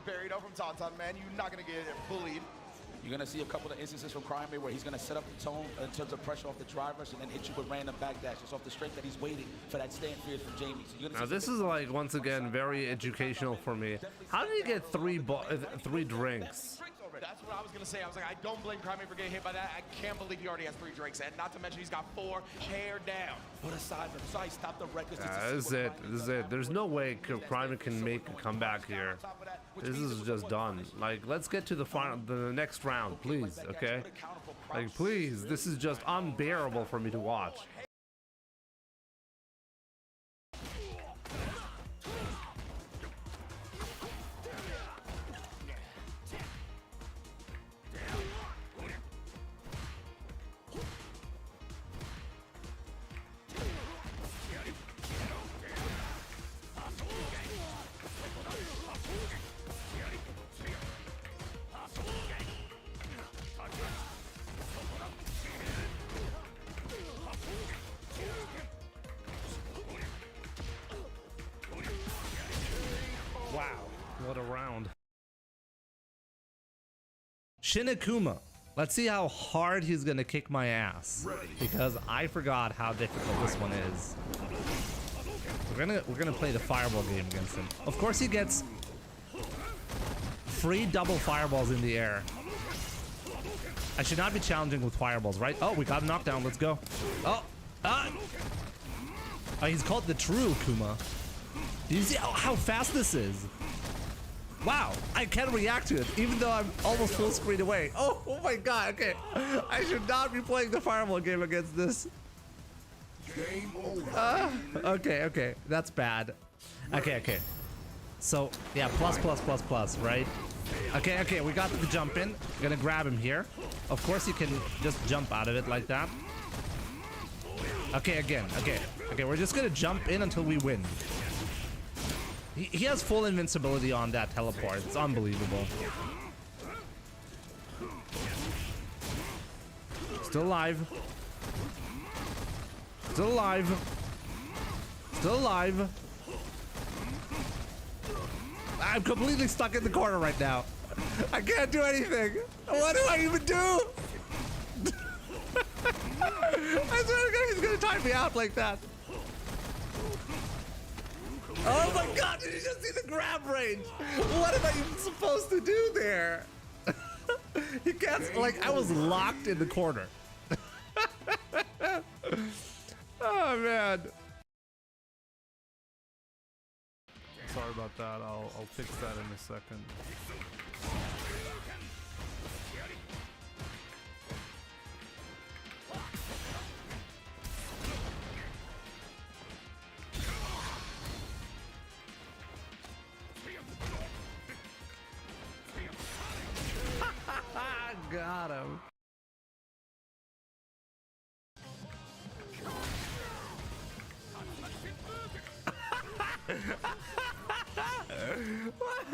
buried out from Tauntaun, man. You're not gonna get bullied. You're going to see a couple of instances from Cryme where he's going to set up the tone in terms of pressure off the drivers and then hit you with random backdashes off the strength that he's waiting for that stand fierce from Jamie. So you're gonna now this is like, once again, very educational for me. How did he get three drinks? That's what I was gonna say. I was like, I don't blame Cryme for getting hit by that. I can't believe he already has 3 drinks, and not to mention he's got 4 hair down. Put aside the size, stop the records. This is it. There's no way Cryme can make a comeback here. This is just done. Like, let's get to the next round, please, okay? Like, please, this is just unbearable for me to watch. Wow, what a round. Shinakuma. Let's see how hard he's gonna kick my ass, because I forgot how difficult this one is. We're gonna play the fireball game against him. Of course he gets free double fireballs in the air. I should not be challenging with fireballs, right? Oh, we got a knockdown. Let's go. Oh, he's called the true Kuma. Do you see how fast this is? Wow, I can react to it, even though I'm almost full screen away. Oh my god, okay. I should not be playing the fireball game against this. Okay, that's bad. Okay. So, yeah, plus, right? Okay, we got the jump in. Gonna grab him here. Of course you can just jump out of it like that. Okay, again, okay, we're just gonna jump in until we win. He has full invincibility on that teleport. It's unbelievable. Still alive. Still alive. Still alive. I'm completely stuck in the corner right now. I can't do anything. What do I even do? I swear to God, he's gonna time me out like that. Oh my god, did you just see the grab range? What am I even supposed to do there? You can't, like, I was locked in the corner. Oh man. Sorry about that, I'll fix that in a second. Got him. What?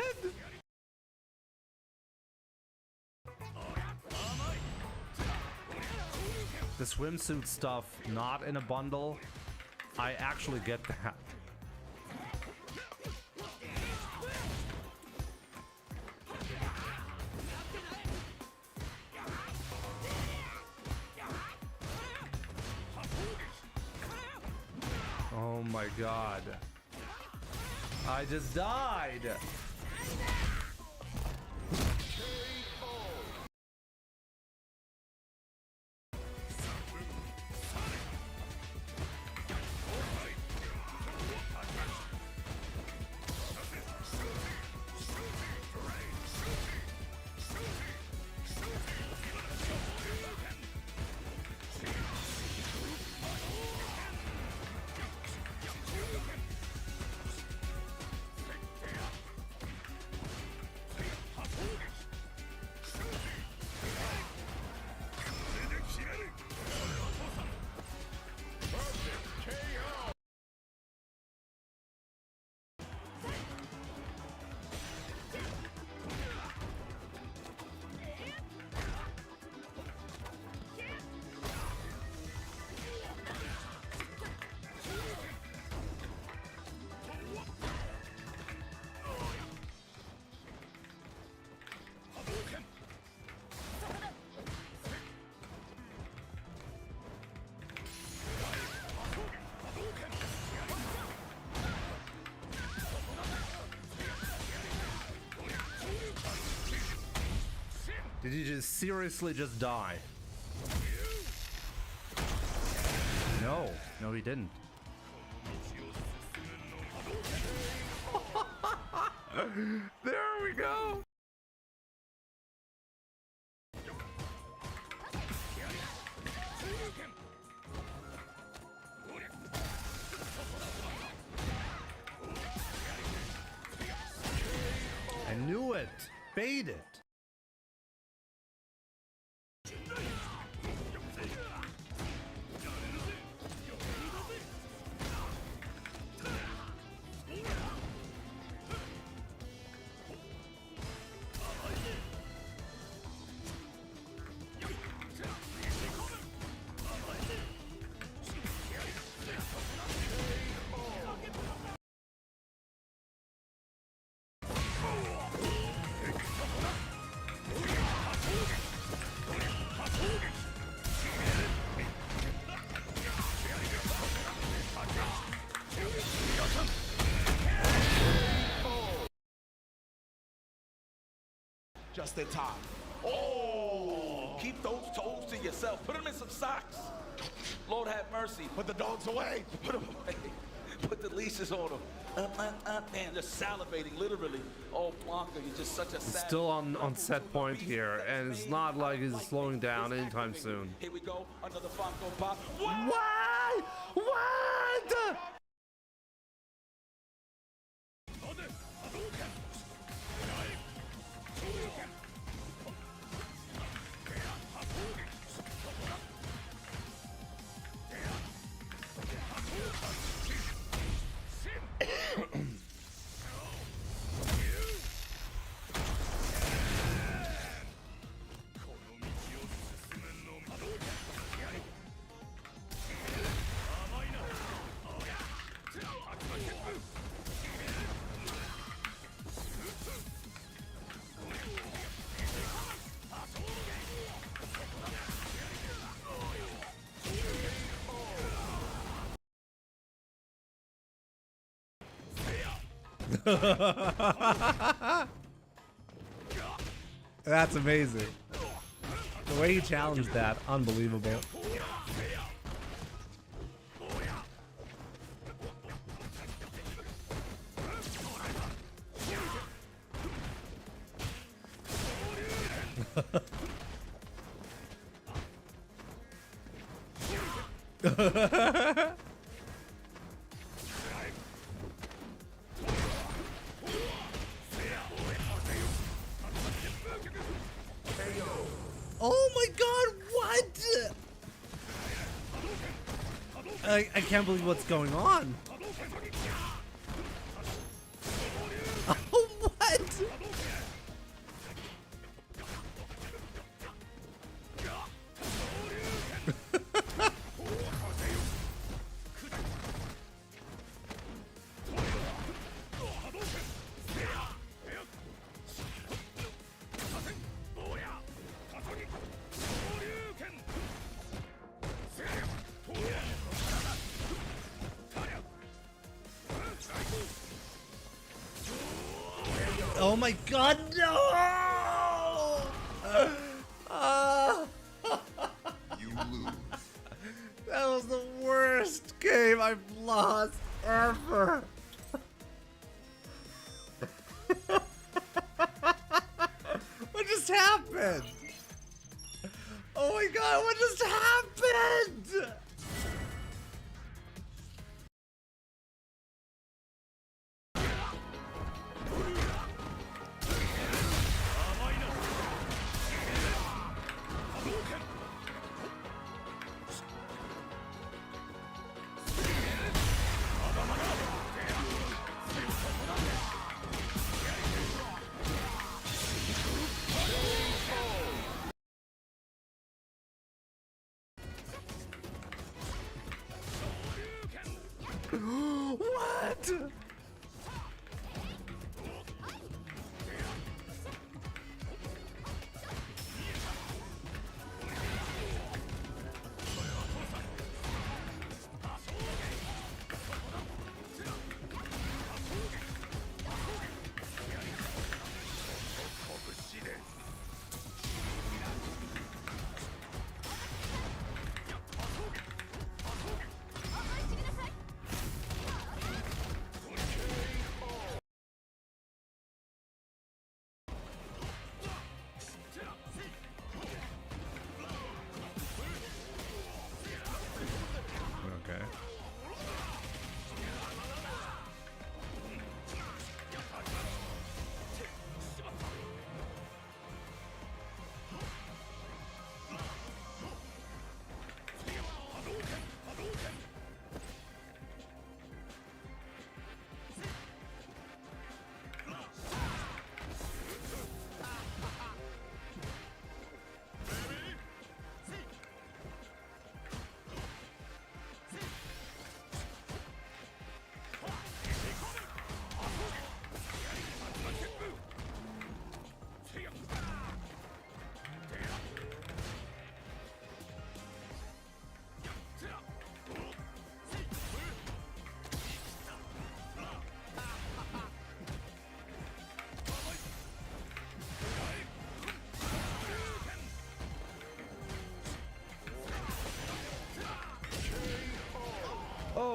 The swimsuit stuff not in a bundle. I actually get that. Oh my god. I just died. Did he just seriously just die? No, no, he didn't. There we go. I knew it. Bait it. Just in time. Oh! Keep those toes to yourself. Put them in some socks. Lord have mercy. Put the dogs away. Put them away. Put the leashes on them. Man, just salivating, literally. Oh, Blanca, you're just such a sad. Still on set point here, and it's not like he's slowing down anytime soon. Here we go. Another Funko Pop. What? What? That's amazing. The way he challenged that, unbelievable. Oh my god, what? I can't believe what's going on. Oh, what? Oh my god, no! You lose. That was the worst game I've lost ever. What just happened? Oh my god, what just happened? What?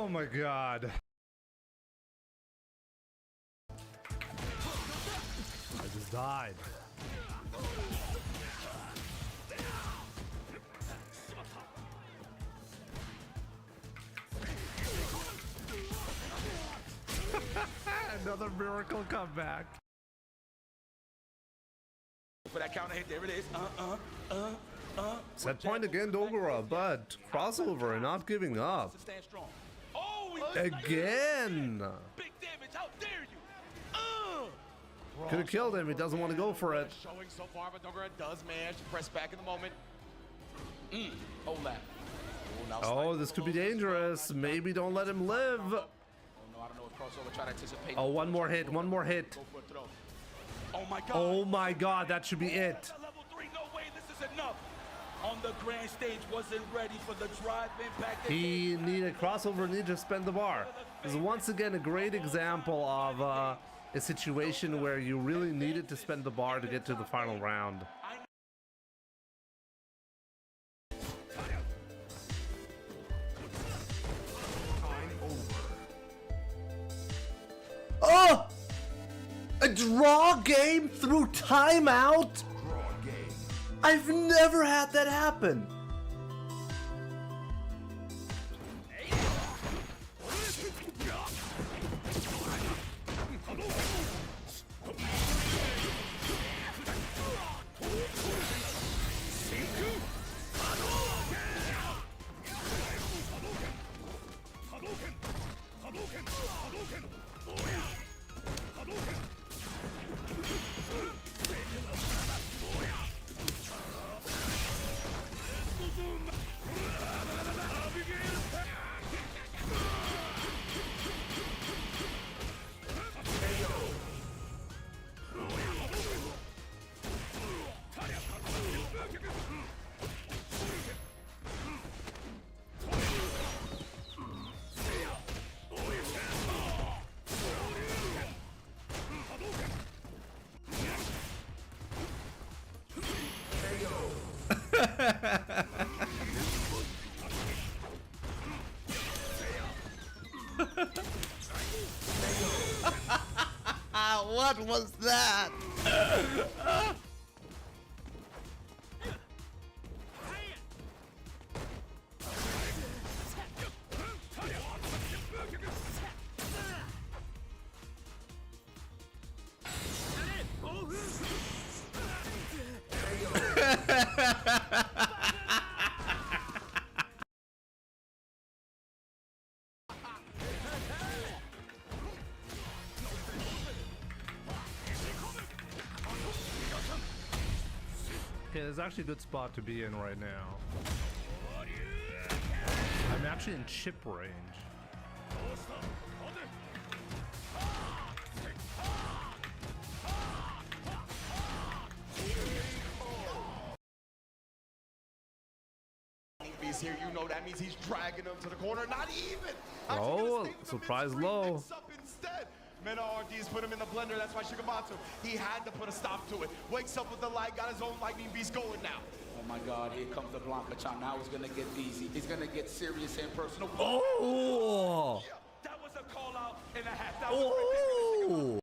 Oh my god. I just died. Another miracle comeback. For that counter hit, there it is. Set point again, Dogura, but crossover and not giving up. Stand strong. Oh, Again! big damage. How dare you? Could have killed him. He doesn't want to go for it. Showing so far, but Dogura does manage to press back in the moment. Hold that. Oh, this could be dangerous. Maybe don't let him live. Oh, no, I don't know if crossover try to anticipate. Oh, one more hit. One more hit. Go for a throw. Oh my god. Oh my god, that should be it. Level 3, no way, this is enough. On the grand stage, wasn't ready for the drive impact. He needed crossover, needed to spend the bar. This is once again a great example of a situation where you really needed to spend the bar to get to the final round. Oh! A draw game through timeout? I've never had that happen. What was that? Okay, there's actually a good spot to be in right now. I'm actually in chip range. He's here, you know that means he's dragging him to the corner. Not even. Oh, surprise low. Instead. Meta RD's put him in the blender. That's why Shigematsu, he had to put a stop to it. Wakes up with the light, got his own lightning beast going now. Oh my god, here comes the Blanca-chan. Now it's gonna get easy. He's gonna get serious and personal. Oh! Yeah, that was a call out and a half. That was ridiculous.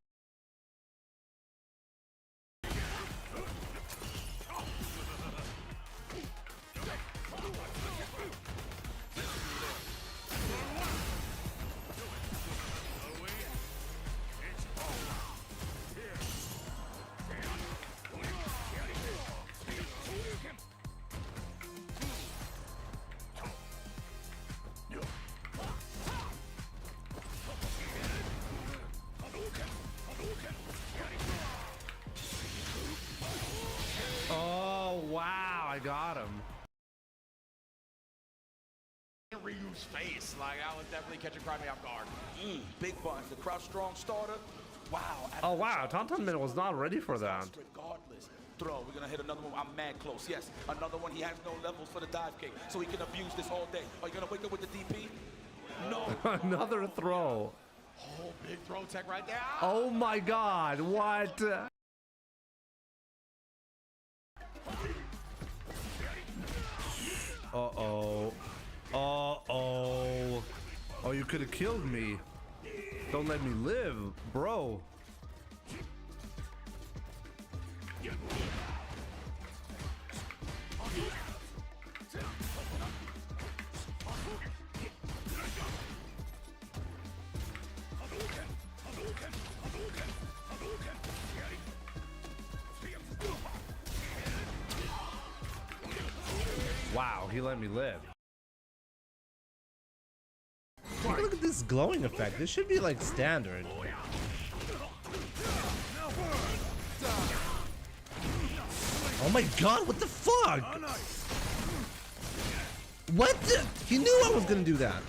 Oh! Wow, I got him. Ryu's face, like I was definitely catching Crimey off guard. Big buns, the crouch strong starter. Wow. Oh wow, Tantanmin was not ready for that. Regardless. Throw, we're gonna hit another one. I'm mad close. Yes, another one. He has no levels for the dive kick, so he can abuse this all day. Are you gonna wake up with the DP? No. Another throw. Oh, big throw tech right there. Oh my god, what? Uh-oh. Uh-oh. Oh, you could have killed me. Don't let me live, bro. Wow, he let me live. Take a look at this glowing effect. This should be like standard. Oh my god, what the fuck? What the? He knew I was gonna do that.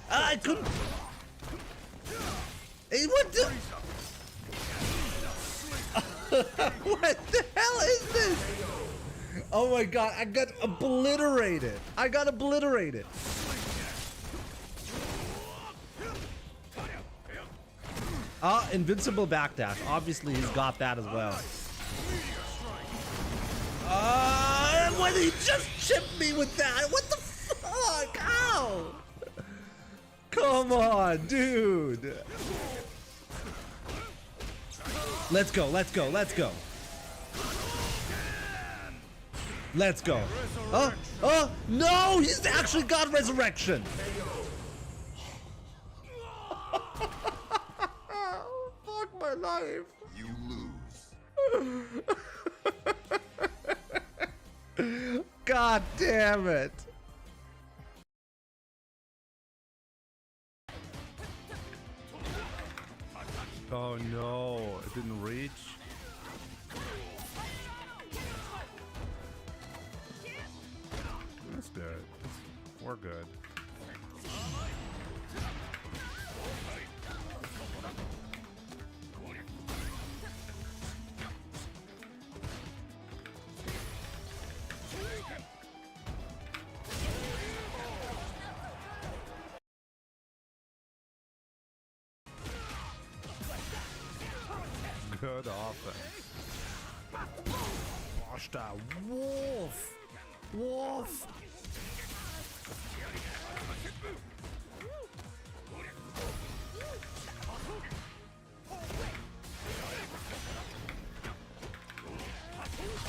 I couldn't. Hey, what the? What the hell is this? Oh my god, I got obliterated. I got obliterated. Invincible backdash. Obviously, he's got that as well. Why did he just chip me with that? What the fuck? Ow! Come on, dude. Let's go, let's go, let's go. Let's go. Oh, no, he's actually got resurrection. Fuck my life. You lose. God damn it. Oh no, it didn't reach. That's good. We're good. Good offense. Gosh, that wolf! Wolf!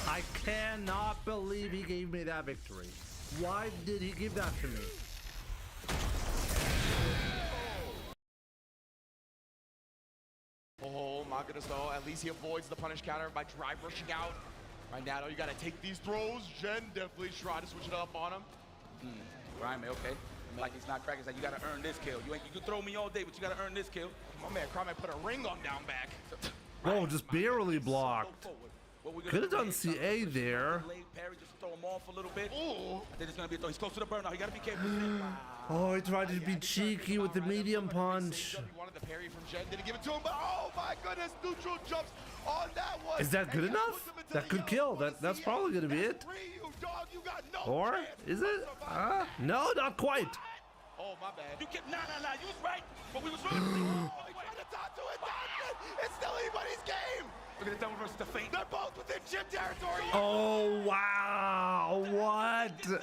I cannot believe he gave me that victory. Why did he give that to me? Oh my goodness, though. At least he avoids the punish counter by drive rushing out. Right now, though, you gotta take these throws. Jen definitely tried to switch it up on him. Crime, okay. I mean, like he's not cracking. Like you gotta earn this kill. You can throw me all day, but you gotta earn this kill. My man, Crime put a ring on down back. Whoa, just barely blocked. Could have done CA there. Parry, just throw him off a little bit. Ooh. I think it's gonna be a throw. He's close to the burnout. You gotta be careful. Oh, he tried to be cheeky with the medium punch. He wanted the parry from Jen. Didn't give it to him, but oh my goodness, neutral jumps on that one. Is that good enough? That could kill. That's probably gonna be it. Or is it? No, not quite. Oh my bad. You can you was right, but we was wrong. Oh, he tried to talk to it. It's still anybody's game. Look at the double versus the feint. They're both within Jen territory. Oh wow! What?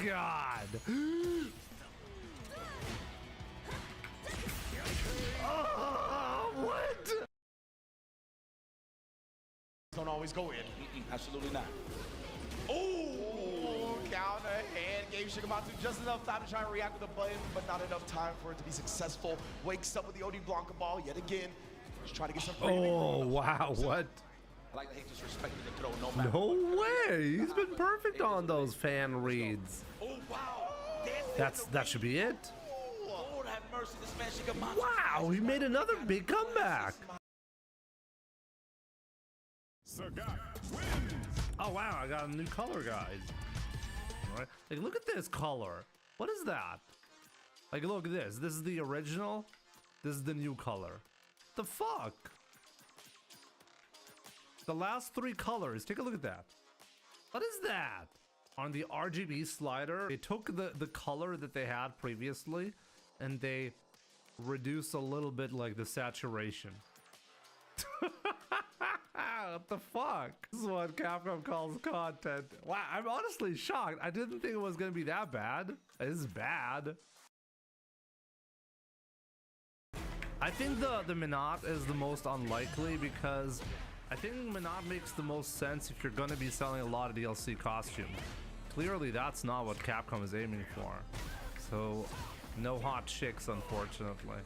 God. What? Don't always go in. Absolutely not. Oh, counter hand gave Shigematsu just enough time to try and react with a button, but not enough time for it to be successful. Wakes up with the OD Blanca ball yet again. Just trying to get some. Oh wow! What? I like that he just respected the throw no matter. No way! He's been perfect on those fan reads. Oh, wow. That should be it. Lord have mercy, this man Shigematsu. Wow, he made another big comeback. Oh wow, I got a new color, guys. All right, like look at this color. What is that? Like look at this. This is the original. This is the new color. The fuck? The last three colors. Take a look at that. What is that? On the RGB slider, they took the color that they had previously and they reduced a little bit like the saturation. What the fuck? This is what Capcom calls content. Wow, I'm honestly shocked. I didn't think it was gonna be that bad. It is bad. I think the Minot is the most unlikely because I think Minot makes the most sense if you're gonna be selling a lot of DLC costumes. Clearly that's not what Capcom is aiming for. So no hot chicks, unfortunately.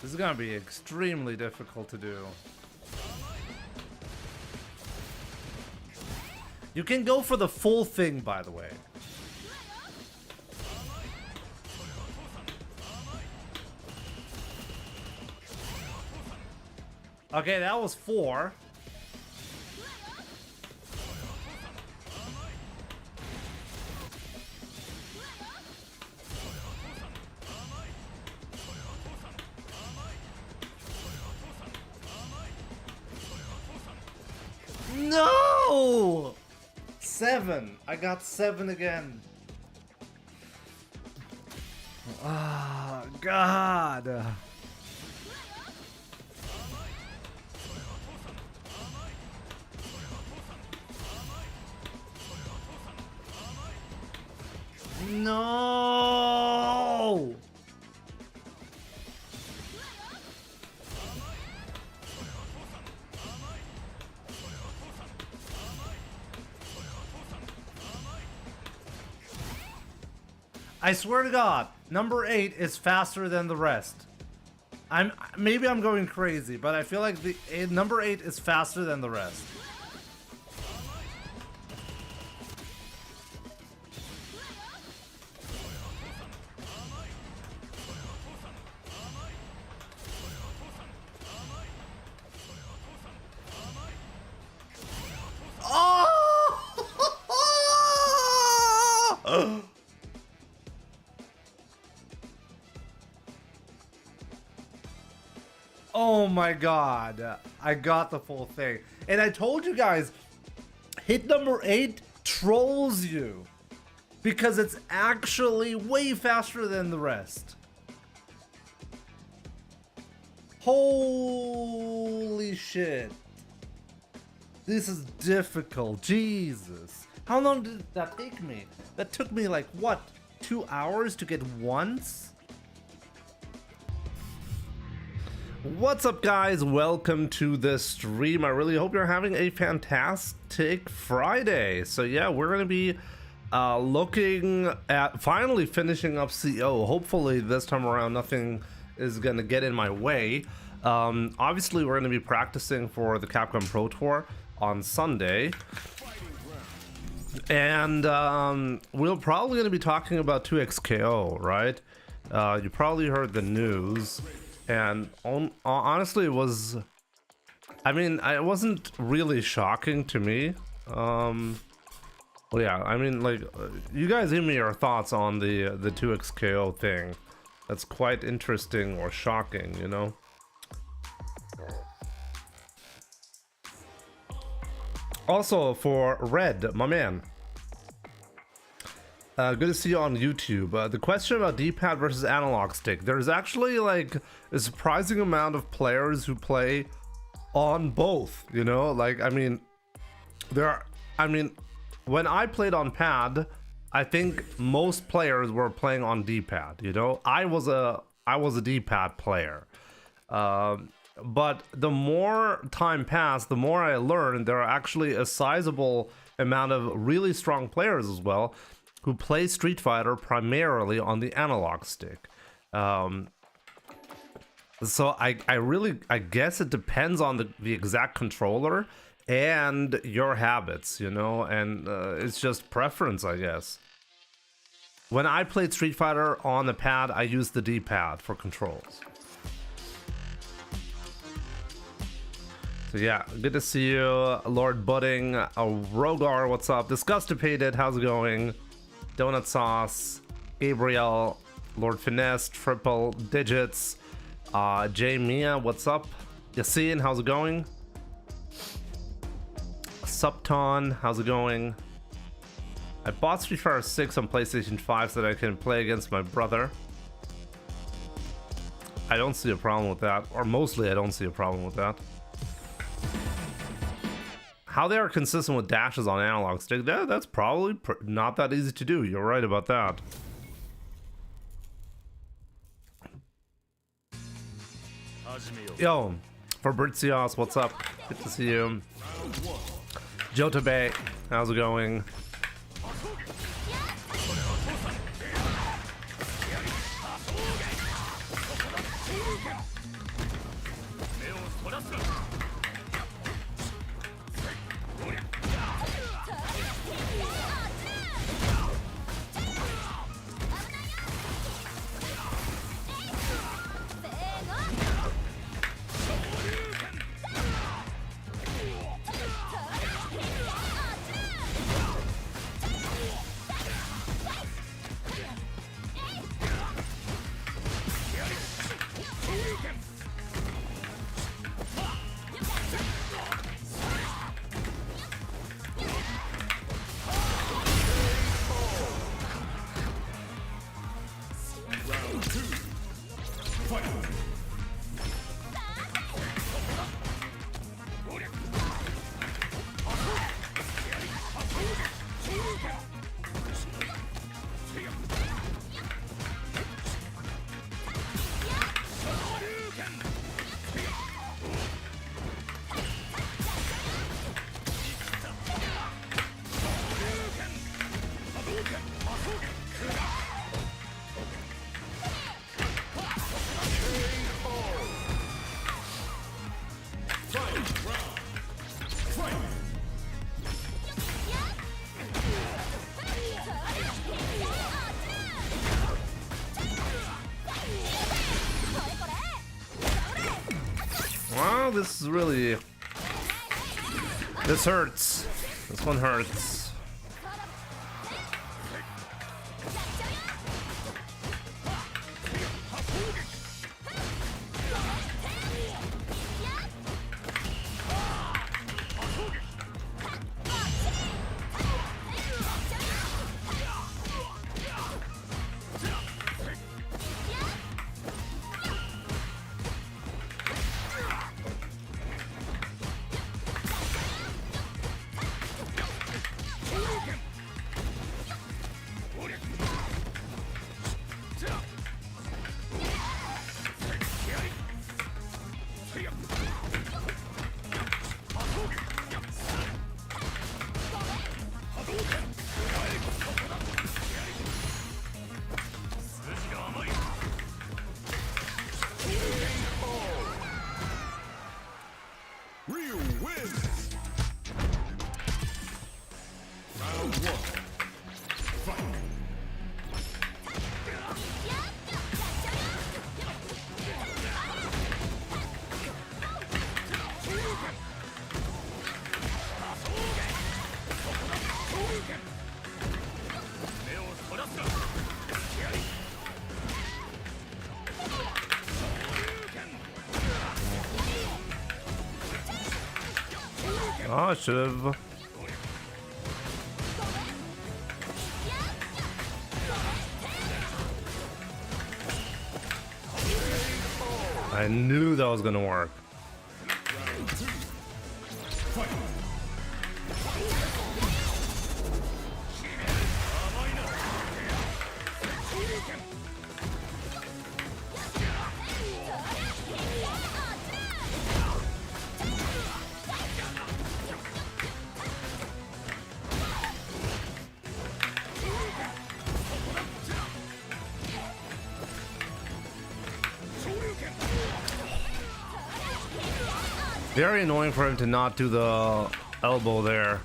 This is gonna be extremely difficult to do. You can go for the full thing, by the way. Okay, that was 4. No! 7. I got 7 again. Ah, God. No! I swear to God, number 8 is faster than the rest. Maybe I'm going crazy, but I feel like number 8 is faster than the rest. Oh! Oh my God, I got the full thing. And I told you guys, hit number 8 trolls you because it's actually way faster than the rest. Holy shit. This is difficult, Jesus. How long did that take me? That took me like, what, 2 hours to get once? What's up, guys? Welcome to the stream. I really hope you're having a fantastic Friday. So yeah, we're gonna be looking at finally finishing up CO. Hopefully this time around nothing is gonna get in my way. Obviously we're gonna be practicing for the Capcom Pro Tour on Sunday, and we're probably gonna be talking about 2XKO, right? You probably heard the news. And honestly, it was, I mean, it wasn't really shocking to me. Well, yeah, I mean, like, you guys give me your thoughts on the 2XKO thing. That's quite interesting or shocking, you know? Also, for Red, my man. Good to see you on YouTube. The question about D-pad versus analog stick. There's actually like a surprising amount of players who play on both, you know? Like, I mean, when I played on pad, I think most players were playing on D-pad, you know? I was a I was a D-pad player. But the more time passed, the more I learned there are actually a sizable amount of really strong players as well who play Street Fighter primarily on the analog stick. So I guess it depends on the exact controller and your habits, you know, and it's just preference, I guess. When I played Street Fighter on the pad, I used the D-pad for controls. So yeah, good to see you, Lord Budding, Rogar, what's up? Disgustipated, how's it going? Donut Sauce, Gabriel, Lord Finesse, Triple Digits, J Mia, what's up? Yassine, how's it going? Subton, how's it going? I bought Street Fighter 6 on PlayStation 5 so that I can play against my brother. I don't see a problem with that, or mostly I don't see a problem with that. How they are consistent with dashes on analog stick, that's probably not that easy to do. You're right about that. Yo, Fabrizios, what's up? Good to see you. Jotabe, how's it going? Wow, this is really... This hurts. This one hurts. Oh, I should have. I knew that was gonna work. Very annoying for him to not do the elbow there.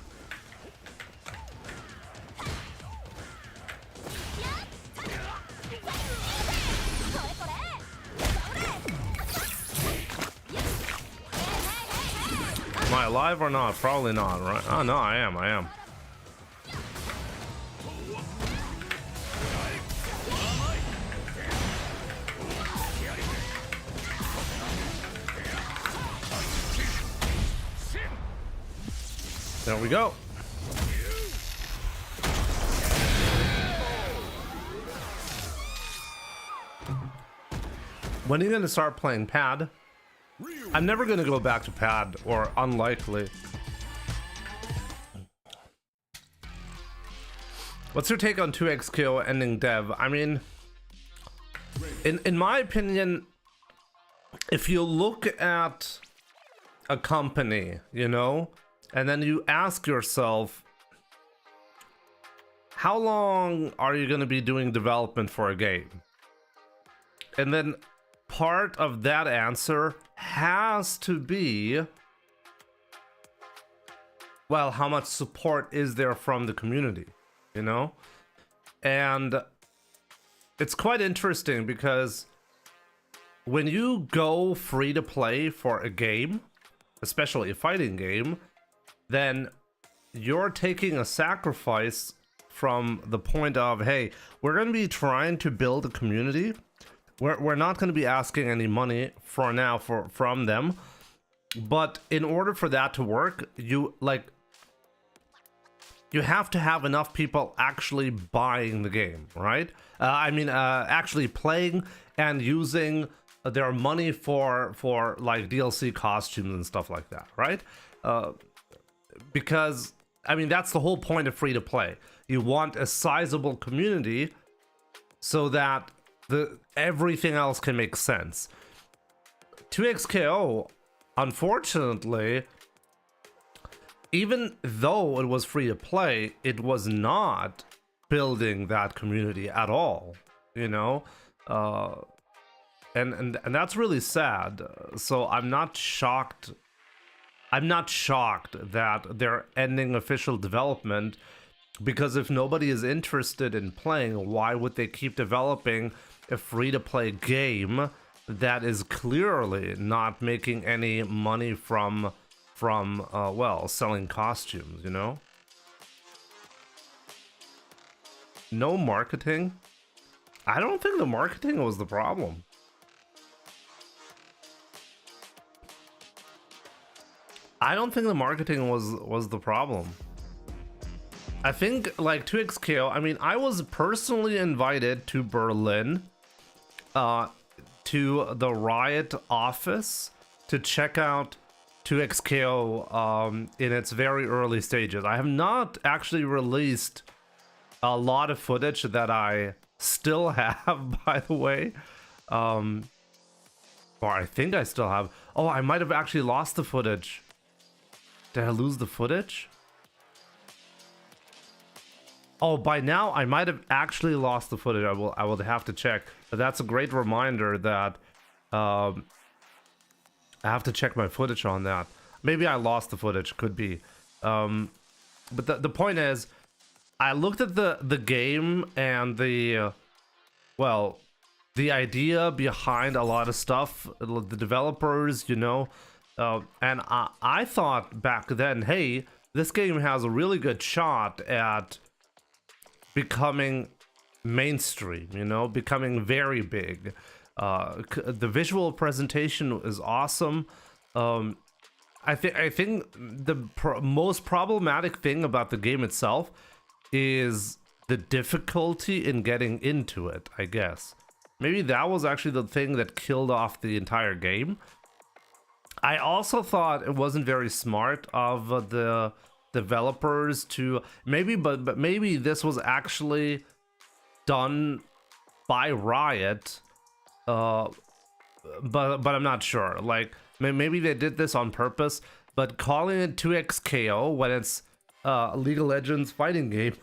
Am I alive or not? Probably not, right? Oh no, I am. There we go. When are you gonna start playing pad? I'm never gonna go back to pad, or unlikely. What's your take on 2xKO ending dev? I mean, in my opinion, if you look at a company, you know, and then you ask yourself, how long are you going to be doing development for a game? And then part of that answer has to be, well, how much support is there from the community, you know? And it's quite interesting because when you go free to play for a game, especially a fighting game, then you're taking a sacrifice from the point of, hey, we're going to be trying to build a community. We're not going to be asking any money for now from them. But in order for that to work, you have to have enough people actually buying the game, right? Actually playing and using their money for like DLC costumes and stuff like that, right? Because I mean, that's the whole point of free to play. You want a sizable community so that everything else can make sense. 2xKO, unfortunately, even though it was free to play, it was not building that community at all, you know? And that's really sad. So I'm not shocked that they're ending official development, because if nobody is interested in playing, why would they keep developing a free-to-play game that is clearly not making any money from well, selling costumes, you know? No marketing? I don't think the marketing was the problem. I don't think the marketing was the problem. I think like 2xKO, I mean, I was personally invited to Berlin to the Riot office to check out 2xKO in its very early stages. I have not actually released a lot of footage that I still have, by the way. Or I think I still have. Oh, I might have actually lost the footage. Did I lose the footage? Oh, by now I might have actually lost the footage. I will have to check. But that's a great reminder that I have to check my footage on that. Maybe I lost the footage, could be. But the point is, I looked at the game and the idea behind a lot of stuff, the developers, you know, and I thought back then, hey, this game has a really good shot at becoming mainstream, you know, becoming very big. The visual presentation is awesome. I think the most problematic thing about the game itself is the difficulty in getting into it, I guess. Maybe that was actually the thing that killed off the entire game. I also thought it wasn't very smart of the developers to but maybe this was actually done by Riot, but I'm not sure. Like maybe they did this on purpose, but calling it 2xKO when it's League of Legends fighting game,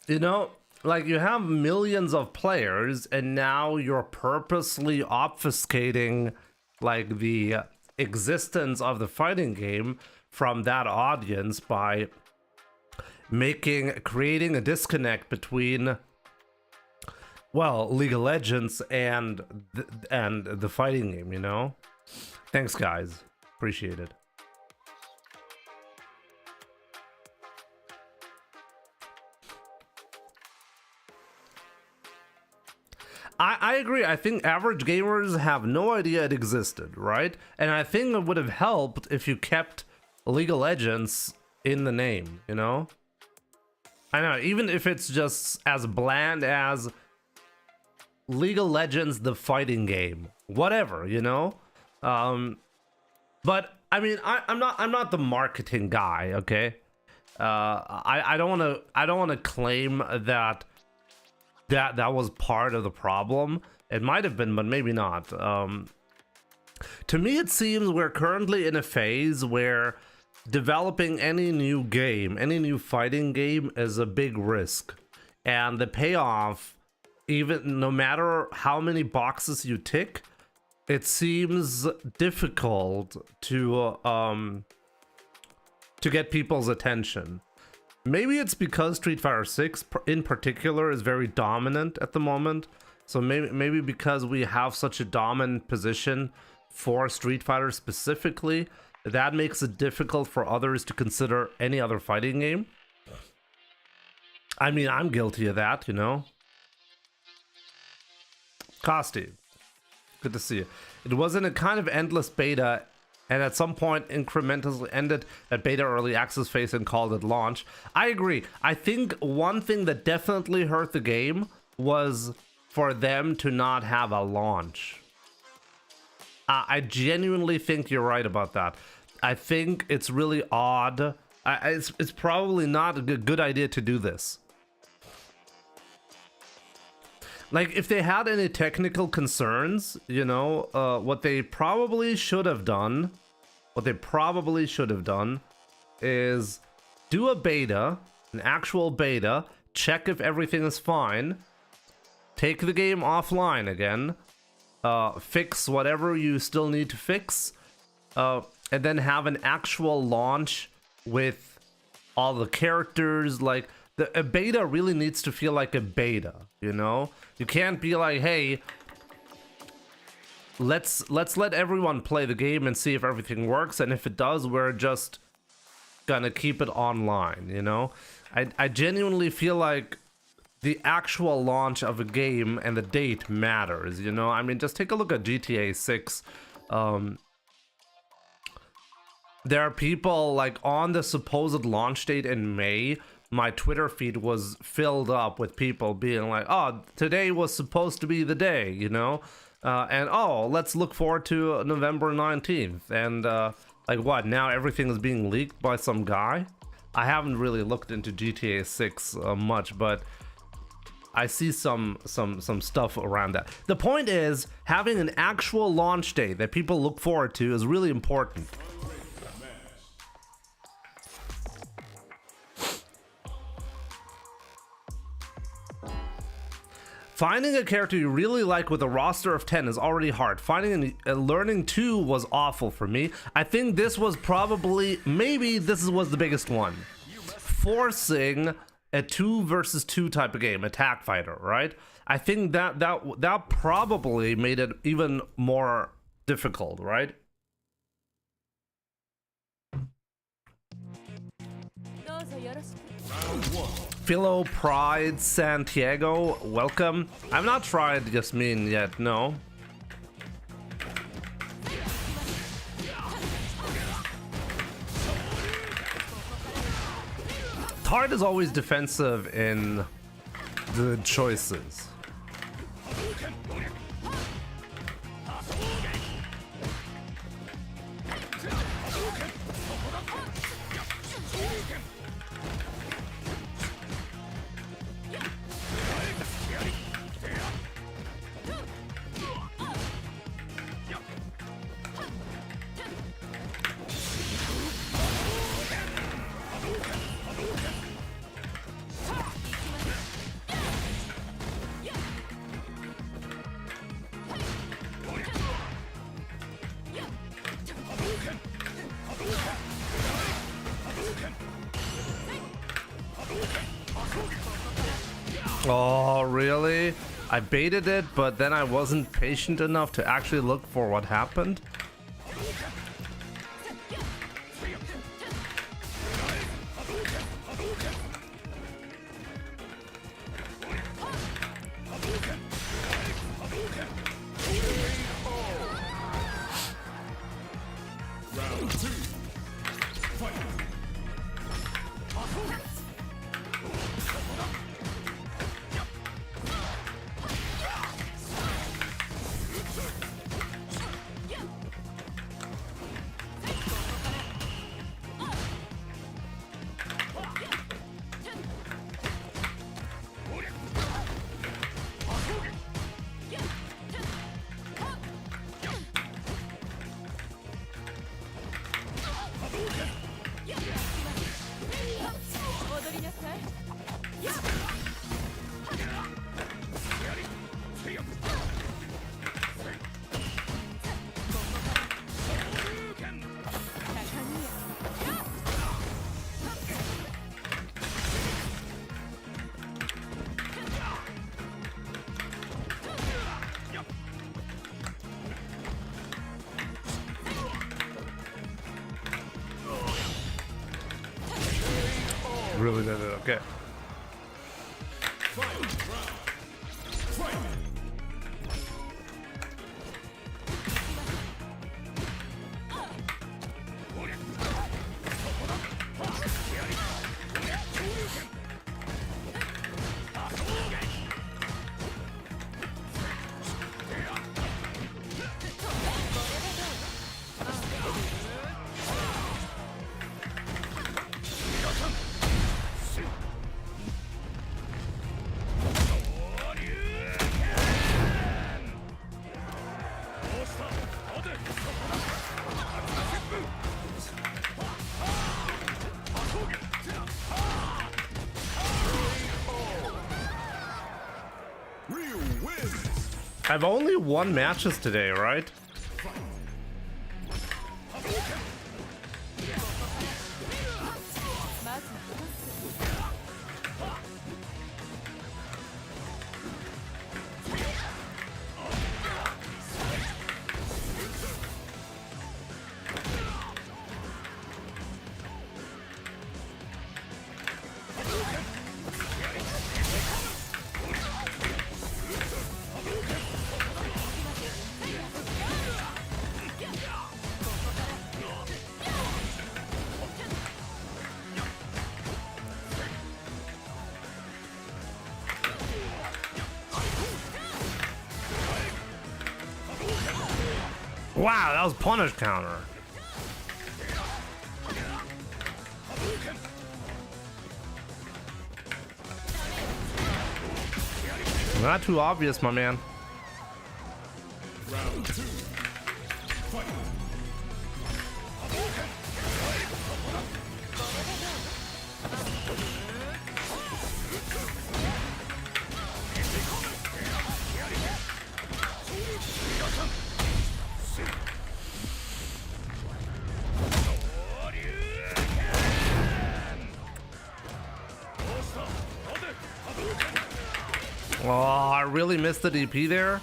you know, like you have millions of players, and now you're purposely obfuscating like the existence of the fighting game from that audience by creating a disconnect between, well, League of Legends and the fighting game, you know? Thanks, guys. Appreciate it. I agree. I think average gamers have no idea it existed, right? And I think it would have helped if you kept League of Legends in the name, you know? I know, even if it's just as bland as League of Legends, the fighting game, whatever, you know? But I mean, I'm not the marketing guy, okay? I don't want to claim that was part of the problem. It might have been, but maybe not. To me, it seems we're currently in a phase where developing any new game, any new fighting game, is a big risk, and the payoff, even no matter how many boxes you tick, it seems difficult to get people's attention. Maybe it's because Street Fighter 6 in particular is very dominant at the moment. So maybe because we have such a dominant position for Street Fighter specifically, that makes it difficult for others to consider any other fighting game. I mean, I'm guilty of that, you know. Costi, good to see you. It was in a kind of endless beta, and at some point incrementally ended at beta early access phase and called it launch. I agree. I think one thing that definitely hurt the game was for them to not have a launch. I genuinely think you're right about that. I think it's really odd. It's probably not a good idea to do this. Like, if they had any technical concerns, you know, what they probably should have done is do a beta, an actual beta, check if everything is fine, take the game offline again, fix whatever you still need to fix, and then have an actual launch with all the characters. Like, a beta really needs to feel like a beta, you know? You can't be like, hey, let's let everyone play the game and see if everything works, and if it does, we're just gonna keep it online, you know? I genuinely feel like the actual launch of a game and the date matters, you know? I mean, just take a look at GTA 6. There are people, like, on the supposed launch date in May, my Twitter feed was filled up with people being like, oh, today was supposed to be the day, you know? And, oh, let's look forward to November 19th. And, like, what, now everything is being leaked by some guy? I haven't really looked into GTA 6 much, but I see some stuff around that. The point is, having an actual launch date that people look forward to is really important. Finding a character you really like with a roster of 10 is already hard. Finding and learning 2 was awful for me. I think this was probably, maybe this was the biggest one. Forcing a 2 versus 2 type of game, attack fighter, right? I think that probably made it even more difficult, right? Philo Pride Santiago, welcome. I've not tried Yasmin yet, no. Tard is always defensive in the choices. Oh, really? I baited it, but then I wasn't patient enough to actually look for what happened. Really did it. Okay. I've only won matches today, right? Wow, that was punish counter. Not too obvious, my man. Round 2. Fight. Oh, I really missed the DP there.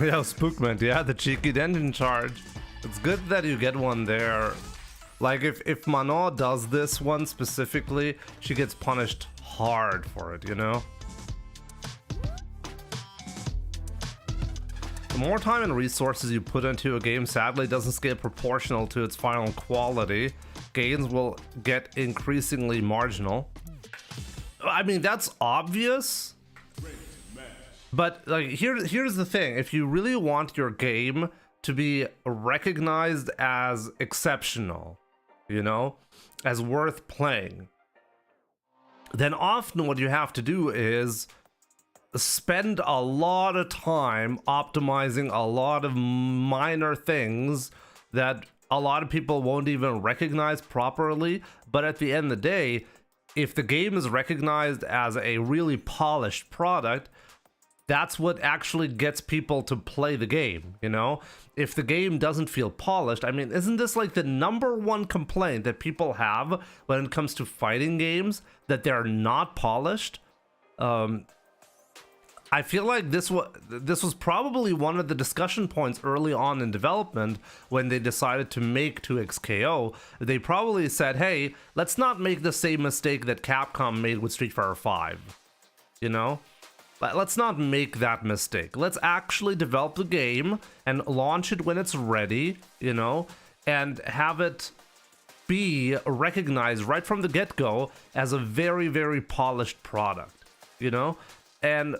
Yeah, Spookment, yeah, the cheeky Denton charge. It's good that you get one there. Like, if Manon does this one specifically, she gets punished hard for it, you know? The more time and resources you put into a game sadly doesn't scale proportional to its final quality. Gains will get increasingly marginal. I mean, that's obvious. But like here's the thing, if you really want your game to be recognized as exceptional, you know, as worth playing, then often what you have to do is spend a lot of time optimizing a lot of minor things that a lot of people won't even recognize properly. But at the end of the day, if the game is recognized as a really polished product, that's what actually gets people to play the game, you know? If the game doesn't feel polished, I mean, isn't this like the #1 complaint that people have when it comes to fighting games, that they're not polished? I feel like this was probably one of the discussion points early on in development when they decided to make 2XKO. They probably said, hey, let's not make the same mistake that Capcom made with Street Fighter V, you know? Let's not make that mistake. Let's actually develop the game and launch it when it's ready, you know, and have it be recognized right from the get-go as a very, very polished product, you know? And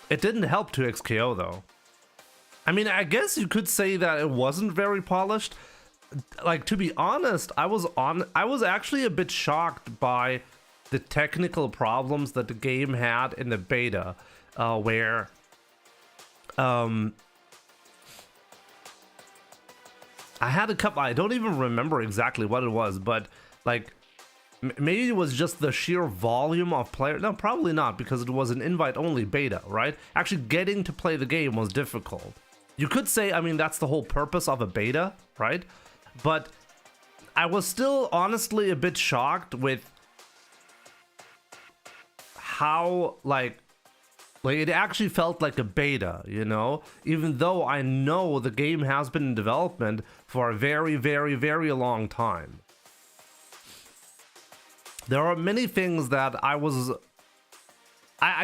it didn't help 2XKO though. I mean, I guess you could say that it wasn't very polished. Like, to be honest, I was actually a bit shocked by the technical problems that the game had in the beta, where I had a couple, I don't even remember exactly what it was, but like maybe it was just the sheer volume of players. No, probably not, because it was an invite-only beta, right? Actually getting to play the game was difficult. You could say, I mean, that's the whole purpose of a beta, right? But I was still honestly a bit shocked with how like it actually felt like a beta, you know, even though I know the game has been in development for a very, very, very long time. There are many things that I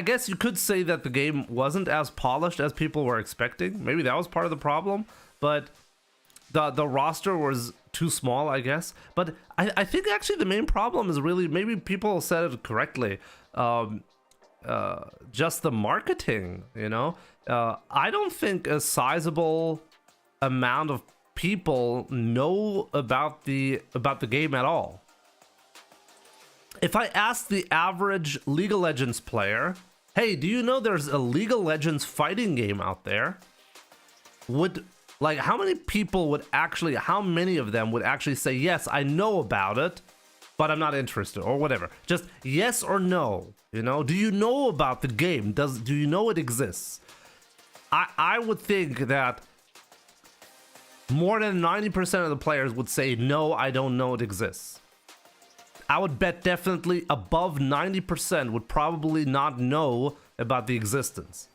guess you could say that the game wasn't as polished as people were expecting. Maybe that was part of the problem, but the roster was too small, I guess. But I think actually the main problem is really, maybe people said it correctly, just the marketing, you know? I don't think a sizable amount of people know about the game at all. If I ask the average League of Legends player, hey, do you know there's a League of Legends fighting game out there? How many of them would actually say, yes, I know about it, but I'm not interested, or whatever? Just yes or no, you know? Do you know about the game? Do you know it exists? I would think that more than 90% of the players would say, no, I don't know it exists. I would bet definitely above 90% would probably not know about the existence.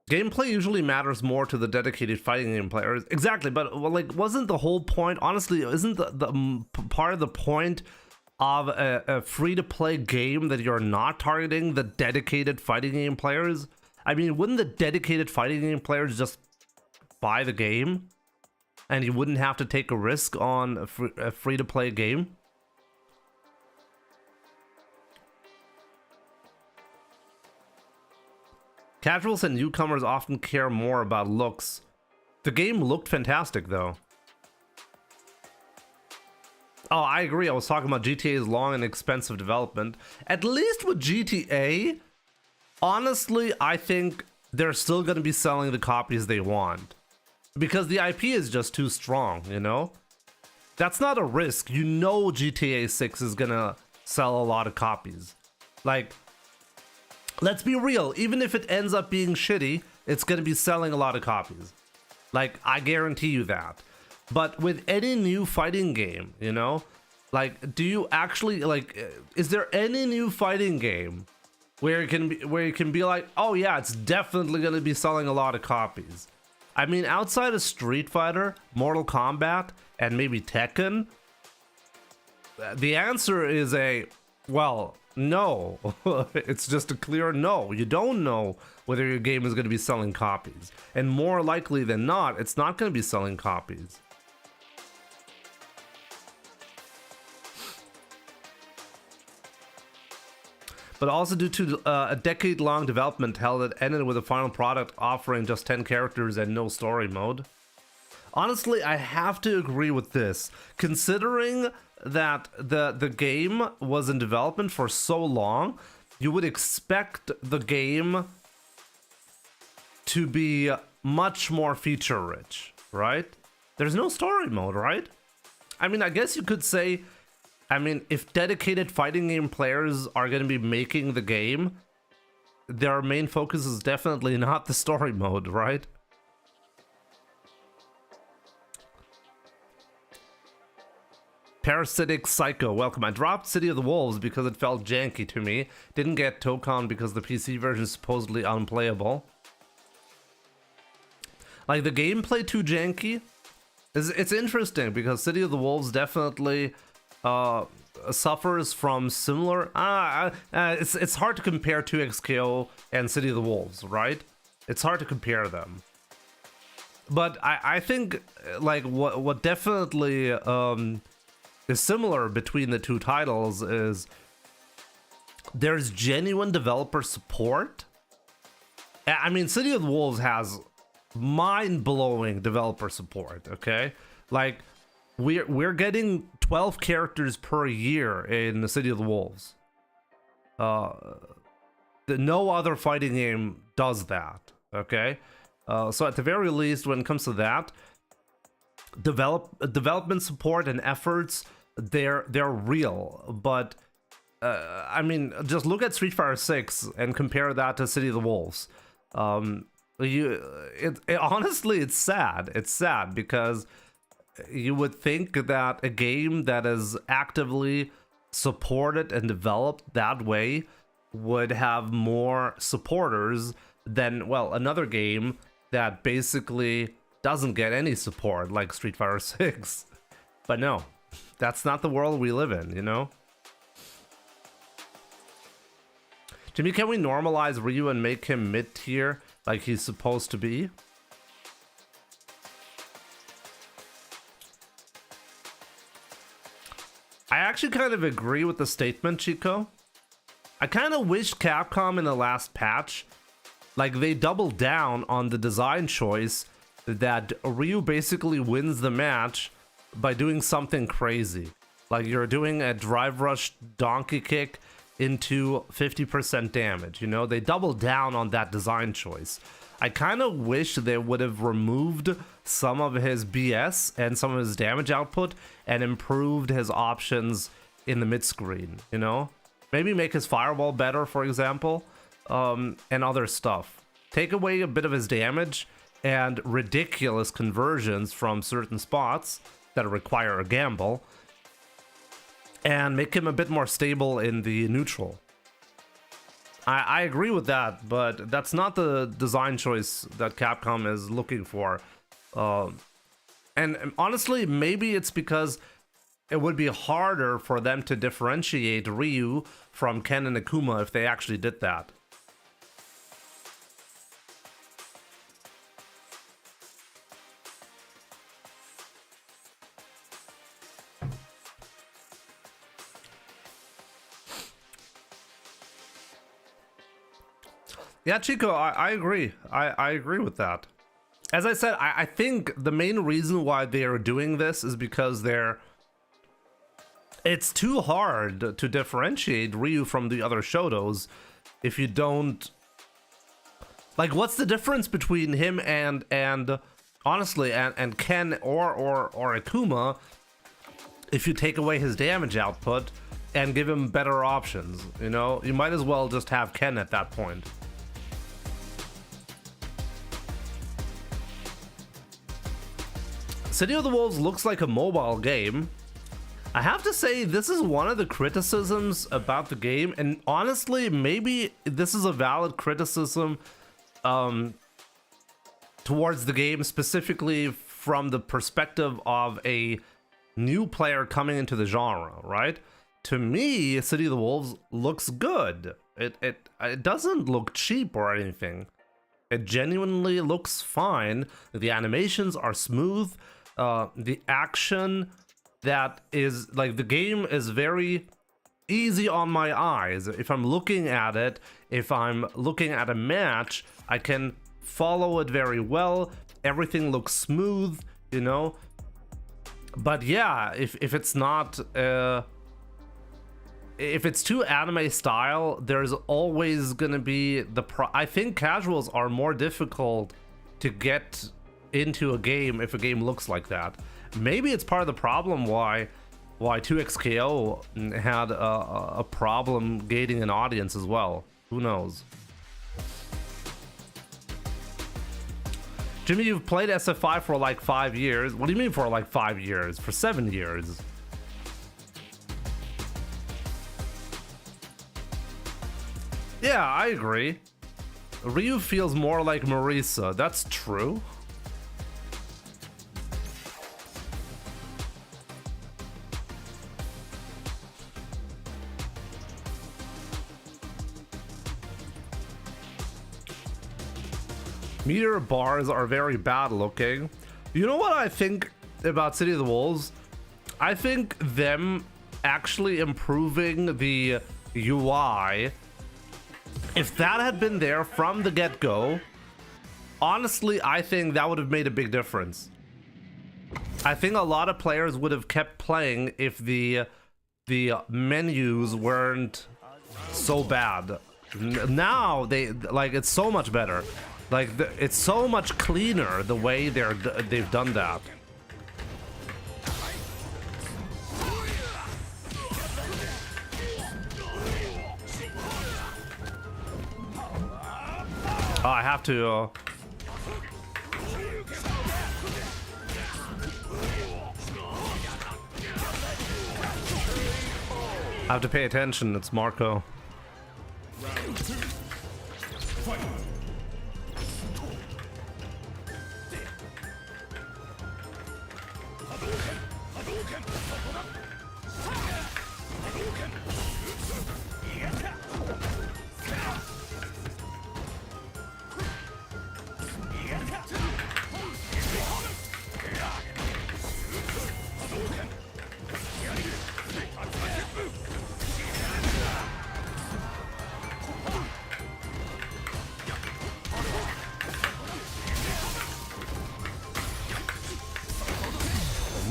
Gameplay usually matters more to the dedicated fighting game players. Exactly, but like, wasn't the whole point, honestly, isn't the part of the point of a free-to-play game that you're not targeting the dedicated fighting game players? I mean, wouldn't the dedicated fighting game players just buy the game and you wouldn't have to take a risk on a free-to-play game? Casuals and newcomers often care more about looks. The game looked fantastic, though. Oh, I agree. I was talking about GTA's long and expensive development. At least with GTA, honestly, I think they're still going to be selling the copies they want. Because the IP is just too strong, you know? That's not a risk. You know GTA 6 is going to sell a lot of copies. Like, let's be real. Even if it ends up being shitty, it's going to be selling a lot of copies. Like, I guarantee you that. But with any new fighting game, you know? Like, do you actually, like, is there any new fighting game where you can be like, oh yeah, it's definitely going to be selling a lot of copies? I mean, outside of Street Fighter, Mortal Kombat, and maybe Tekken, the answer is well, no. It's just a clear no. You don't know whether your game is going to be selling copies. And more likely than not, it's not going to be selling copies. But also due to a decade-long development hell that ended with a final product offering just 10 characters and no story mode. Honestly, I have to agree with this. Considering that the game was in development for so long, you would expect the game to be much more feature rich, right? There's no story mode, right? I mean, I guess you could say, I mean, if dedicated fighting game players are going to be making the game, their main focus is definitely not the story mode, right? Parasitic Psycho, welcome. I dropped City of the Wolves because it felt janky to me. Didn't get Tokon because the PC version is supposedly unplayable. Like, the gameplay too janky? It's interesting because City of the Wolves definitely suffers from similar... it's hard to compare 2XKO and City of the Wolves, right? It's hard to compare them. But I think, like, what definitely... is similar between the two titles is there's genuine developer support. I mean, City of the Wolves has mind-blowing developer support, okay? Like, we're getting 12 characters per year in the City of the Wolves. No other fighting game does that, okay? So at the very least, when it comes to that, development support and efforts, they're real. But I mean, just look at Street Fighter 6 and compare that to City of the Wolves. Honestly, it's sad. It's sad because you would think that a game that is actively supported and developed that way would have more supporters than, well, another game that basically doesn't get any support, like Street Fighter 6. But no, that's not the world we live in, you know? Jimmy, can we normalize Ryu and make him mid-tier like he's supposed to be? I actually kind of agree with the statement, Chico. I kind of wish Capcom in the last patch, like, they doubled down on the design choice that Ryu basically wins the match by doing something crazy. Like, you're doing a drive rush donkey kick into 50% damage, you know? They doubled down on that design choice. I kind of wish they would have removed some of his BS and some of his damage output and improved his options in the mid-screen, you know? Maybe make his fireball better, for example, and other stuff. Take away a bit of his damage and ridiculous conversions from certain spots that require a gamble, and make him a bit more stable in the neutral. I agree with that, but that's not the design choice that Capcom is looking for. And honestly, maybe it's because it would be harder for them to differentiate Ryu from Ken and Akuma if they actually did that. Yeah, Chico, I agree. I agree with that. As I said, I think the main reason why they are doing this is because it's too hard to differentiate Ryu from the other Shotos if you don't... Like, what's the difference between him and honestly, and Ken or Akuma if you take away his damage output and give him better options, you know? You might as well just have Ken at that point. City of the Wolves looks like a mobile game. I have to say, this is one of the criticisms about the game, and honestly, maybe this is a valid criticism towards the game, specifically from the perspective of a new player coming into the genre, right? To me, City of the Wolves looks good. It doesn't look cheap or anything. It genuinely looks fine. The animations are smooth. The action that is, like, the game is very easy on my eyes. If I'm looking at it, if I'm looking at a match, I can follow it very well. Everything looks smooth. you know. But yeah, if it's not if it's too anime style, there's always gonna be I think casuals are more difficult to get into a game if a game looks like that. Maybe it's part of the problem why 2XKO had a problem gating an audience as well. Who knows? Jimmy, you've played SF5 for like 5 years. What do you mean for like 5 years? For 7 years. Yeah, I agree. Ryu feels more like Marisa. That's true. Meteor bars are very bad looking. You know what I think about City of the Wolves? I think them actually improving the UI, if that had been there from the get-go, honestly, I think that would have made a big difference. I think a lot of players would have kept playing if the menus weren't so bad. Now it's so much better. Like it's so much cleaner the way they've done that. Oh, I have to. I have to pay attention. It's Marco. Round 2. Fight.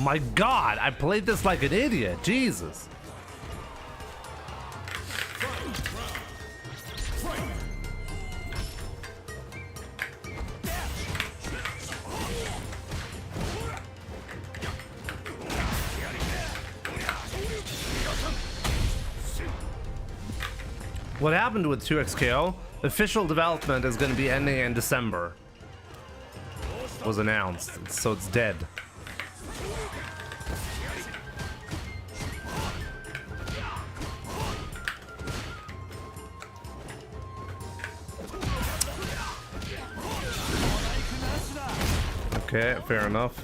My God, I played this like an idiot. Jesus. What happened with 2XKO? Official development is going to be ending in December. Was announced, so it's dead. Okay, fair enough.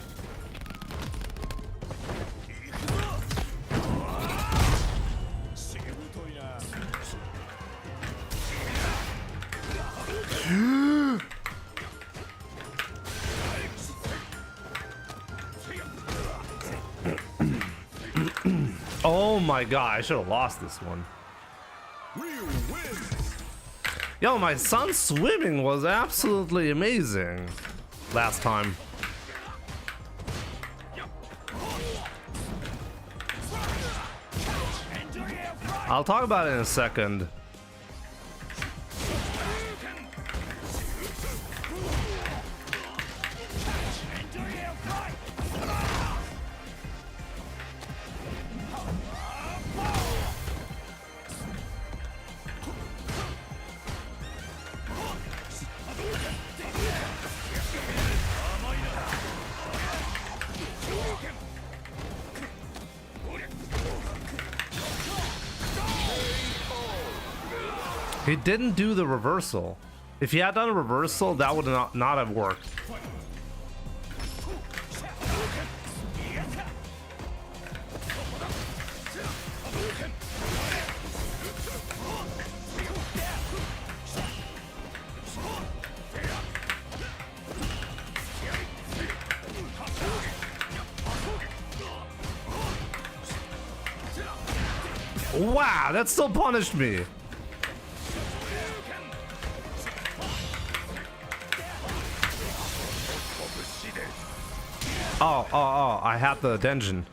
Oh my God, I should have lost this one. Yo, my son's swimming was absolutely amazing last time. I'll talk about it in a second. He didn't do the reversal. If he had done a reversal, that would not have worked. Wow, that still punished me. Oh, I had the dungeon.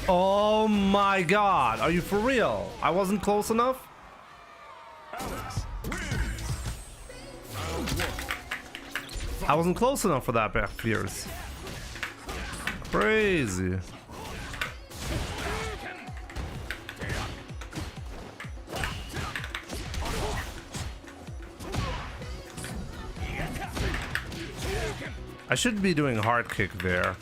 Oh my god, are you for real? I wasn't close enough? I wasn't close enough for that back fierce. Crazy. I should be doing hard kick there.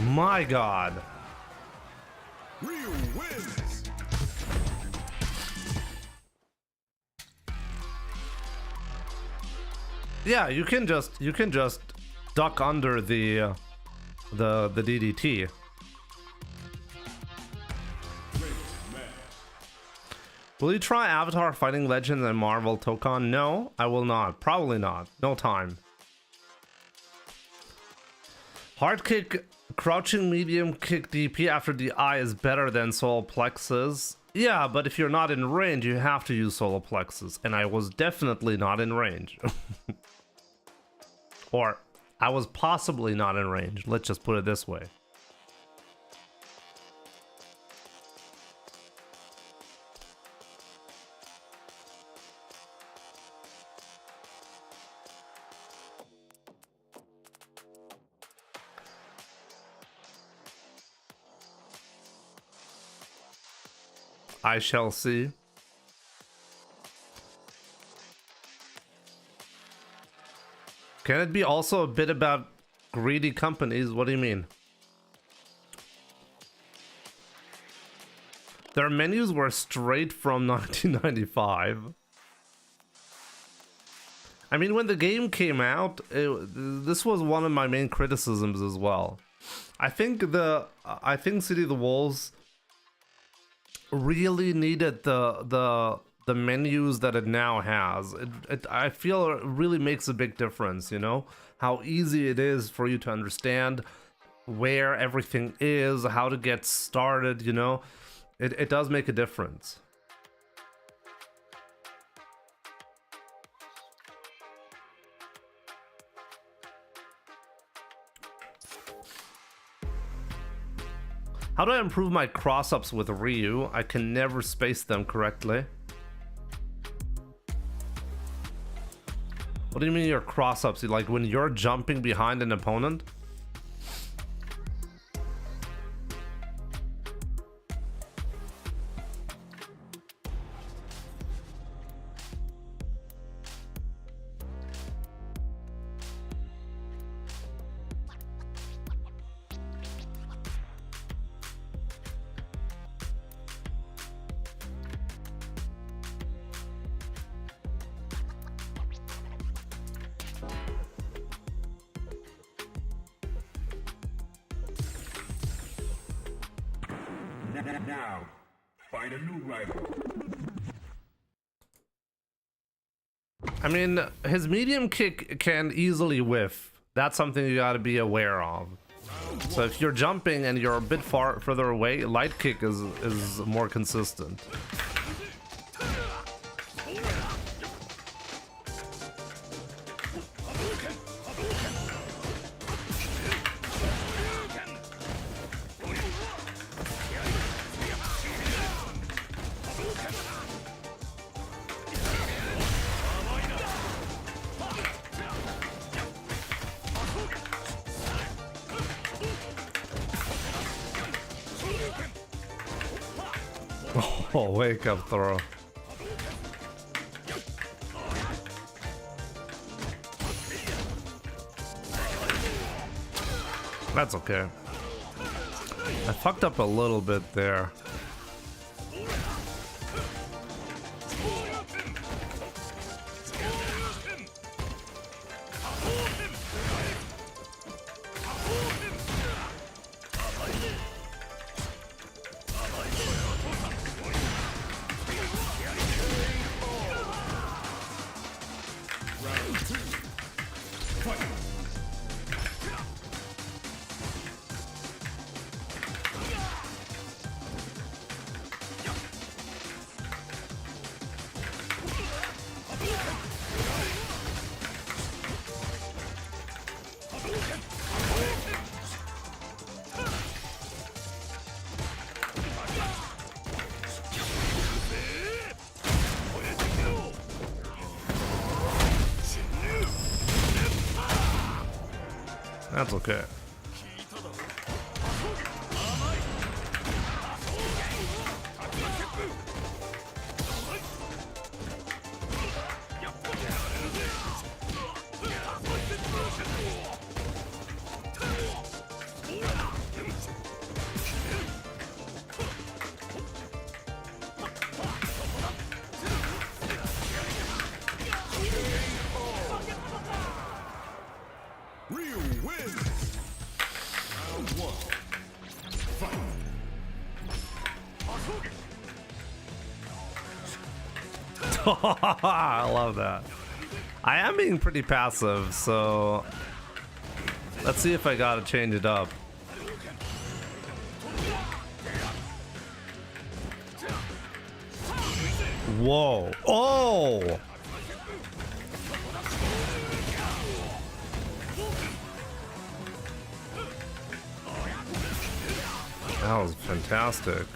My god. Ryu wins. Yeah, you can just duck under the DDT. Will you try Avatar Fighting Legends and Marvel Tokon? No, I will not. Probably not. No time. Hard kick, crouching medium kick DP after the eye is better than solar plexus. Yeah, but if you're not in range, you have to use solar plexus. And I was definitely not in range. Or I was possibly not in range. Let's just put it this way. I shall see. Can it be also a bit about greedy companies? What do you mean? Their menus were straight from 1995. I mean, when the game came out, this was one of my main criticisms as well. I think City of the Wolves really needed the menus that it now has. I feel it really makes a big difference, you know, how easy it is for you to understand where everything is, how to get started, you know. It does make a difference. How do I improve my cross-ups with Ryu? I can never space them correctly. What do you mean your cross-ups? Like when you're jumping behind an opponent? Now, find a new rival. I mean, his medium kick can easily whiff. That's something you gotta be aware of. So if you're jumping and you're a bit further away, light kick is more consistent. Oh, wake up throw. That's okay. I fucked up a little bit there. That's okay. Ryu wins. Round 1. Fight. I love that. I am being pretty passive, so let's see if I gotta change it up. Whoa. Oh! That was fantastic.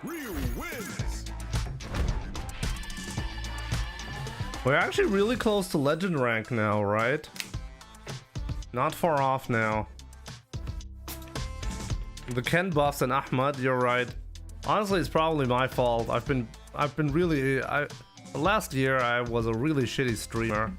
Ryu wins. We're actually really close to legend rank now, right? Not far off now. The Ken buffs and Ahmad, you're right. Honestly, it's probably my fault. I've been really last year I was a really shitty streamer.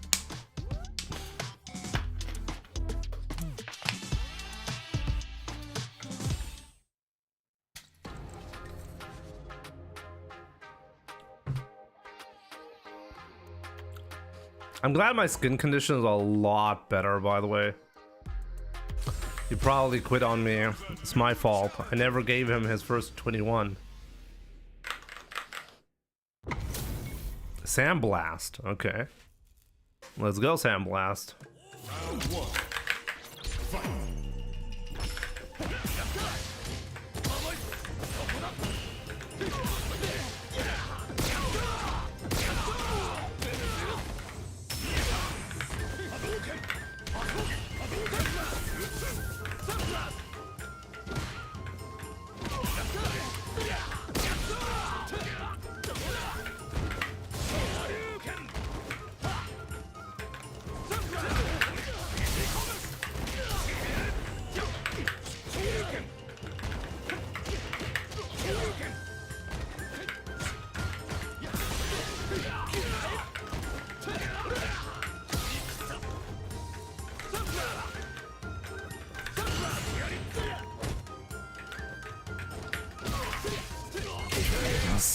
I'm glad my skin condition is a lot better, by the way. He probably quit on me. It's my fault. I never gave him his first 21. Sandblast. Okay. Let's go, Sandblast. Round 1. Fight.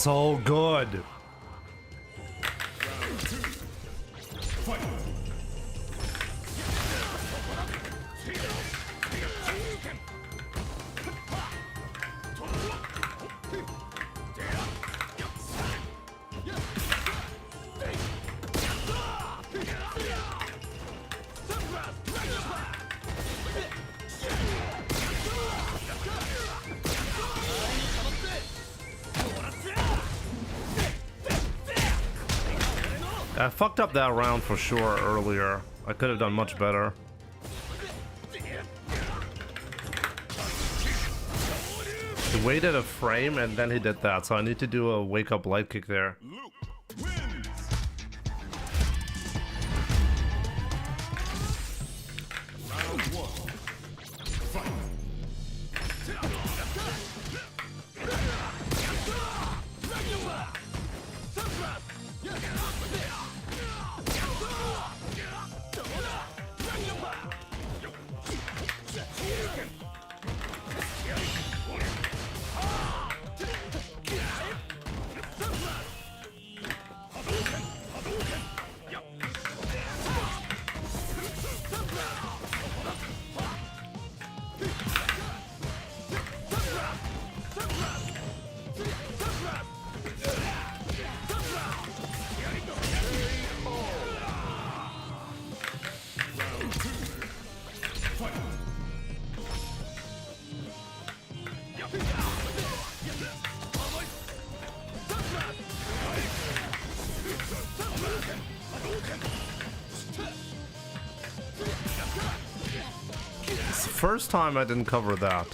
so good. Fight! I fucked up that round for sure earlier. I could have done much better. He waited a frame and then he did that, so I need to do a wake up light kick there. Luke wins! Round 1. Fight! It's the first time I didn't cover that.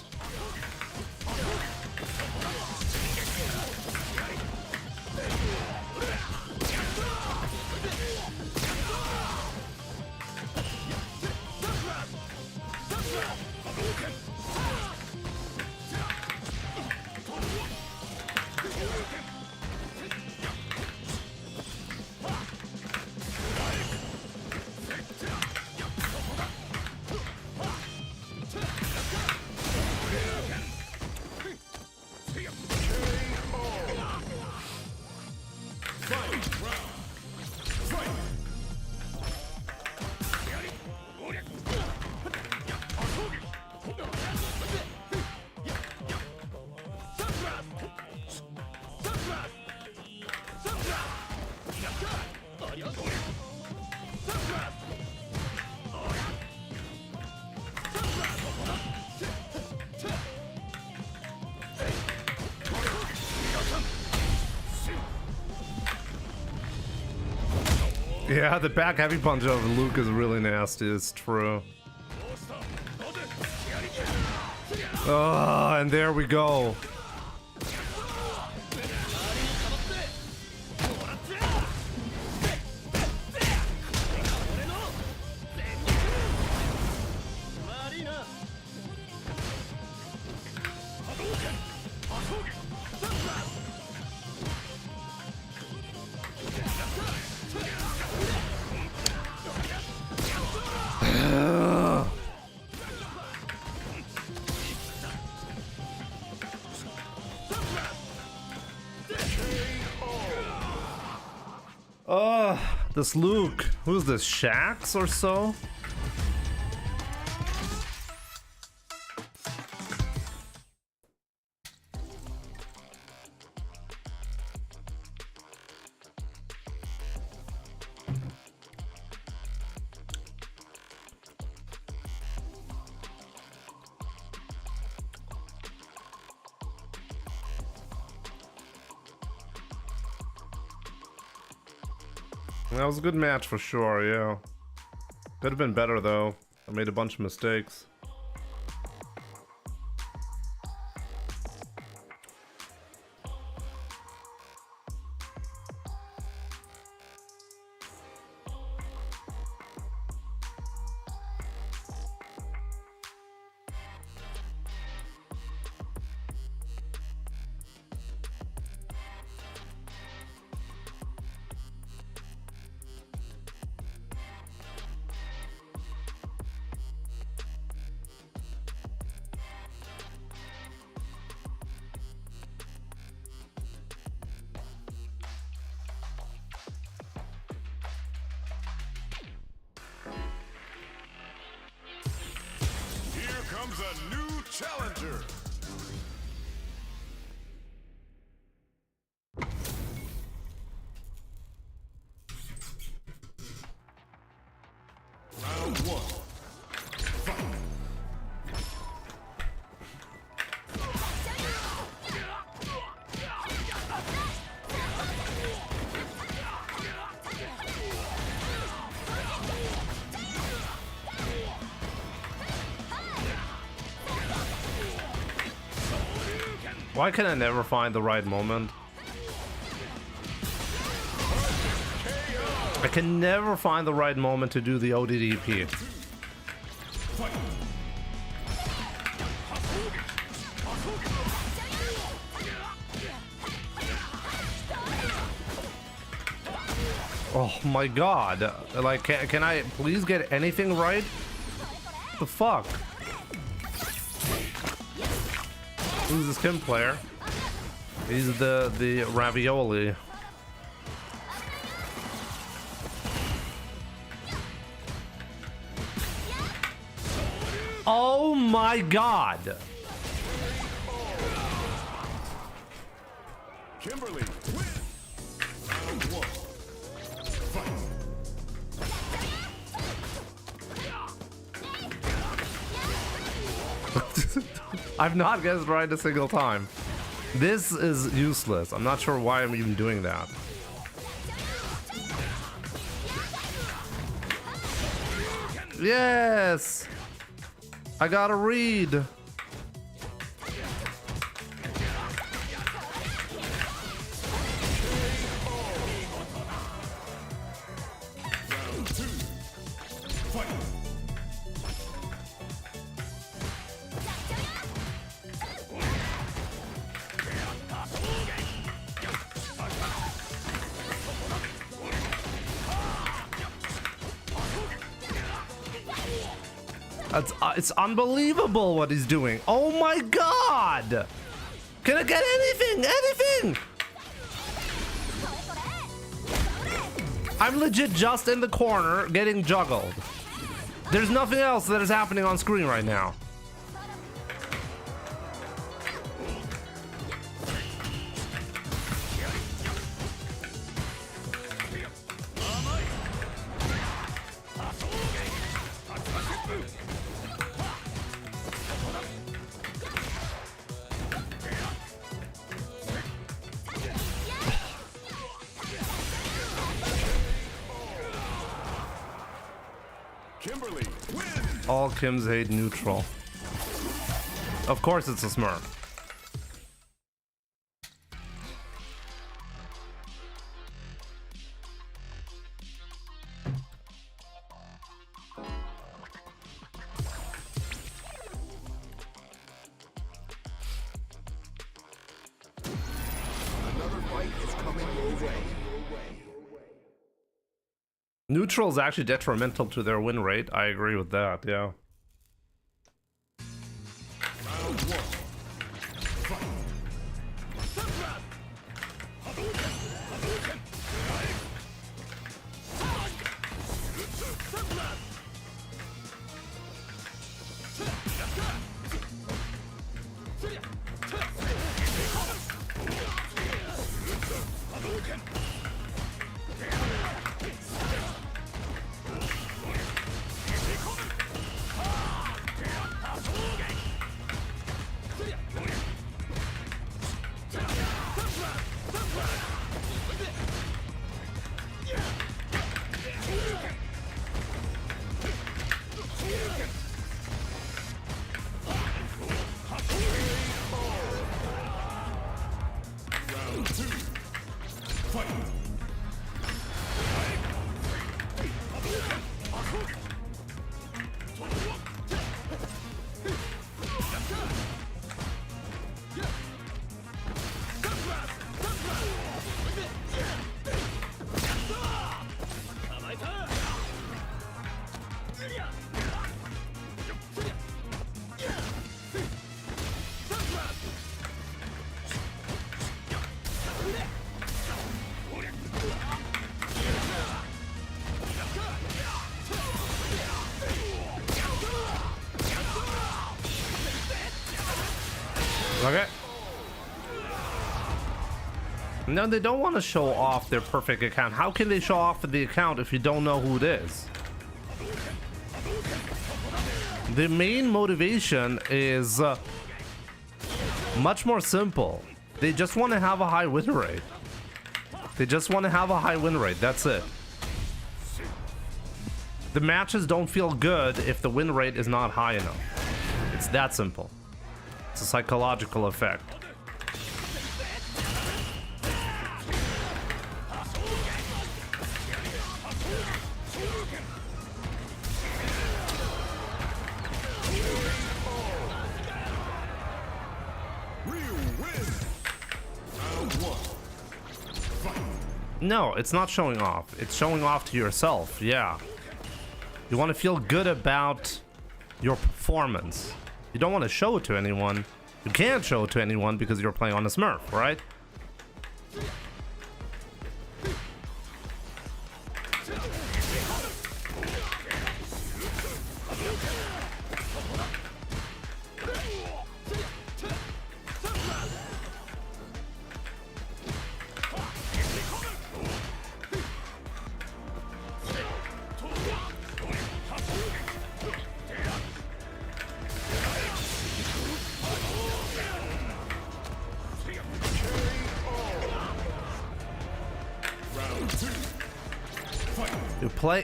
Yeah, the back heavy punch of Luke is really nasty, it's true. Oh, and there we go. This Luke, who's this, Shax or so? That was a good match for sure, yeah. Could have been better though. I made a bunch of mistakes. comes a new challenger. Round one. Fight. Why can I never find the right moment? I can never find the right moment to do the ODDP. Oh my god. Like, can I please get anything right? What the fuck? Who's this Kim player? He's the ravioli. Oh my god! Kimberly win. Round one. Fight. I've not guessed right a single time. This is useless. I'm not sure why I'm even doing that. Yes! I gotta read. It's unbelievable what he's doing. Oh my god! Can I get anything? Anything? I'm legit just in the corner getting juggled. There's nothing else that is happening on screen right now. Kimberly win. All Kims hate neutral. Of course it's a Smurf. Another fight is coming your way. Neutral is actually detrimental to their win rate. I agree with that, yeah. Round one. Fight. Round two. Fight. Okay. No, they don't want to show off their perfect account. How can they show off the account if you don't know who it is? The main motivation is much more simple. They just want to have a high win rate. They just want to have a high win rate. That's it. The matches don't feel good if the win rate is not high enough. It's that simple. It's a psychological effect. No, it's not showing off. It's showing off to yourself, yeah. You want to feel good about your performance. You don't want to show it to anyone. You can't show it to anyone because you're playing on a Smurf, right?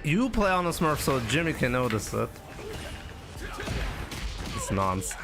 You play on a Smurf so Jimmy can notice it. It's nonsense.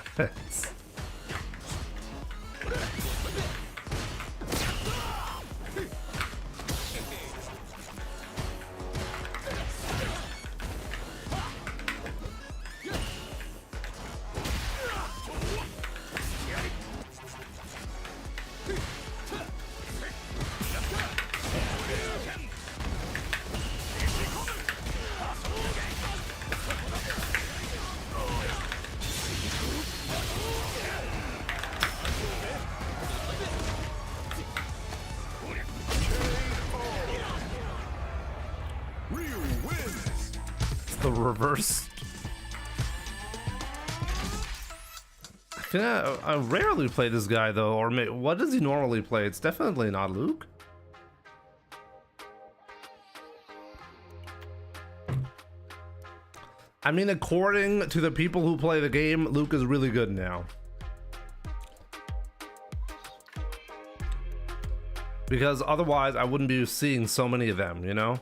The reverse. I rarely play this guy though, or what does he normally play? It's definitely not Luke. I mean, according to the people who play the game, Luke is really good now. Because otherwise I wouldn't be seeing so many of them, you know?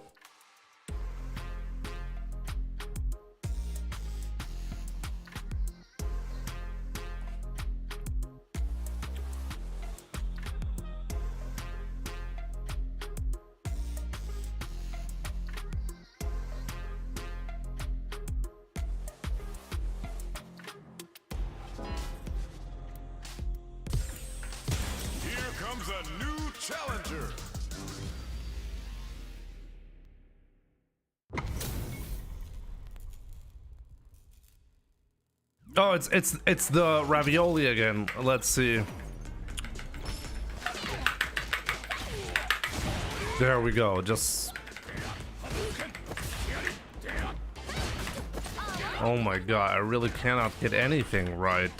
A new challenger. Oh, it's the ravioli again. Let's see. There we go. Just oh my god, I really cannot get anything right.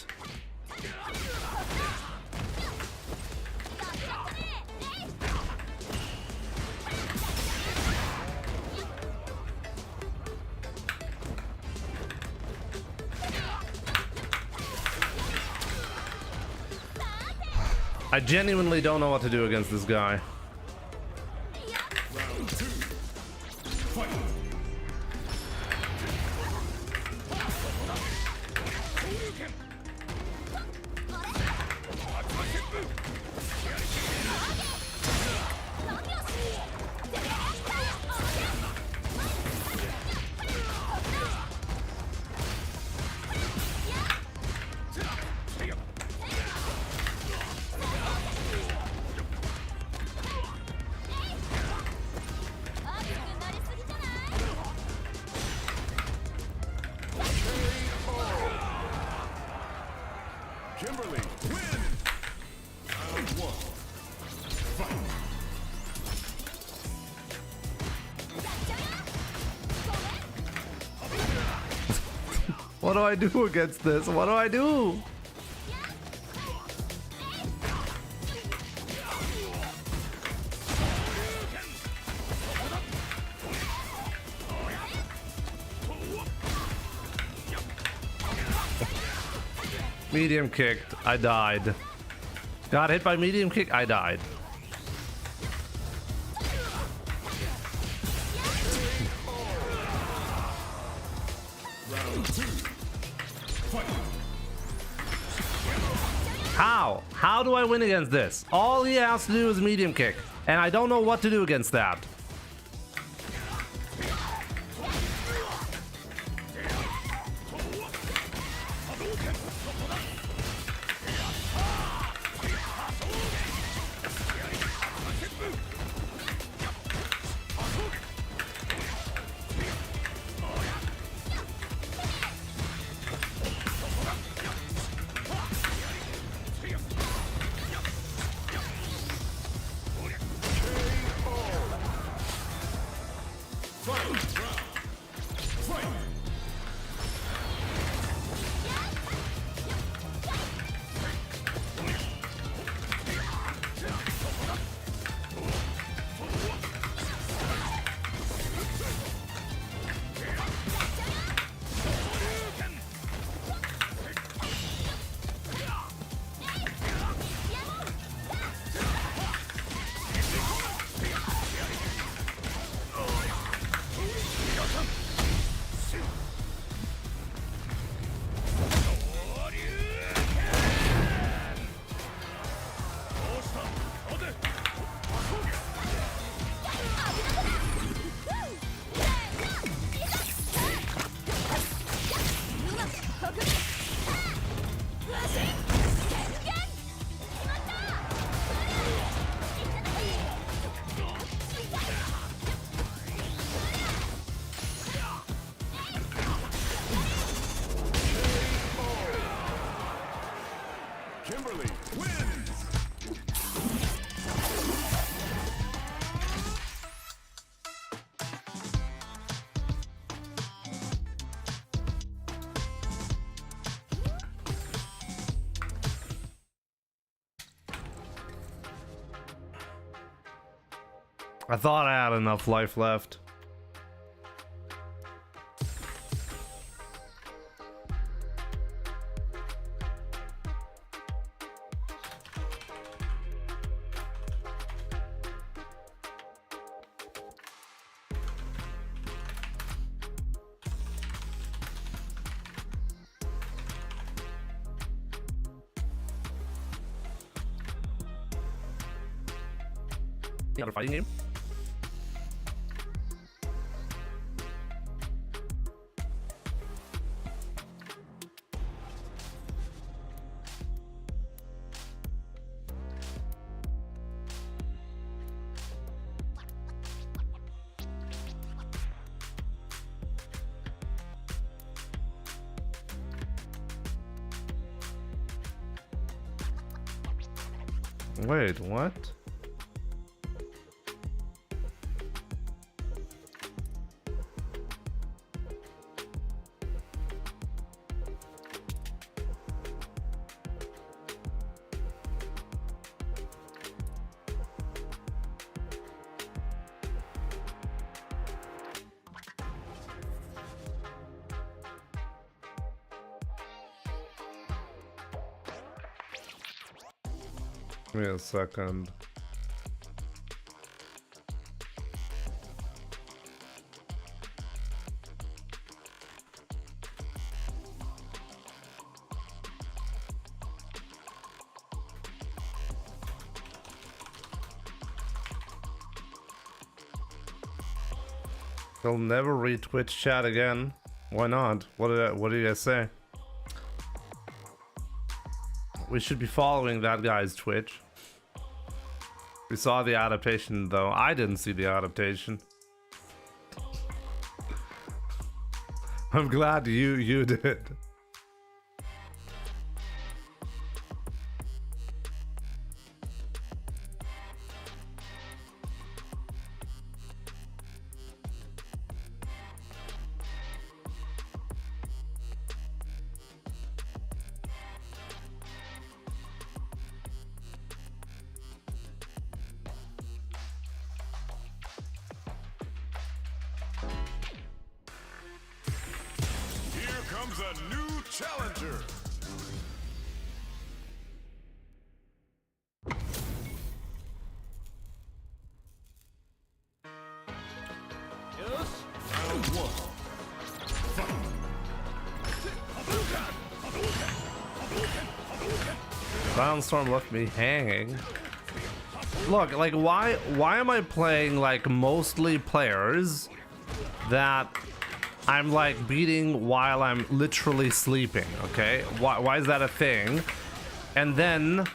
I genuinely don't know what to do against this guy. Round two. Fight. Kimberly, win! Round one. Fight. What do I do against this? What do I do? Medium kicked. I died. Got hit by medium kick. I died. Round 2. Fight. How? How do I win against this? All he has to do is medium kick, and I don't know what to do against that. Kimberly wins. I thought I had enough life left. Got a fighting game? Wait, what? Give me a second. They'll never read Twitch chat again. Why not? What do you guys say? We should be following that guy's Twitch. We saw the adaptation though. I didn't see the adaptation. I'm glad you did. Here comes a new challenger. Brownstorm left me hanging. Look, like, why am I playing like mostly players that I'm like beating while I'm literally sleeping? Okay, why is that a thing? And then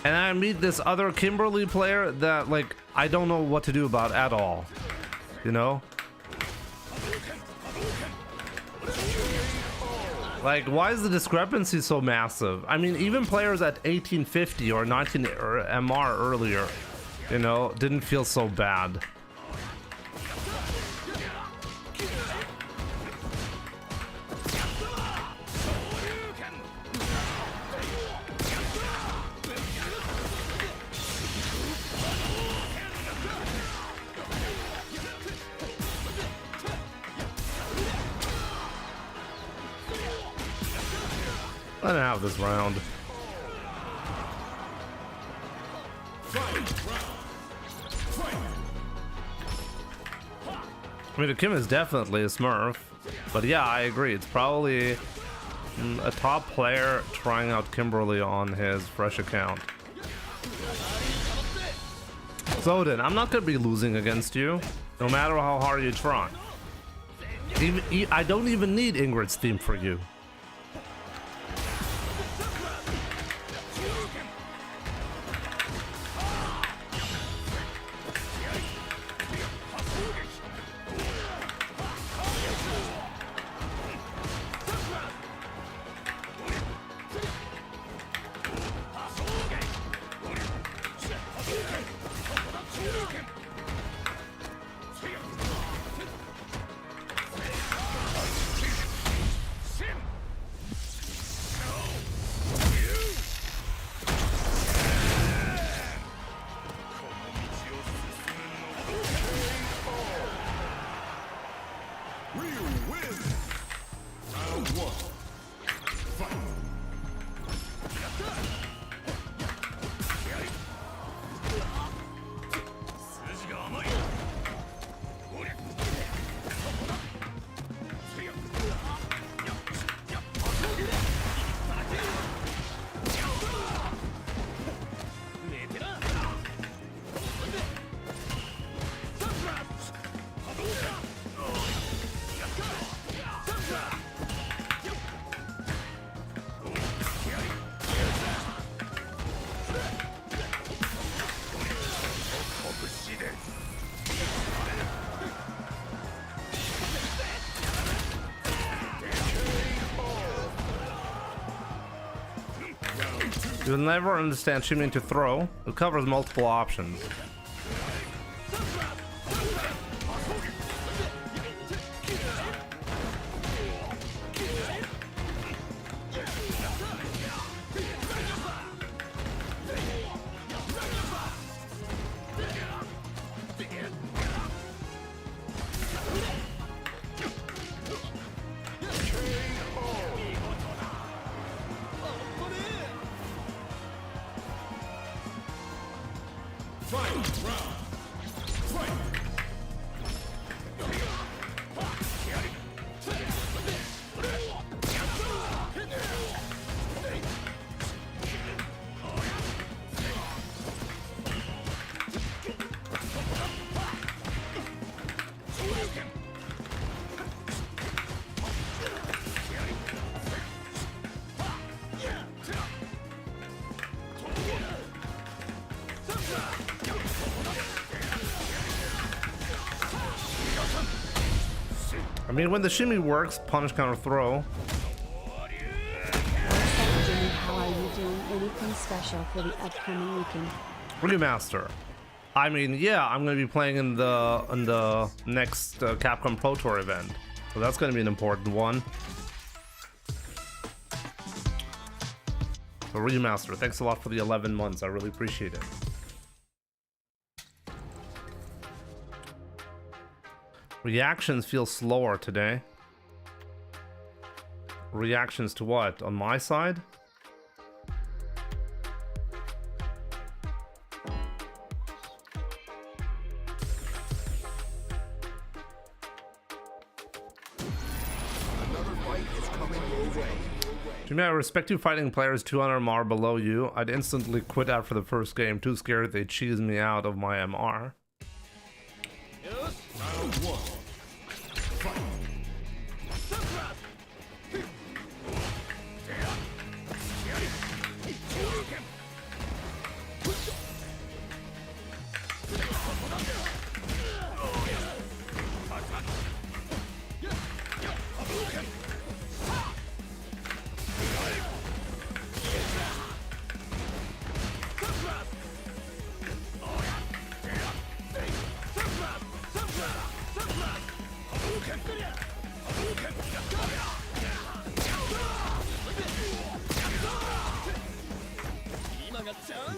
I meet this other Kimberly player that like I don't know what to do about at all, you know? Like, why is the discrepancy so massive? I mean, even players at 1850 or 19 or MR earlier, you know, didn't feel so bad. I don't have this round. I mean, the Kim is definitely a Smurf, but yeah, I agree. It's probably a top player trying out Kimberly on his fresh account. Zoden, I'm not gonna be losing against you, no matter how hard you try. I don't even need Ingrid's theme for you. You'll never understand shimmy to throw. It covers multiple options. I mean, when the shimmy works, punish, counter, throw. Jimmy, how are you doing? Anything special for the upcoming weekend? Remaster. I mean, yeah, I'm gonna be playing in the next Capcom Pro Tour event, so that's gonna be an important one. So remaster. Thanks a lot for the 11 months. I really appreciate it. Reactions feel slower today. Reactions to what? On my side? Jimmy, I respect you fighting players 200 MR below you. I'd instantly quit after the first game, too scared they cheese me out of my MR. Round one. Fight.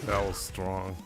That was strong.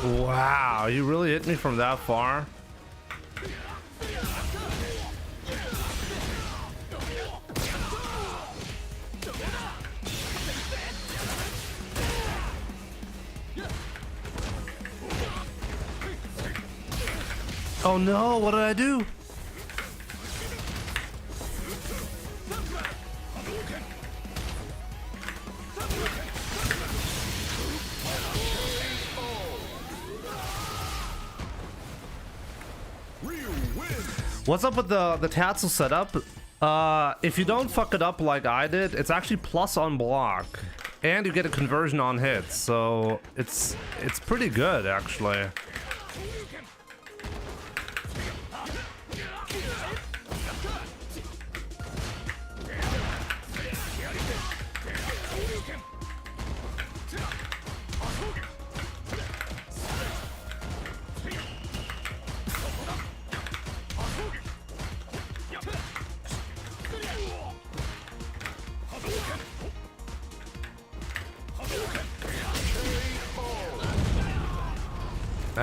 Wow, you really hit me from that far? Oh no, what did I do? What's up with the Tatsu setup? If you don't fuck it up like I did, it's actually plus on block, and you get a conversion on hits, so it's pretty good actually.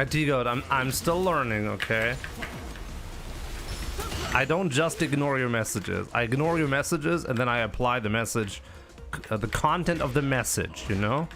T-Goat, I'm still learning, okay? I don't just ignore your messages. I ignore your messages and then I apply the message, the content of the message, you know?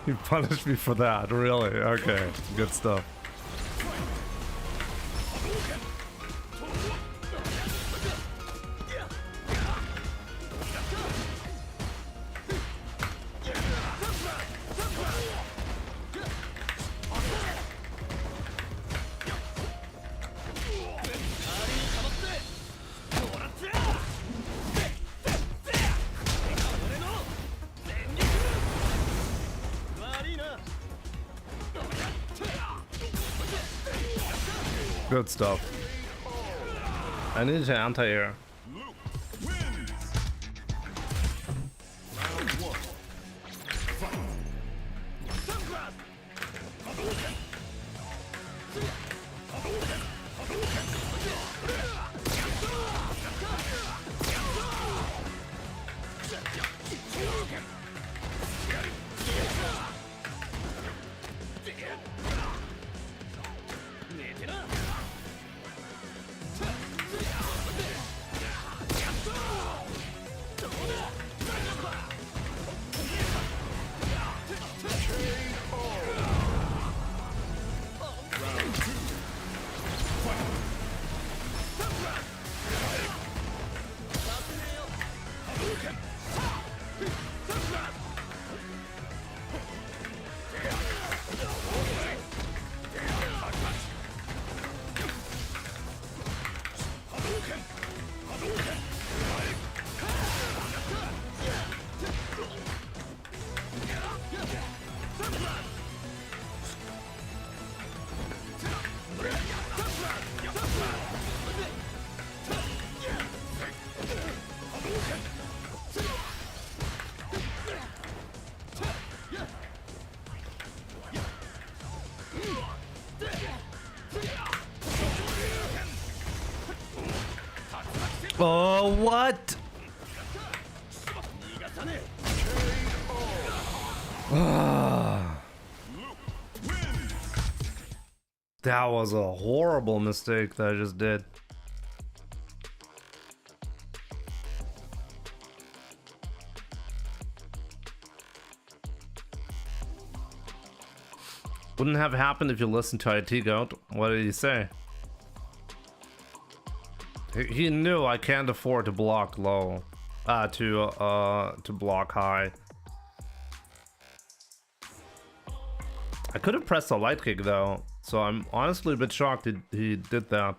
You punished me for that, really? Okay, good stuff. Good stuff. I need to anti-air. Oh, what? That was a horrible mistake that I just did. Wouldn't have happened if you listened to IT Goat. What did he say? He knew I can't afford to block low, to block high. I could have pressed a light kick though, so I'm honestly a bit shocked he did that.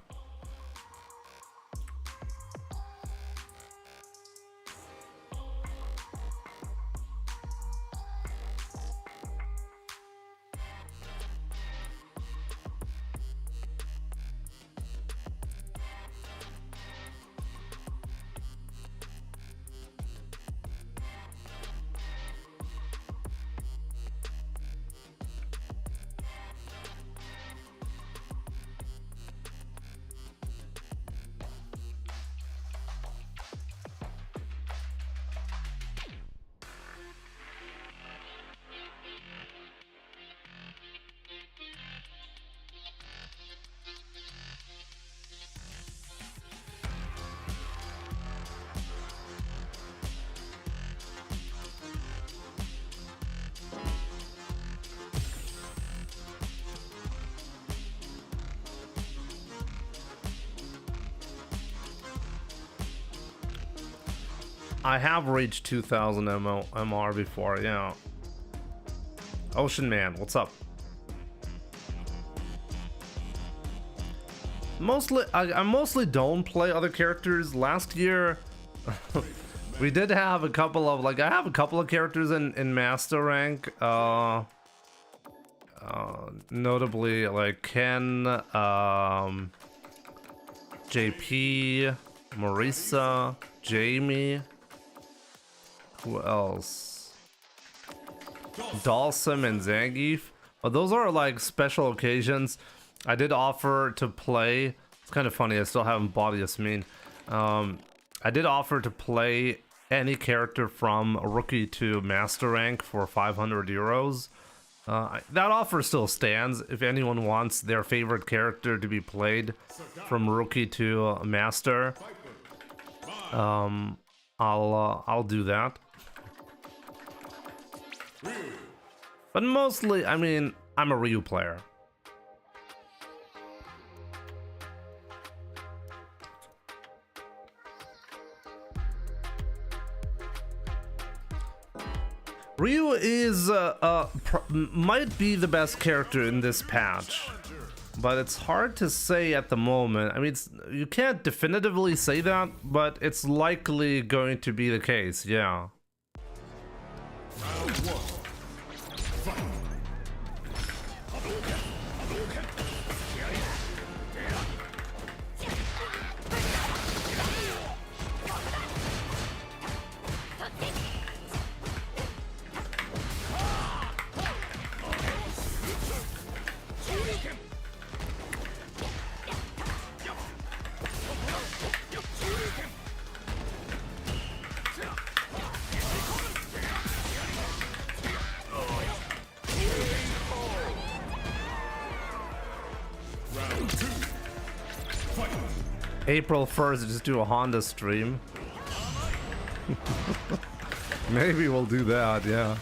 I have reached 2000 MR before, yeah. Ocean Man, what's up? Mostly, I mostly don't play other characters. Last year, we did have a couple of, like, I have a couple of characters in Master Rank. Notably, like, Ken, JP, Marisa, Jamie. Who else? Dalsum and Zangief. Oh, those are like special occasions. I did offer to play. It's kind of funny. I still haven't bought Yasmin. I did offer to play any character from rookie to master rank for 500 euros. That offer still stands. If anyone wants their favorite character to be played from rookie to master, I'll do that. But mostly, I mean, I'm a Ryu player. Ryu is might be the best character in this patch, but it's hard to say at the moment. I mean, you can't definitively say that, but it's likely going to be the case, yeah. Round one. Fight. April 1st, just do a Honda stream. Maybe we'll do that, yeah.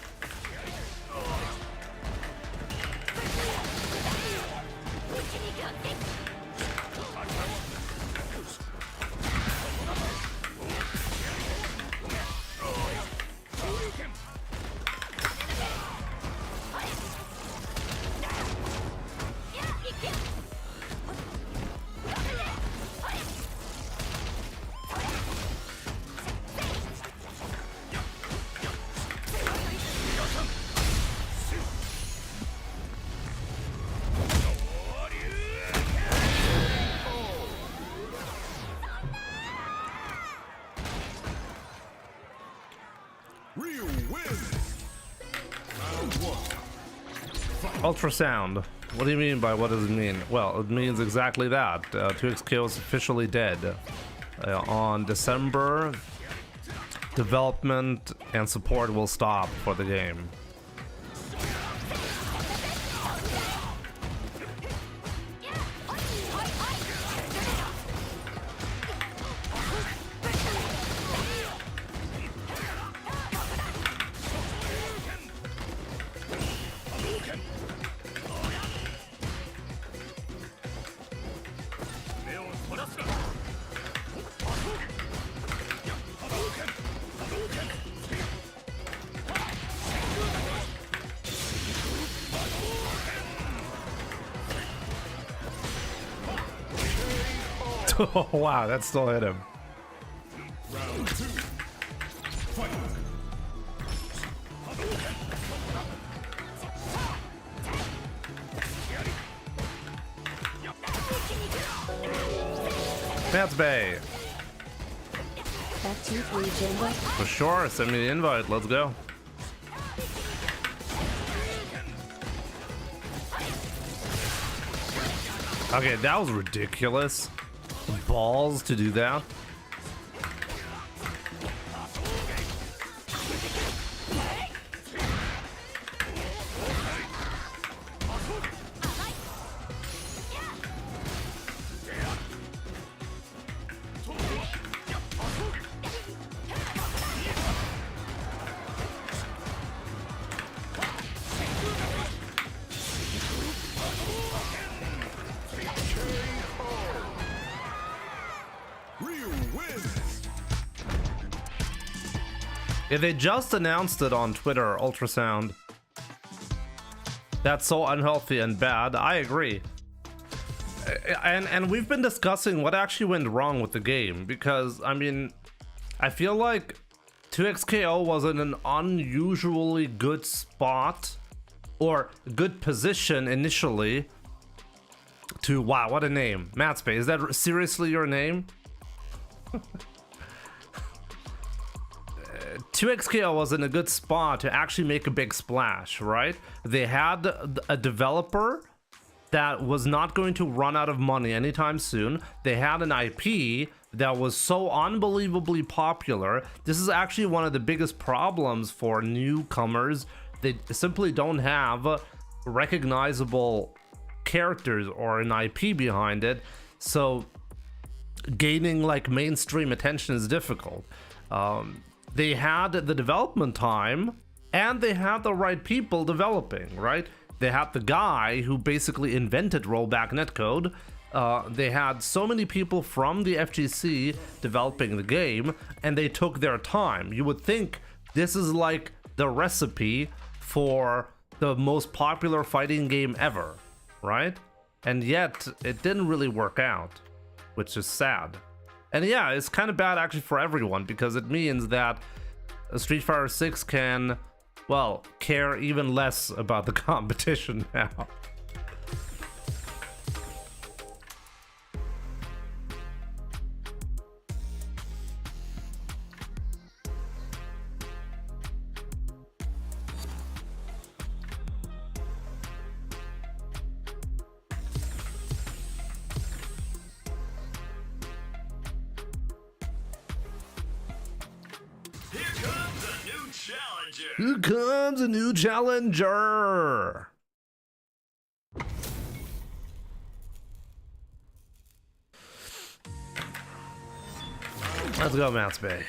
Ultrasound. What do you mean by what does it mean? Well, it means exactly that. 2x kills officially dead. on December, development and support will stop for the game. Oh wow, that still hit him. Round 2. Fight. That's Bay. FT3 Jimbo. For sure, send me the invite, let's go. Okay, that was ridiculous. Balls to do that. If they just announced it on Twitter, Ultrasound, that's so unhealthy and bad. I agree. And we've been discussing what actually went wrong with the game, because I mean, I feel like 2XKO was in an unusually good spot or good position initially to, wow, what a name. Matspe, is that seriously your name? 2XKO was in a good spot to actually make a big splash, right? They had a developer that was not going to run out of money anytime soon. They had an IP that was so unbelievably popular. This is actually one of the biggest problems for newcomers. They simply don't have recognizable characters or an IP behind it, so gaining like mainstream attention is difficult. They had the development time and they had the right people developing, right? They had the guy who basically invented rollback netcode. They had so many people from the FGC developing the game, and they took their time. You would think this is like the recipe for the most popular fighting game ever, right? And yet it didn't really work out, which is sad. And yeah, it's kind of bad actually for everyone, because it means that Street Fighter 6 can, well, care even less about the competition now. Here comes a new challenger. Let's go, Mounts Bay.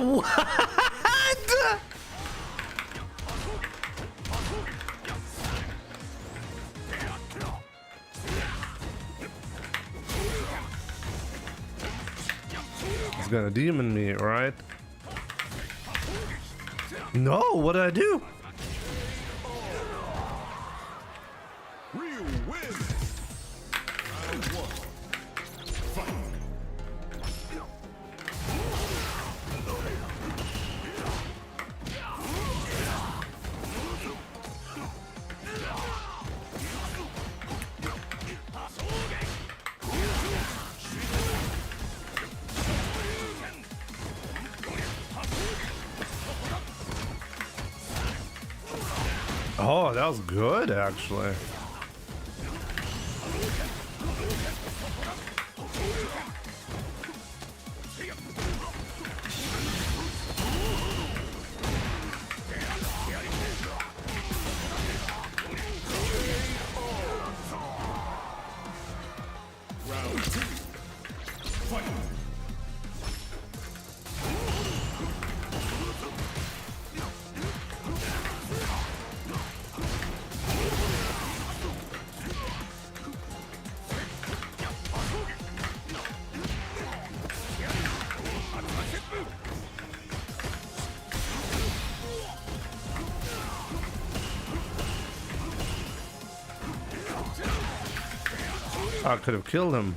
What? He's gonna demon me, right? No, what did I do? Real win. Round 1. Fight. Oh, that was good, actually. Round 2. Fight. I could have killed him.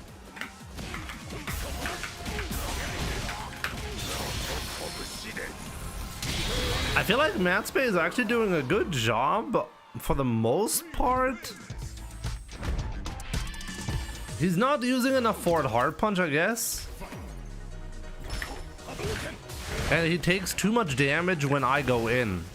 I feel like Matsbei is actually doing a good job for the most part. He's not using enough forward hard punch, I guess. And he takes too much damage when I go in.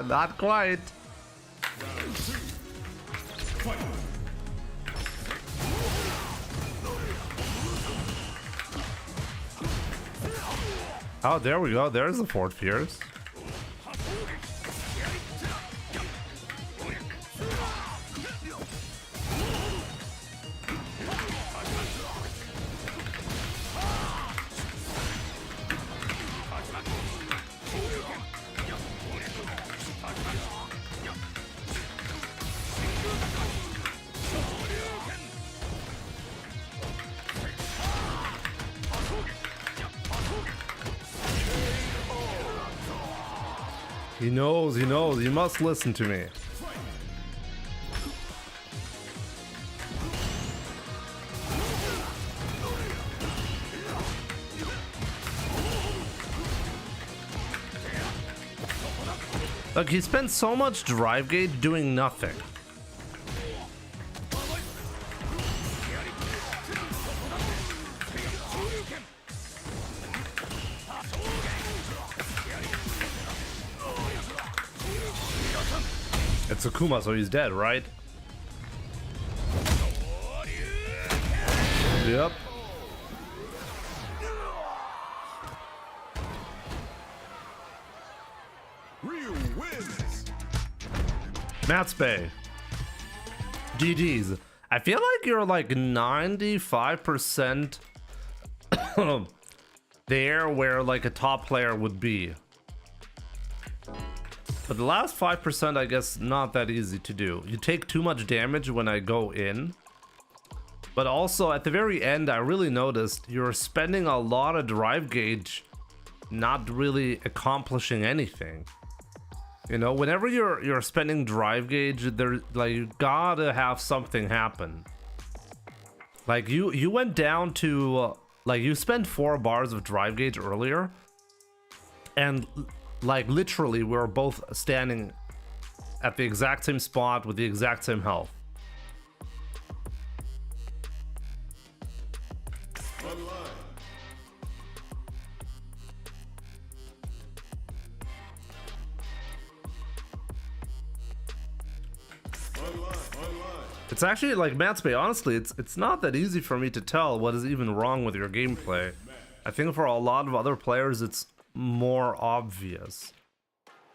Not quite. Round 2. Fight. Oh, there we go. There's the Fort Fierce. He knows, he knows. You must listen to me. Look, he spent so much drive gauge doing nothing. It's Akuma, so he's dead, right? Yep. Ryu wins. Matsbay. GG's. I feel like you're like 95% there where like a top player would be. But the last 5%, I guess, not that easy to do. You take too much damage when I go in. But also at the very end, I really noticed you're spending a lot of drive gauge, not really accomplishing anything. You know, whenever you're spending drive gauge, there like you gotta have something happen. Like you went down to like you spent 4 bars of drive gauge earlier, and like literally we were both standing at the exact same spot with the exact same health. It's actually like Matsbay, honestly, it's not that easy for me to tell what is even wrong with your gameplay. I think for a lot of other players it's more obvious.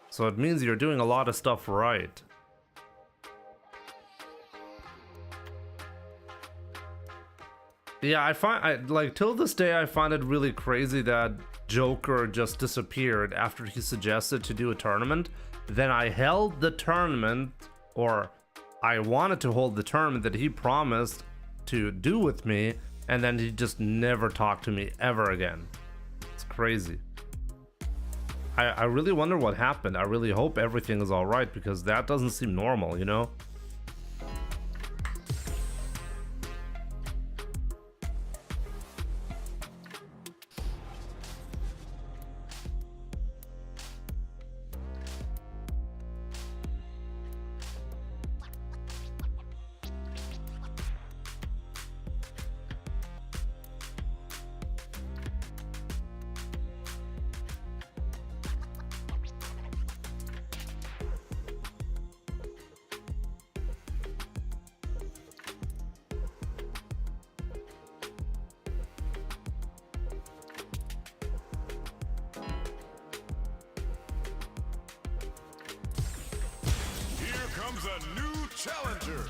So it means you're doing a lot of stuff right. Yeah, I like till this day I find it really crazy that Joker just disappeared after he suggested to do a tournament. Then I held the tournament, or I wanted to hold the tournament that he promised to do with me, and then he just never talked to me ever again. It's crazy. I really wonder what happened. I really hope everything is all right, because that doesn't seem normal, you know? Comes a new challenger.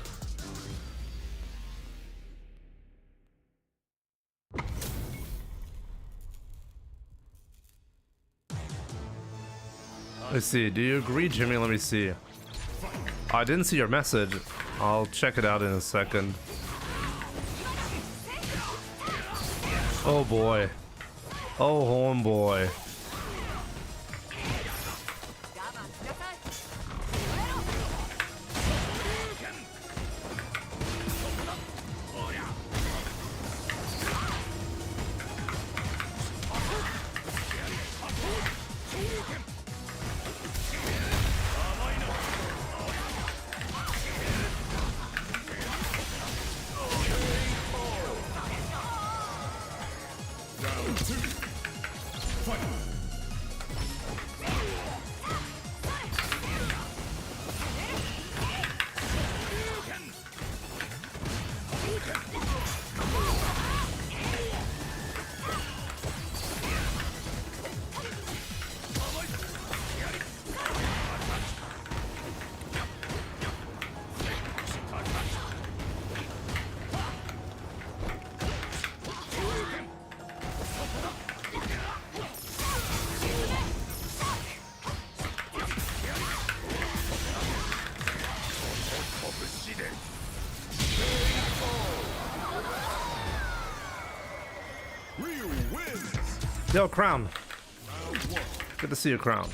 Let's see, do you agree, Jimmy? Let me see. I didn't see your message. I'll check it out in a second. Oh boy. Oh homeboy. Yo, Crown. Good to see you, Crown.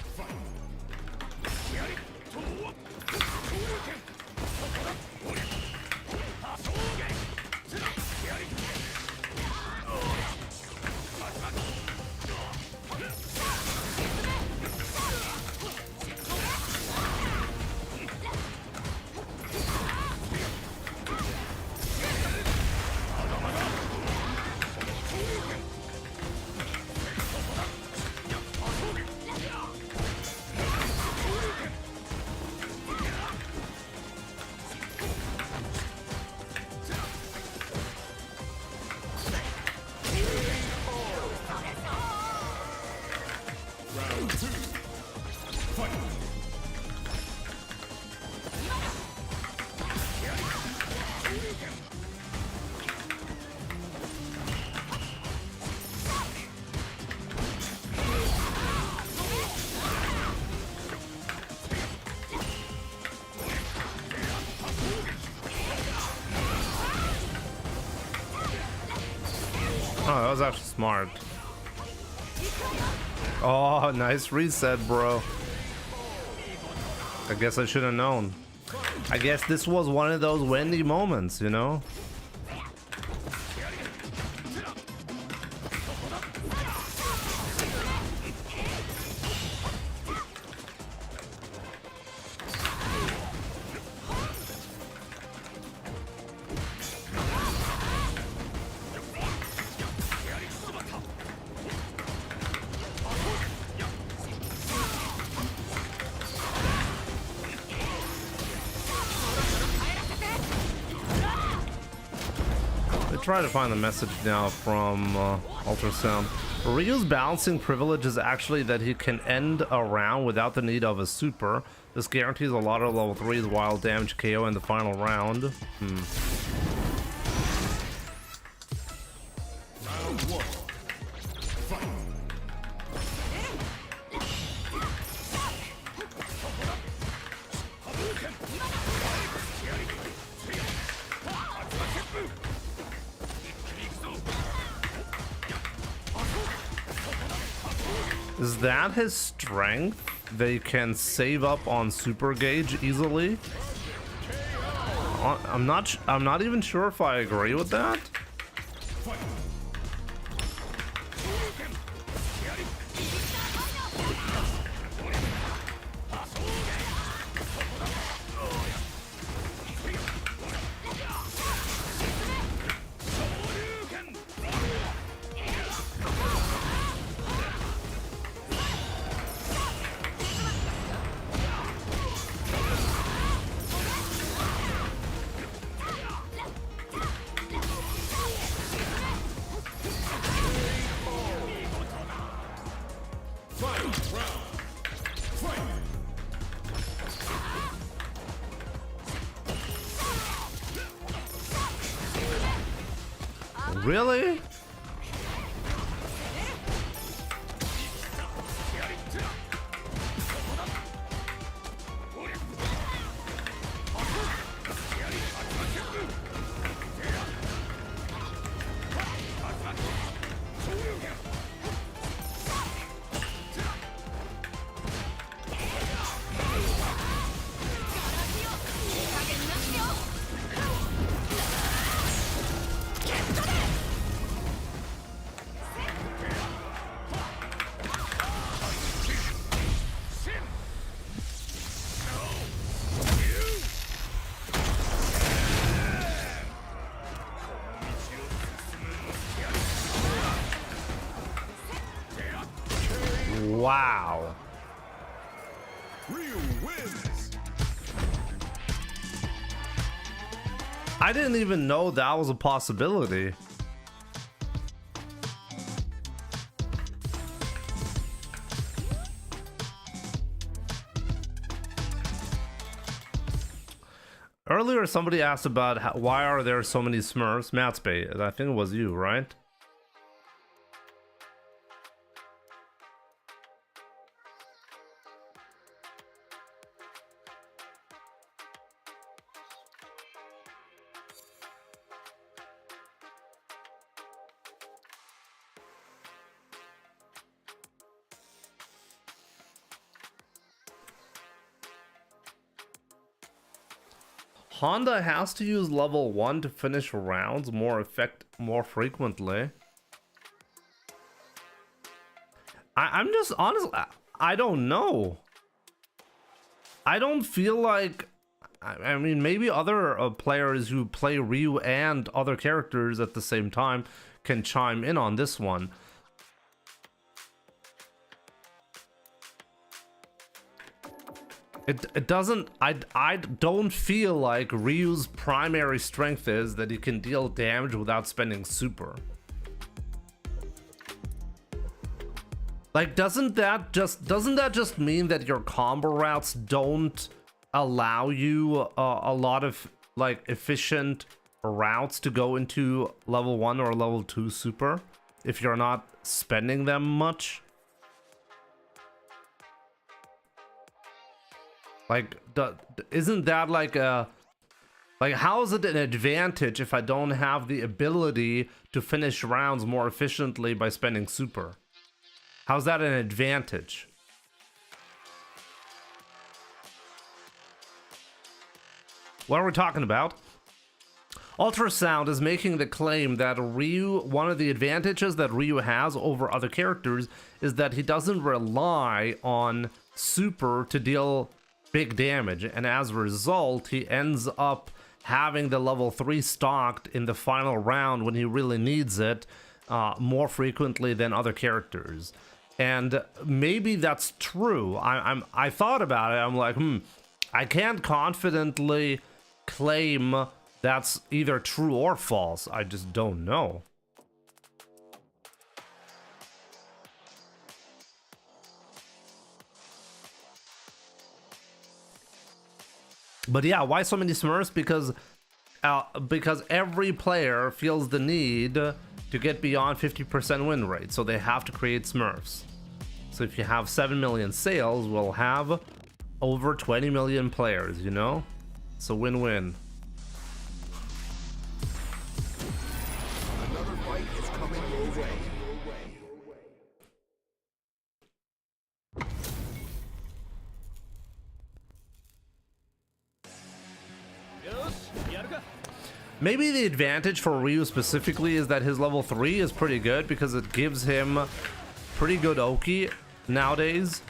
Oh, that was actually smart. Oh, nice reset, bro. I guess I should have known. I guess this was one of those windy moments, you know? Try to find the message now from Ultrasound. Ryu's balancing privilege is actually that he can end a round without the need of a super. This guarantees a lot of level 3s while damage KO in the final round. Round 1. Fight. Is that his strength? They can save up on super gauge easily. I'm not even sure if I agree with that. Really? Wow. Ryu wins. I didn't even know that was a possibility. Earlier, somebody asked about why are there so many Smurfs. Matsbay, I think it was you, right? Honda has to use level 1 to finish rounds more frequently. I'm just honestly, I don't know. I don't feel like, I mean, maybe other players who play Ryu and other characters at the same time can chime in on this one. It doesn't, I don't feel like Ryu's primary strength is that he can deal damage without spending super. Like, doesn't that just mean that your combo routes don't allow you a lot of like efficient routes to go into level 1 or level 2 super if you're not spending them much? Like, isn't that like a... Like, how is it an advantage if I don't have the ability to finish rounds more efficiently by spending super? How's that an advantage? What are we talking about? Ultrasound is making the claim that Ryu, one of the advantages that Ryu has over other characters is that he doesn't rely on super to deal big damage, and as a result, he ends up having the level 3 stocked in the final round when he really needs it more frequently than other characters. And maybe that's true. I thought about it. I'm like, I can't confidently claim that's either true or false. I just don't know. But yeah, why so many Smurfs? Because every player feels the need to get beyond 50% win rate, so they have to create Smurfs. So if you have 7 million sales, we'll have over 20 million players, you know? It's a win-win. Another fight is coming your way. Maybe the advantage for Ryu specifically is that his level 3 is pretty good because it gives him pretty good Oki nowadays.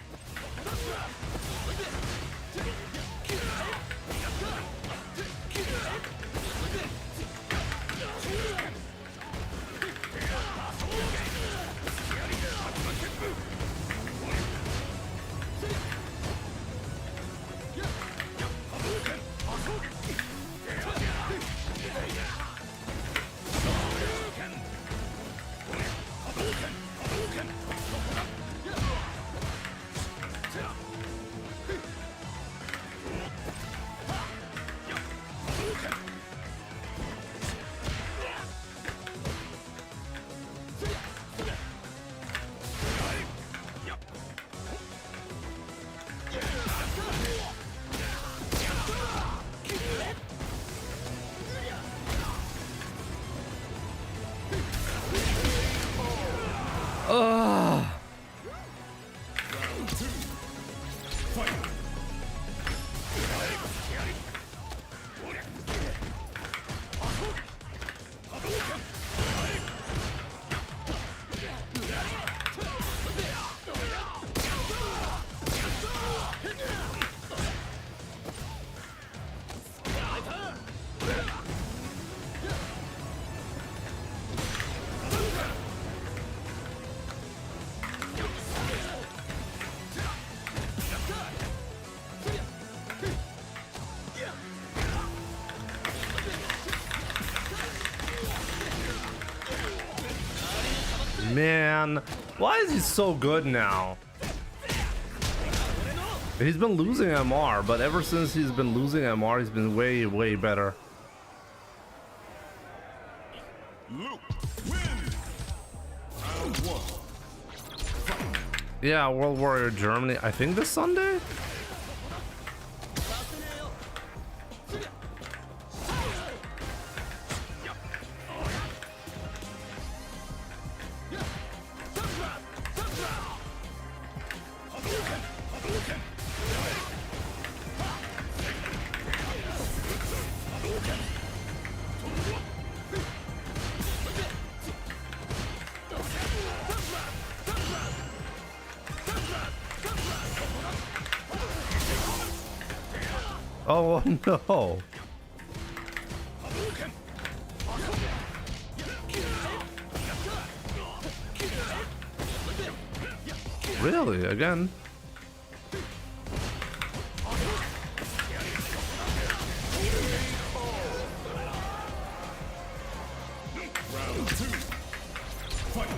Man, why is he so good now? He's been losing MR, but ever since he's been losing MR, he's been way, way better. Luke wins. Round 1. Yeah, World Warrior Germany. I think this Sunday? Oh no. Really? Again? Round 2. Fight.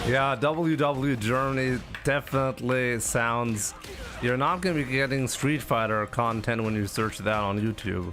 Yeah, WW Germany definitely sounds... You're not gonna be getting Street Fighter content when you search that on YouTube.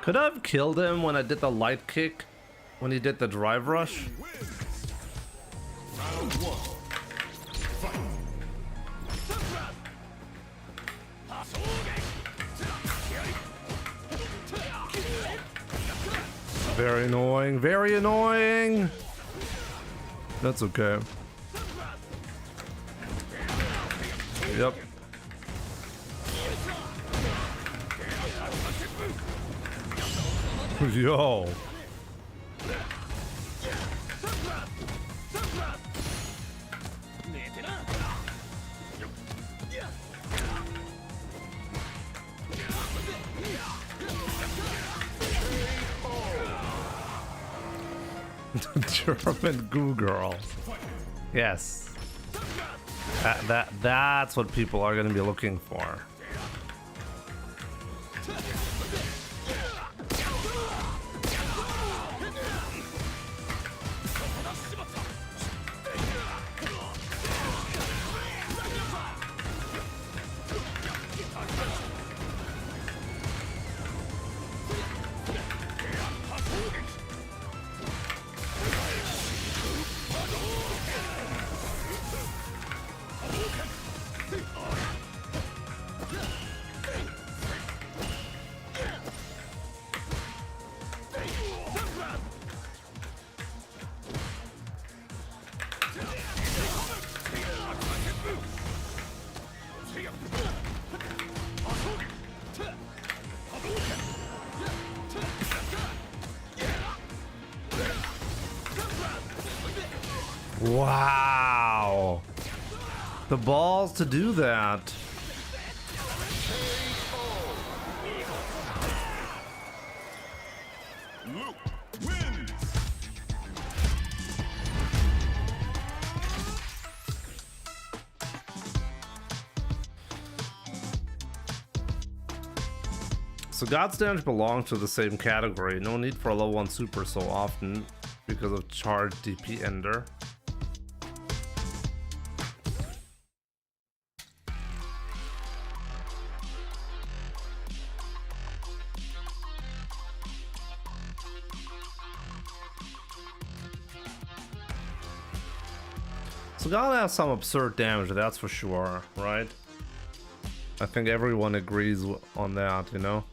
Could I have killed him when I did the light kick? When he did the drive rush? Round one. Fight. Very annoying, very annoying! That's okay. Yep. Yo. German goo girl. Yes. That's what people are going to be looking for. Wow. The balls to do that. Luke wins. So God's Damage belongs to the same category. No need for a level 1 super so often because of charged DP Ender. So God has some absurd damage, that's for sure, right? I think everyone agrees on that, you know?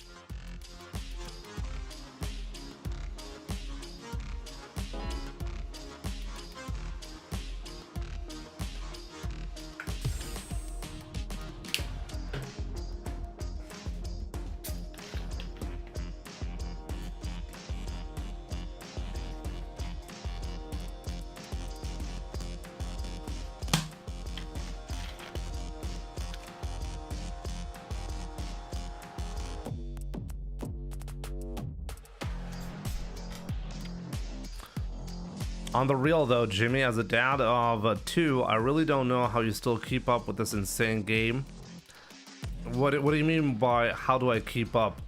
On the real though, Jimmy, as a dad of 2, I really don't know how you still keep up with this insane game. What do you mean by how do I keep up?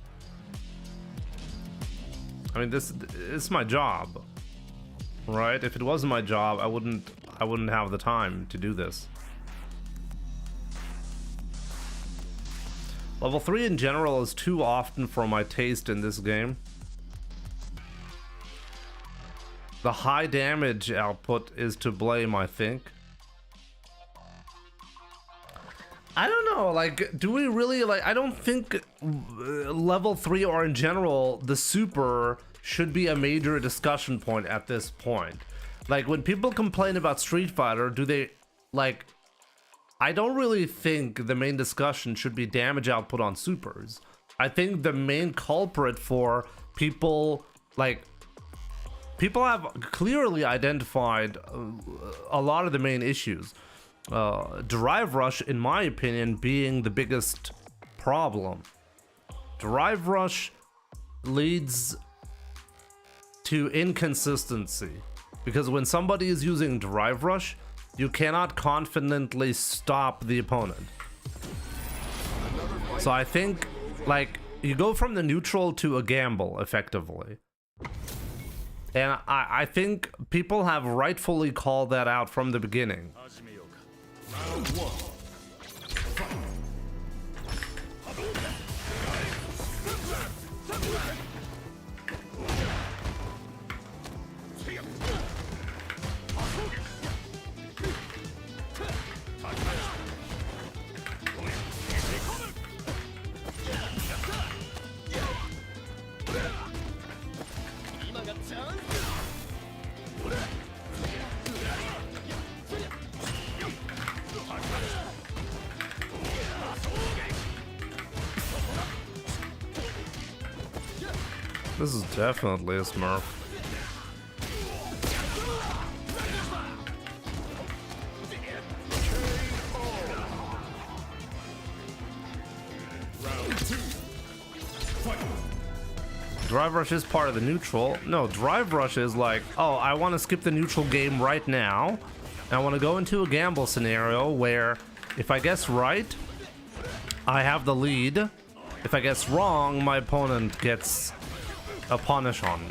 I mean, this is my job, right? If it wasn't my job, I wouldn't have the time to do this. Level 3 in general is too often for my taste in this game. The high damage output is to blame, I think. I don't know, like, do we really, like, I don't think level 3 or in general, the super should be a major discussion point at this point. Like, when people complain about Street Fighter, do they, like, I don't really think the main discussion should be damage output on supers. I think the main culprit for people, like, people have clearly identified a lot of the main issues. Drive rush, in my opinion, being the biggest problem. Drive rush leads to inconsistency, because when somebody is using drive rush, you cannot confidently stop the opponent. So I think, like, you go from the neutral to a gamble, effectively. And I think people have rightfully called that out from the beginning. Round 1. Fight. This is definitely a Smurf. Round 2. Fight. Drive rush is part of the neutral. No, drive rush is like, oh, I want to skip the neutral game right now. And I want to go into a gamble scenario where if I guess right, I have the lead. If I guess wrong, my opponent gets a punish on me.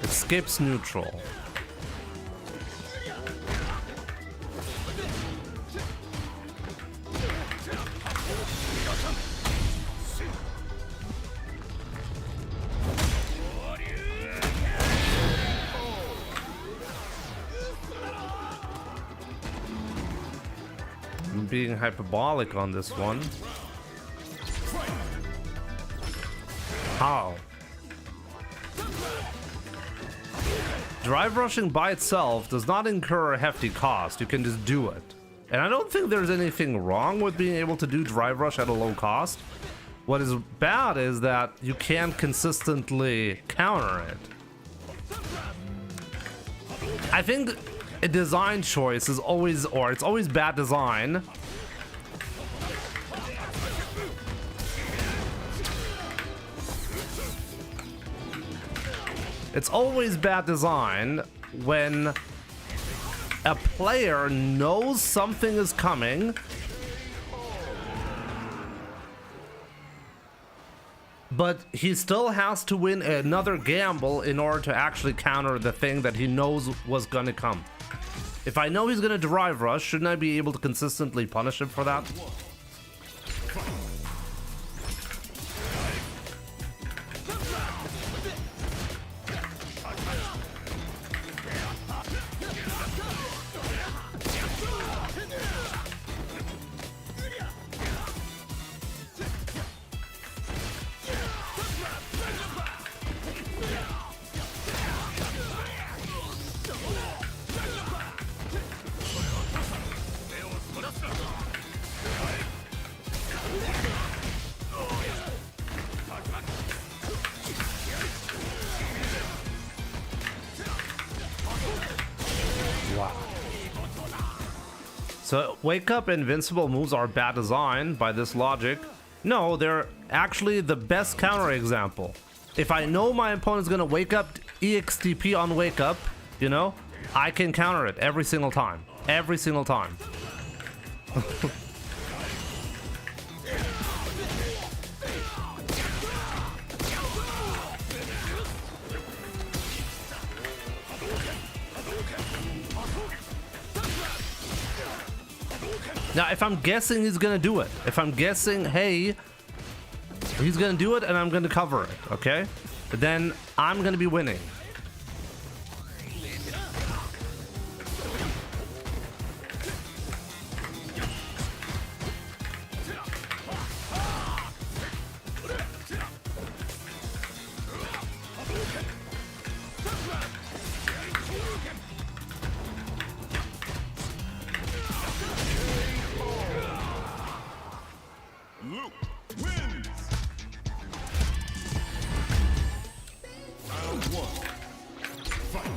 It skips neutral. I'm being hyperbolic on this one. How? Drive rushing by itself does not incur a hefty cost. You can just do it. And I don't think there's anything wrong with being able to do drive rush at a low cost. What is bad is that you can't consistently counter it. I think a design choice is always, or it's always bad design. It's always bad design when a player knows something is coming, but he still has to win another gamble in order to actually counter the thing that he knows was gonna come. If I know he's gonna drive rush, shouldn't I be able to consistently punish him for that? So, wake up invincible moves are bad design by this logic. No, they're actually the best counter example. If I know my opponent's gonna wake up EXTP on wake up, you know, I can counter it every single time. Every single time. Now, if I'm guessing he's gonna do it, if I'm guessing, hey, he's gonna do it and I'm gonna cover it, okay? But then I'm gonna be winning. Luke wins. Round 1. Fight.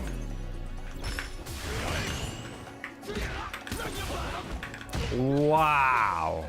Wow.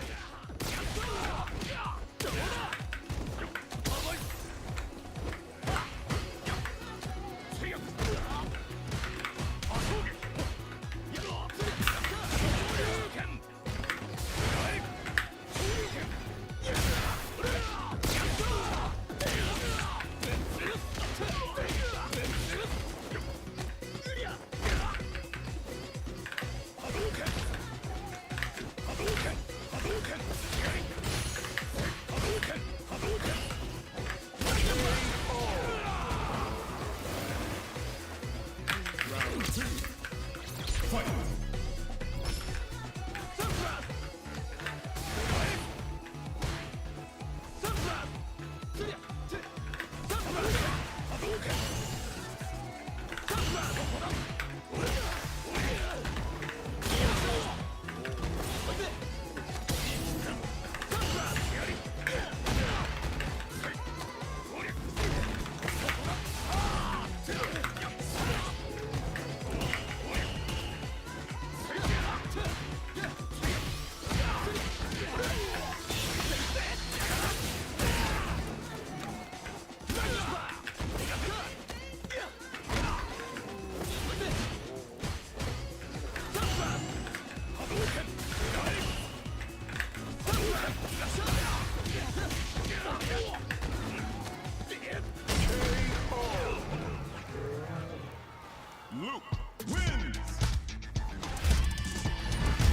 Luke wins.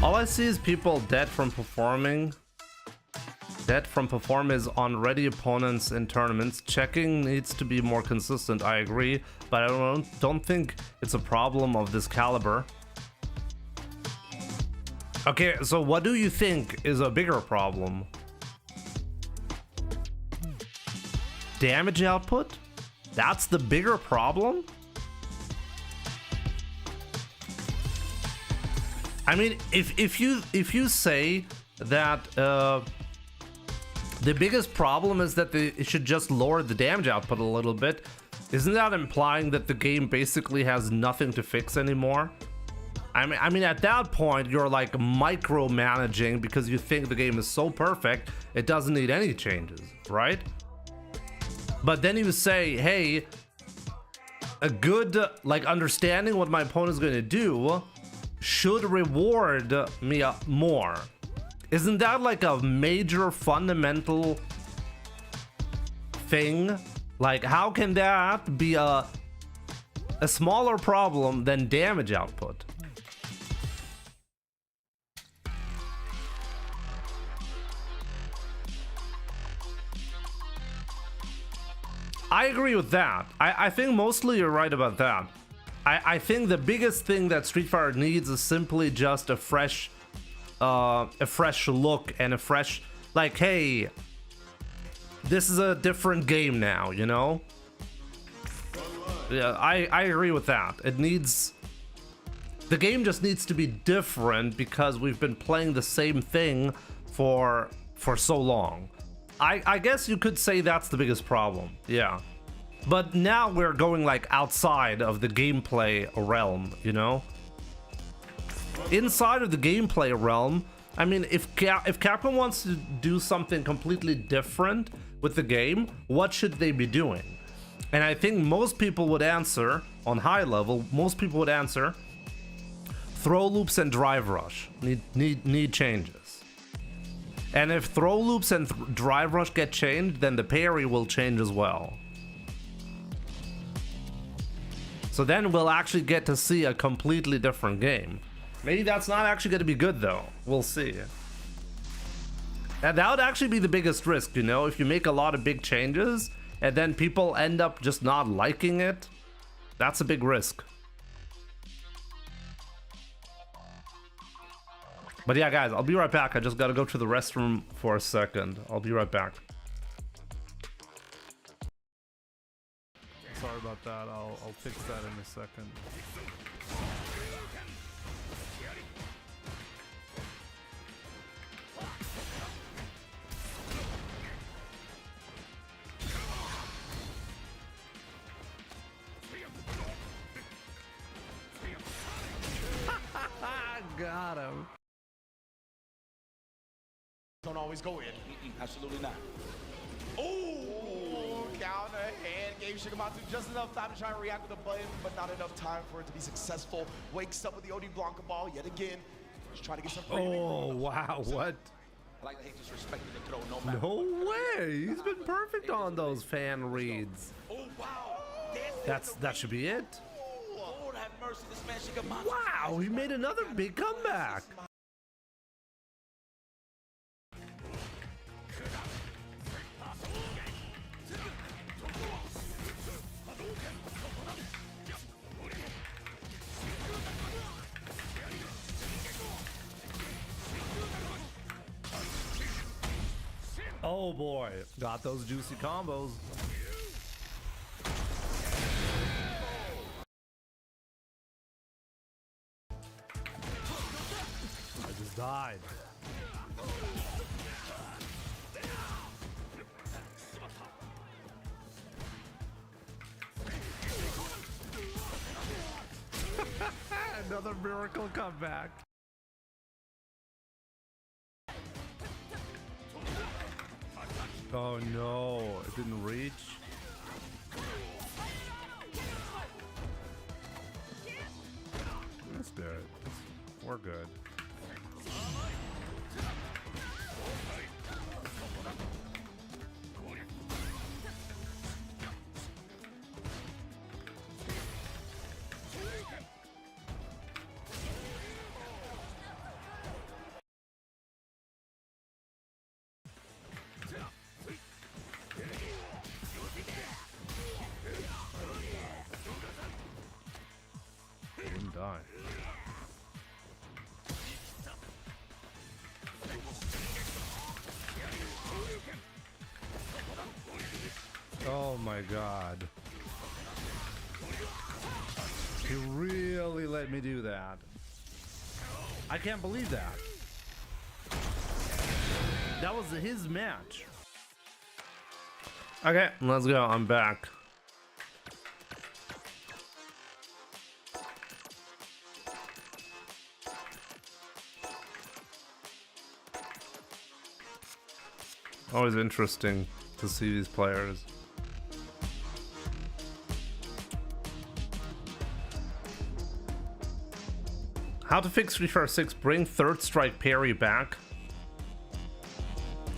All I see is people dead from performing. Dead from performance on ready opponents in tournaments. Checking needs to be more consistent, I agree, but I don't think it's a problem of this caliber. Okay, so what do you think is a bigger problem? Damage output? That's the bigger problem? I mean, if you say that the biggest problem is that it should just lower the damage output a little bit, isn't that implying that the game basically has nothing to fix anymore? I mean, at that point, you're like micromanaging because you think the game is so perfect, it doesn't need any changes, right? But then you say, hey, a good, like, understanding what my opponent is going to do should reward me more. Isn't that like a major fundamental thing? Like, how can that be a smaller problem than damage output? I agree with that. I think mostly you're right about that. I think the biggest thing that Street Fighter needs is simply just a fresh look and a fresh, like, hey, this is a different game now, you know? Yeah, I agree with that. It needs, the game just needs to be different because we've been playing the same thing for so long. I guess you could say that's the biggest problem, yeah. But now we're going like outside of the gameplay realm, you know? Inside of the gameplay realm, I mean, if Capcom wants to do something completely different with the game, what should they be doing? And I think most people would answer, on high level, most people would answer, throw loops and drive rush need changes. And if throw loops and drive rush get changed, then the parry will change as well. So then we'll actually get to see a completely different game. Maybe that's not actually going to be good though. We'll see. And that would actually be the biggest risk, you know, if you make a lot of big changes and then people end up just not liking it. That's a big risk. But yeah, guys, I'll be right back. I just gotta go to the restroom for a second. I'll be right back. Sorry about that. I'll fix that in a second. got him. Don't always go in. Absolutely not. Oh, counter hand gave Shigematsu just enough time to try and react with a button, but not enough time for it to be successful. Wakes up with the OD Blanca ball yet again. Just trying to get some free. Oh, wow, what? I like that he just respected the throw no matter. No way! He's been perfect on those fan reads. Oh, wow. That should be it. Lord have mercy, this man Shigematsu. Wow, he made another big comeback. Oh boy, got those juicy combos. I just died. Another miracle comeback. Oh no, it didn't reach. Let's do it. We're good. Didn't die. Oh my god. He really let me do that. I can't believe that. That was his match. Okay, let's go. I'm back. Always interesting to see these players. How to fix 346, bring third strike parry back.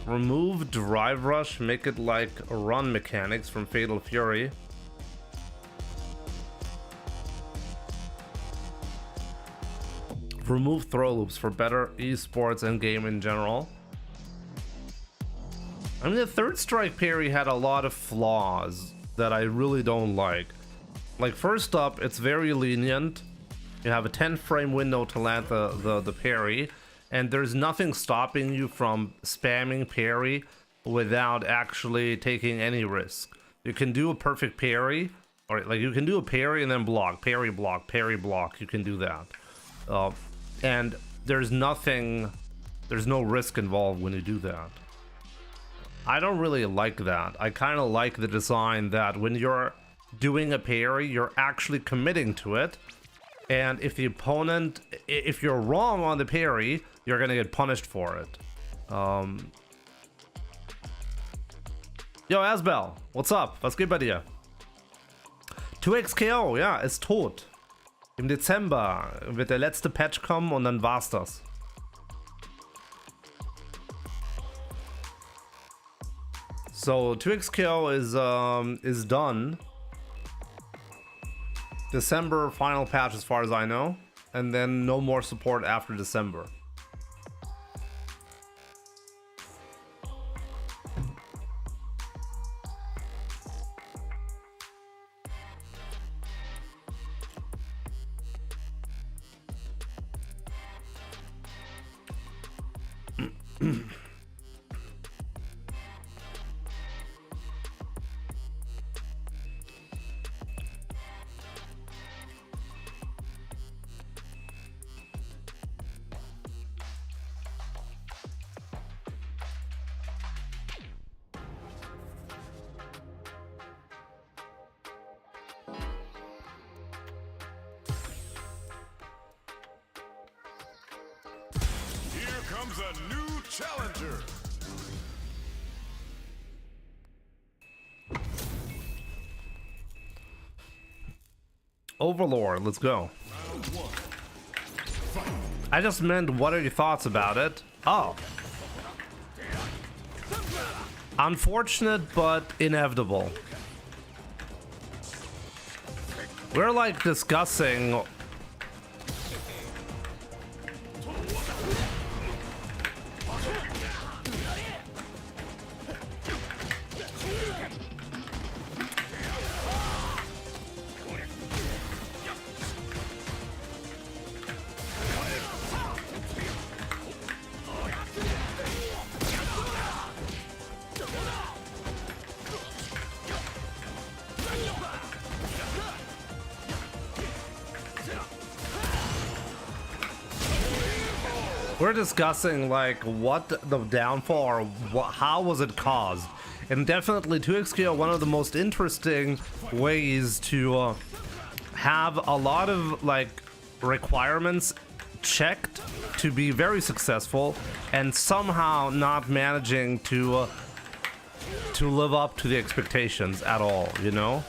Remove drive rush, make it like run mechanics from Fatal Fury. Remove throw loops for better esports and game in general. I mean, the third strike parry had a lot of flaws that I really don't like. Like, first up, it's very lenient. You have a 10 frame window to land the parry, and there's nothing stopping you from spamming parry without actually taking any risk. You can do a perfect parry, or like you can do a parry and then block, parry block, parry block. You can do that. And there's no risk involved when you do that. I don't really like that. I kind of like the design that when you're doing a parry, you're actually committing to it. And if the opponent, if you're wrong on the parry, you're gonna get punished for it. Yo, Asbel, what's up? Was geht bei dir? 2XKO, ja, ist tot. Im Dezember wird der letzte Patch kommen und dann war's das. So 2XKO is done. December final patch as far as I know, and then no more support after December. comes a new challenger. Overlord, let's go. I just meant, what are your thoughts about it? Oh. Unfortunate, but inevitable. We're like discussing. We're discussing like what the downfall or how was it caused, and definitely 2xq are one of the most interesting ways to have a lot of like requirements checked to be very successful, and somehow not managing to live up to the expectations at all, you know?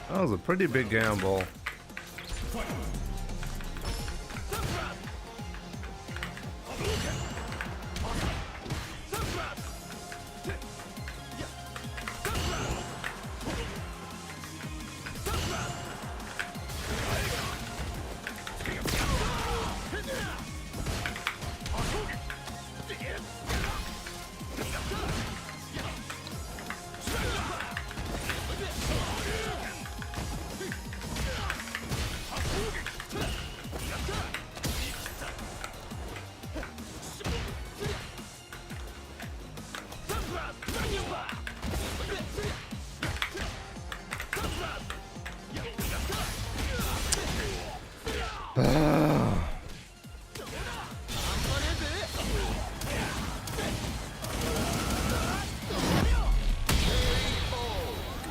That was a pretty big gamble.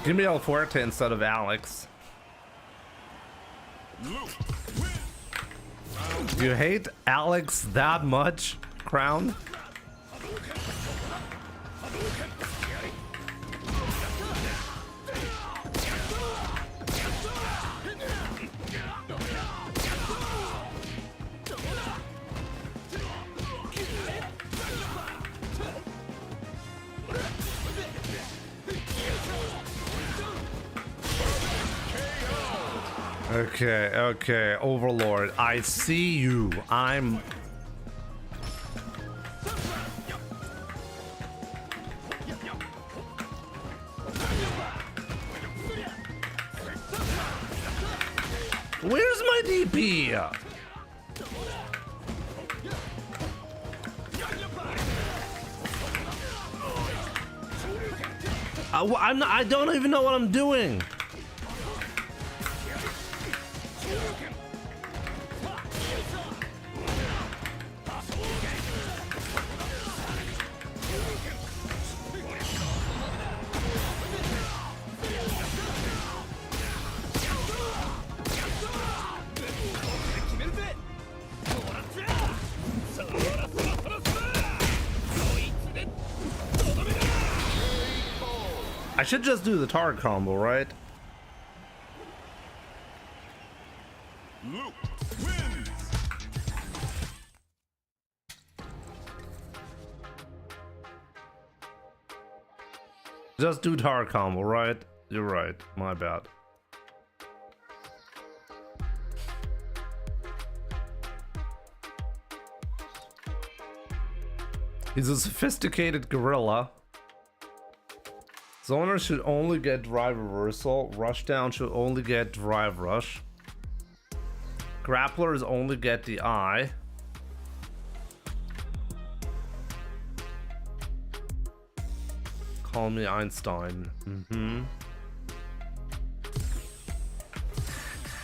Give me El Fuerte instead of Alex. You hate Alex that much, Crown? Okay, Overlord, I see you. Where's my DP? I don't even know what I'm doing. I should just do the target combo, right? Luke wins. Just do target combo, right? You're right. My bad. He's a sophisticated gorilla. Zoner should only get drive reversal. Rushdown should only get drive rush. Grapplers only get the eye. Call me Einstein.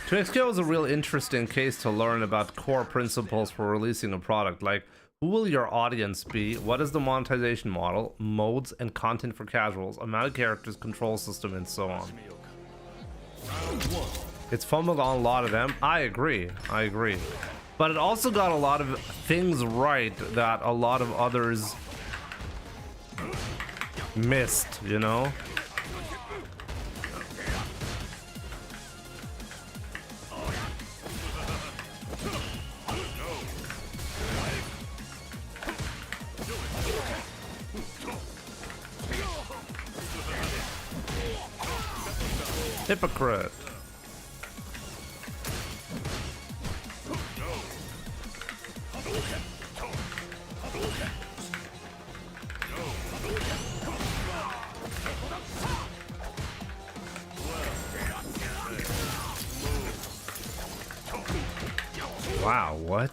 2XQ is a real interesting case to learn about core principles for releasing a product, like who will your audience be, what is the monetization model, modes and content for casuals, amount of characters, control system, and so on. It's fumbled on a lot of them. I agree. But it also got a lot of things right that a lot of others missed, you know? Hypocrite. Wow, what?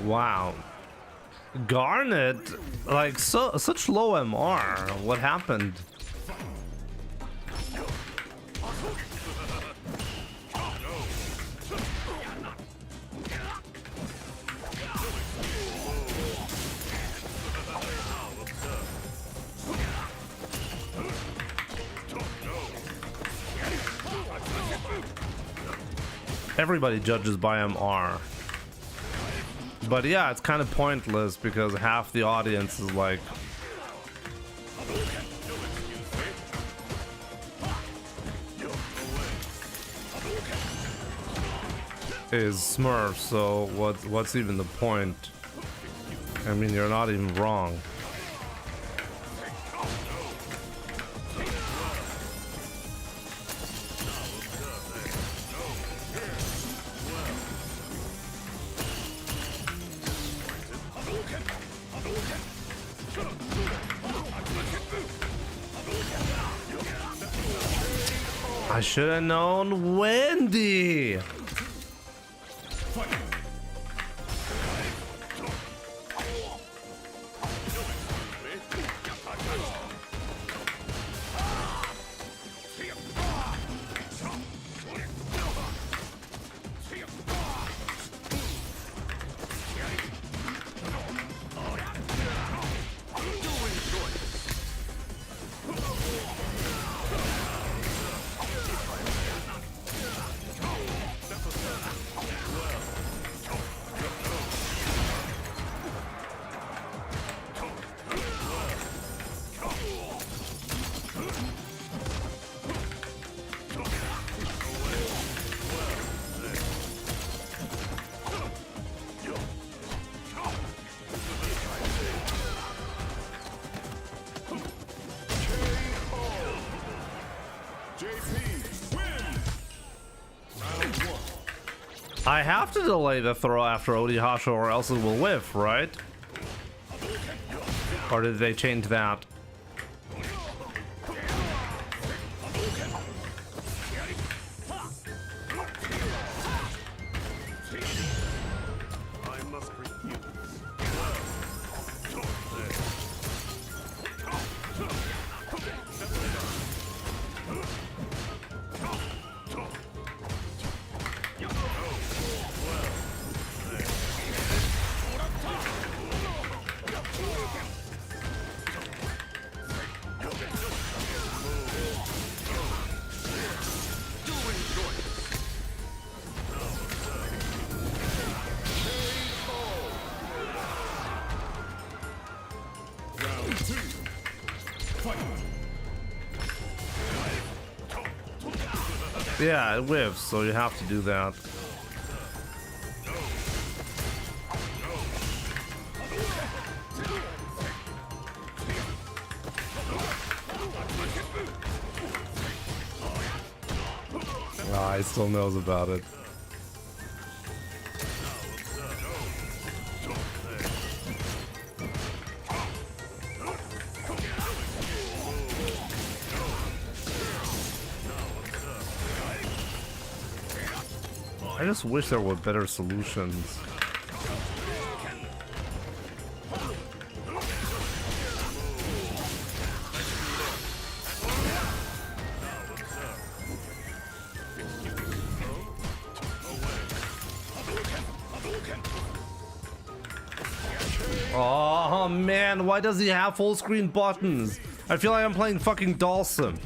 Wow. Garnet, like such low MR. What happened? Everybody judges by MR. But yeah, it's kind of pointless because half the audience is like is Smurf, so what's even the point? I mean, you're not even wrong. I should have known Wendy. I have to delay the throw after Odihasho or else it will whiff, right? Or did they change that? I must Yeah, it whiffs, so you have to do that. Ah, he still knows about it. I just wish there were better solutions. Oh man, why does he have full screen buttons? I feel like I'm playing fucking Dawson.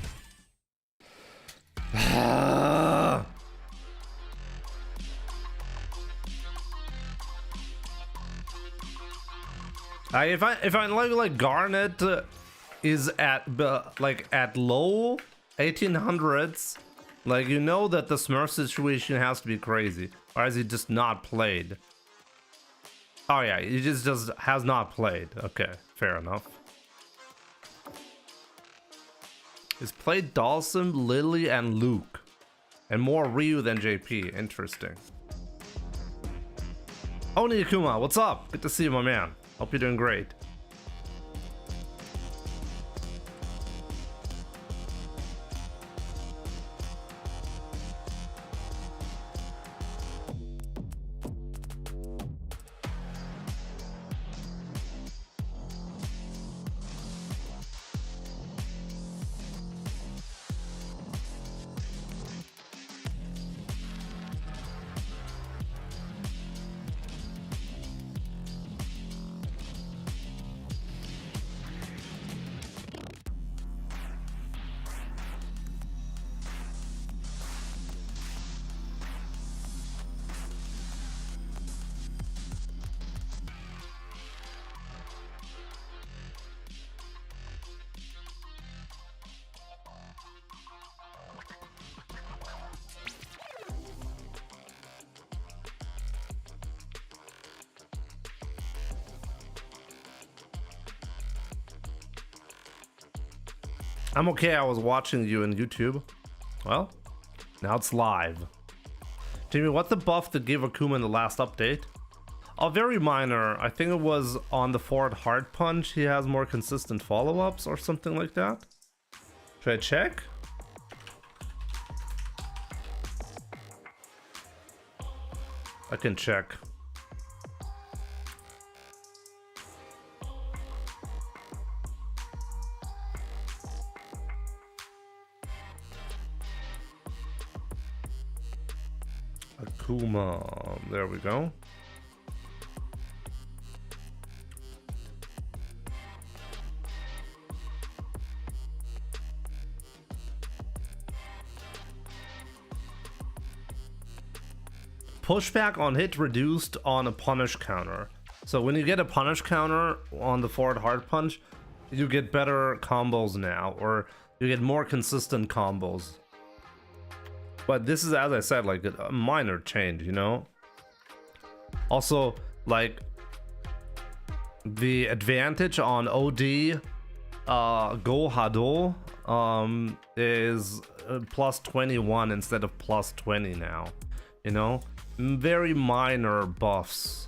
If I like Garnet is at like at low 1800s, like you know that the Smurf situation has to be crazy, or has he just not played? Oh yeah, he just has not played. Okay, fair enough. He's played Dawson, Lily, and Luke, and more Ryu than JP. Interesting. Oni Akuma, what's up? Good to see you, my man. Hope you're doing great. I'm okay, I was watching you on YouTube. Well, now it's live. Jimmy, what's the buff that gave Akuma in the last update? Oh, very minor. I think it was on the forward hard punch. He has more consistent follow-ups or something like that. Should I check? I can check. Akuma, there we go. Pushback on hit reduced on a punish counter. So when you get a punish counter on the forward hard punch, you get better combos now, or you get more consistent combos. But this is, as I said, like a minor change, you know? Also, like, the advantage on OD Go Hado is plus 21 instead of plus 20 now, you know? Very minor buffs.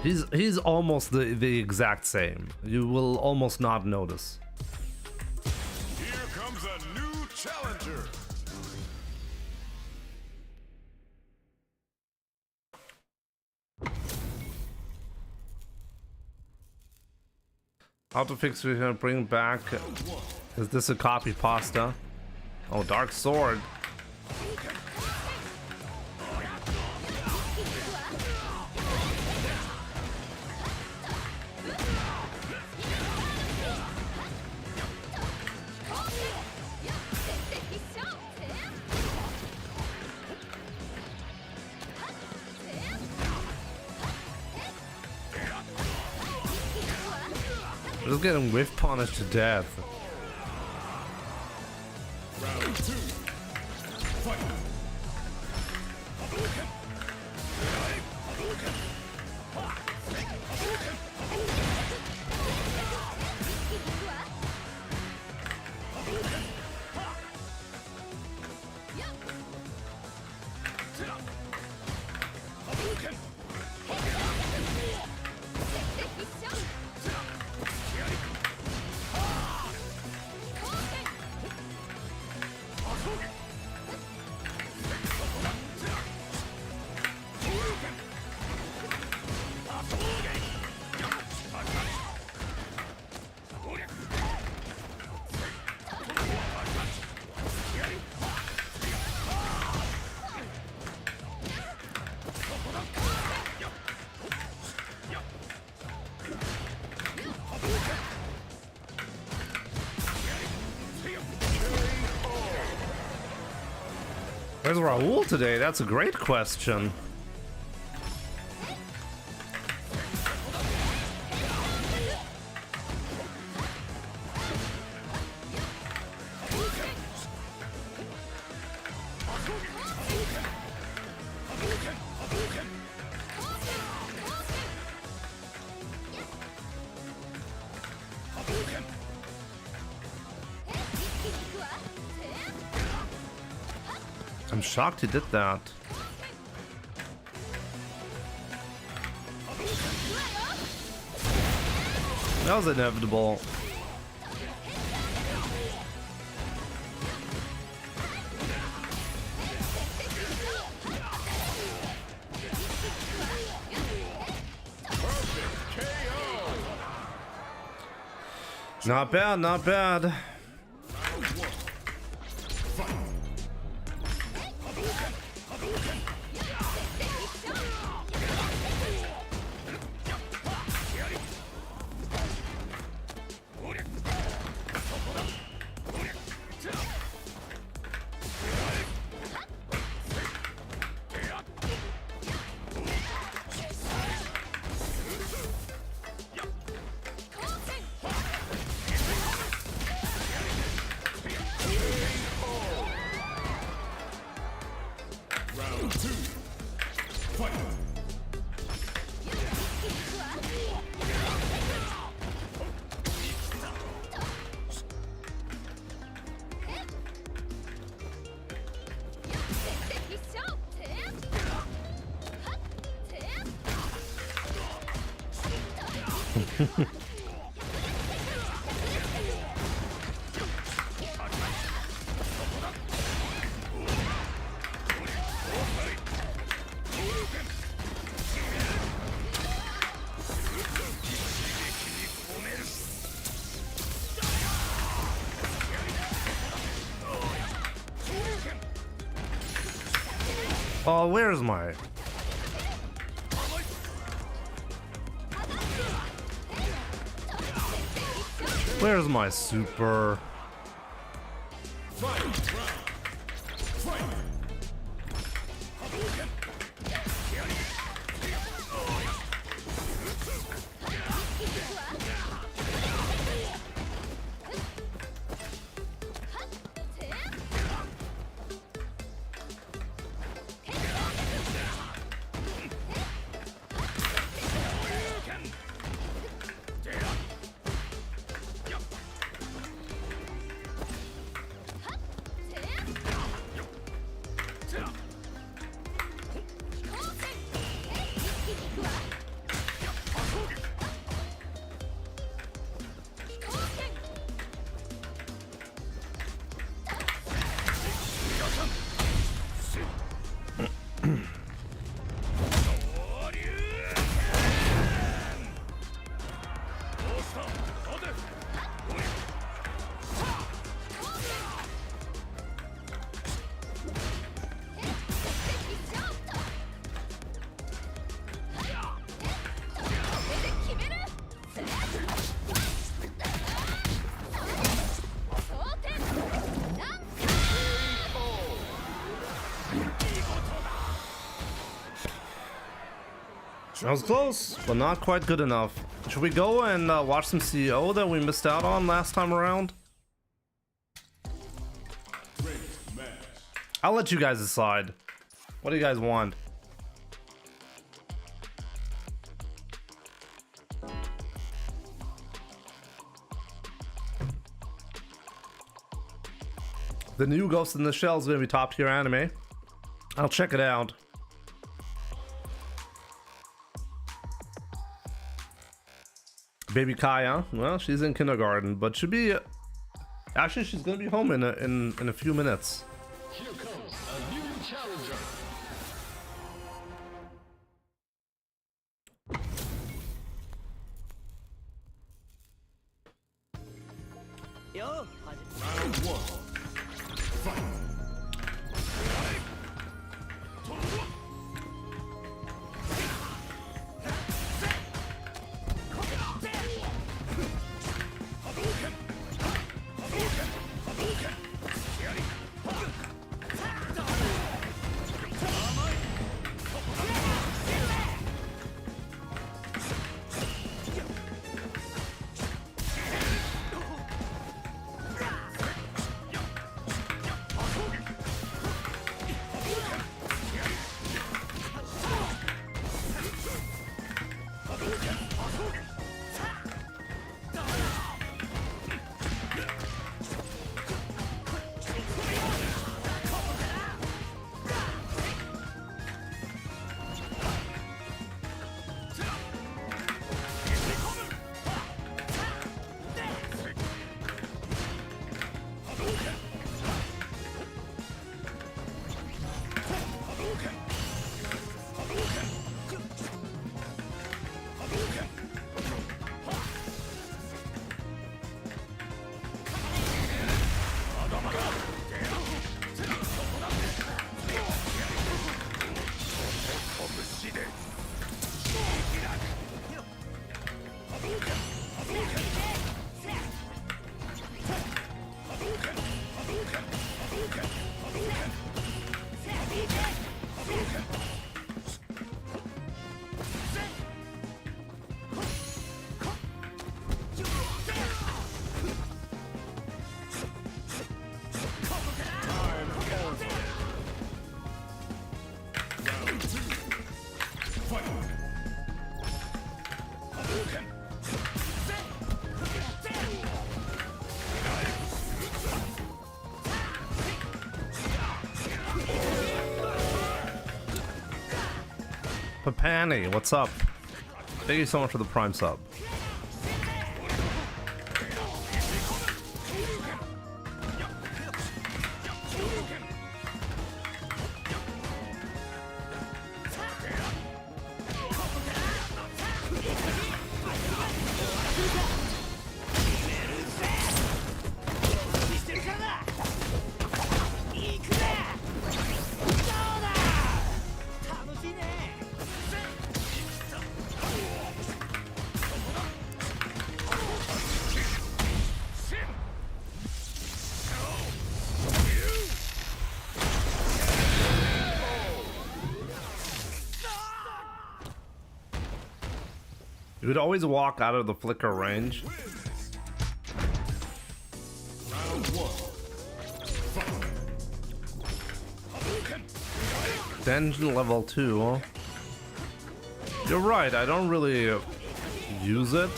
He's almost the exact same. You will almost not notice. Here comes a new challenger. How to fix we're gonna bring back. Is this a copy pasta? Oh, Dark Sword. Just get him whiff punished to death. Round two. Where's Raul today? That's a great question. I'm shocked he did that. That was inevitable. Not bad, not bad. Oh, where's my... Where's my super? That was close, but not quite good enough. Should we go and watch some CEO that we missed out on last time around? I'll let you guys decide. What do you guys want? The new Ghost in the Shell is going to be top tier anime. I'll check it out. Baby Kaya, well, she's in kindergarten, but should be. Actually, she's gonna be home in a few minutes. Here comes a new challenger. Round one. Fight. Papani, what's up? Thank you so much for the Prime sub. You would always walk out of the flicker range. Dungeon level 2. You're right, I don't really use it.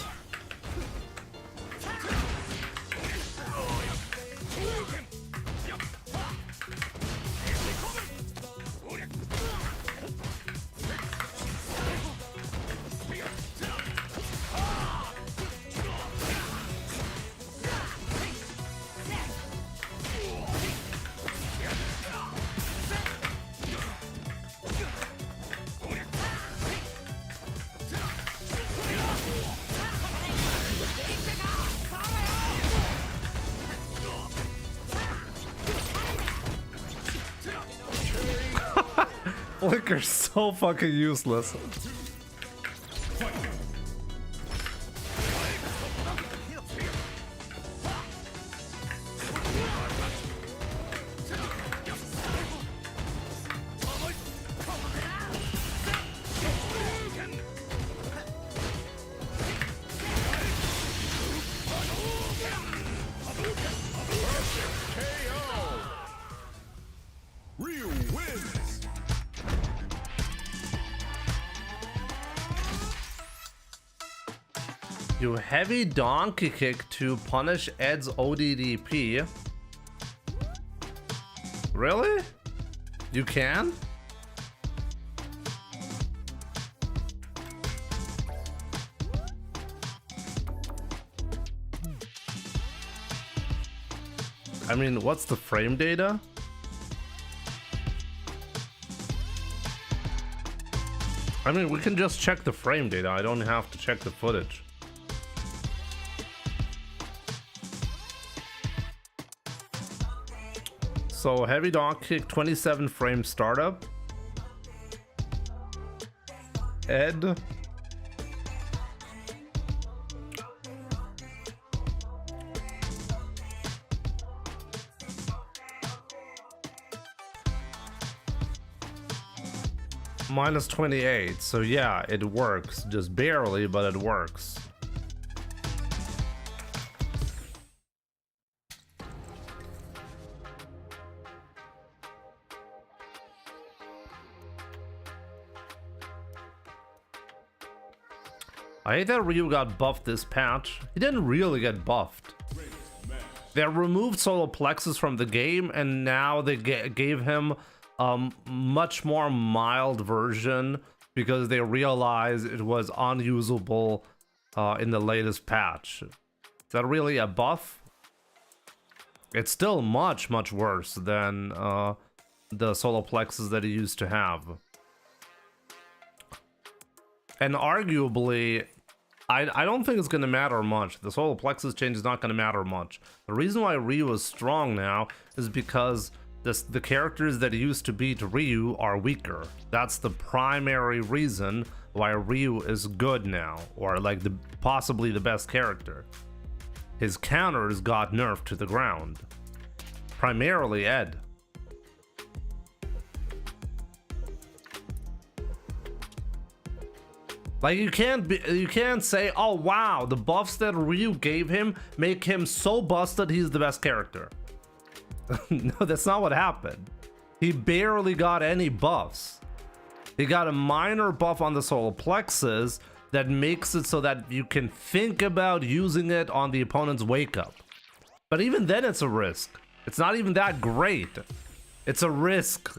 Flicker's so fucking useless. Ryu wins. You heavy donkey kick to punish Ed's ODDP. Really? You can? I mean, what's the frame data? I mean, we can just check the frame data. I don't have to check the footage. So heavy dog kick, 27 frame startup. Ed. Minus 28, so yeah, it works. Just barely, but it works. I hate that Ryu got buffed this patch. He didn't really get buffed. They removed Solar Plexus from the game, and now they gave him a much more mild version because they realized it was unusable in the latest patch. Is that really a buff? It's still much worse than the Solar Plexus that he used to have. And arguably, I don't think it's going to matter much. The Solar Plexus change is not going to matter much. The reason why Ryu is strong now is because the characters that used to beat Ryu are weaker. That's the primary reason why Ryu is good now, or like possibly the best character. His counters got nerfed to the ground. Primarily Ed. Like you can't say, oh wow, the buffs that Ryu gave him make him so busted he's the best character. No, that's not what happened. He barely got any buffs. He got a minor buff on the solar plexus that makes it so that you can think about using it on the opponent's wake up. But even then it's a risk. It's not even that great. It's a risk.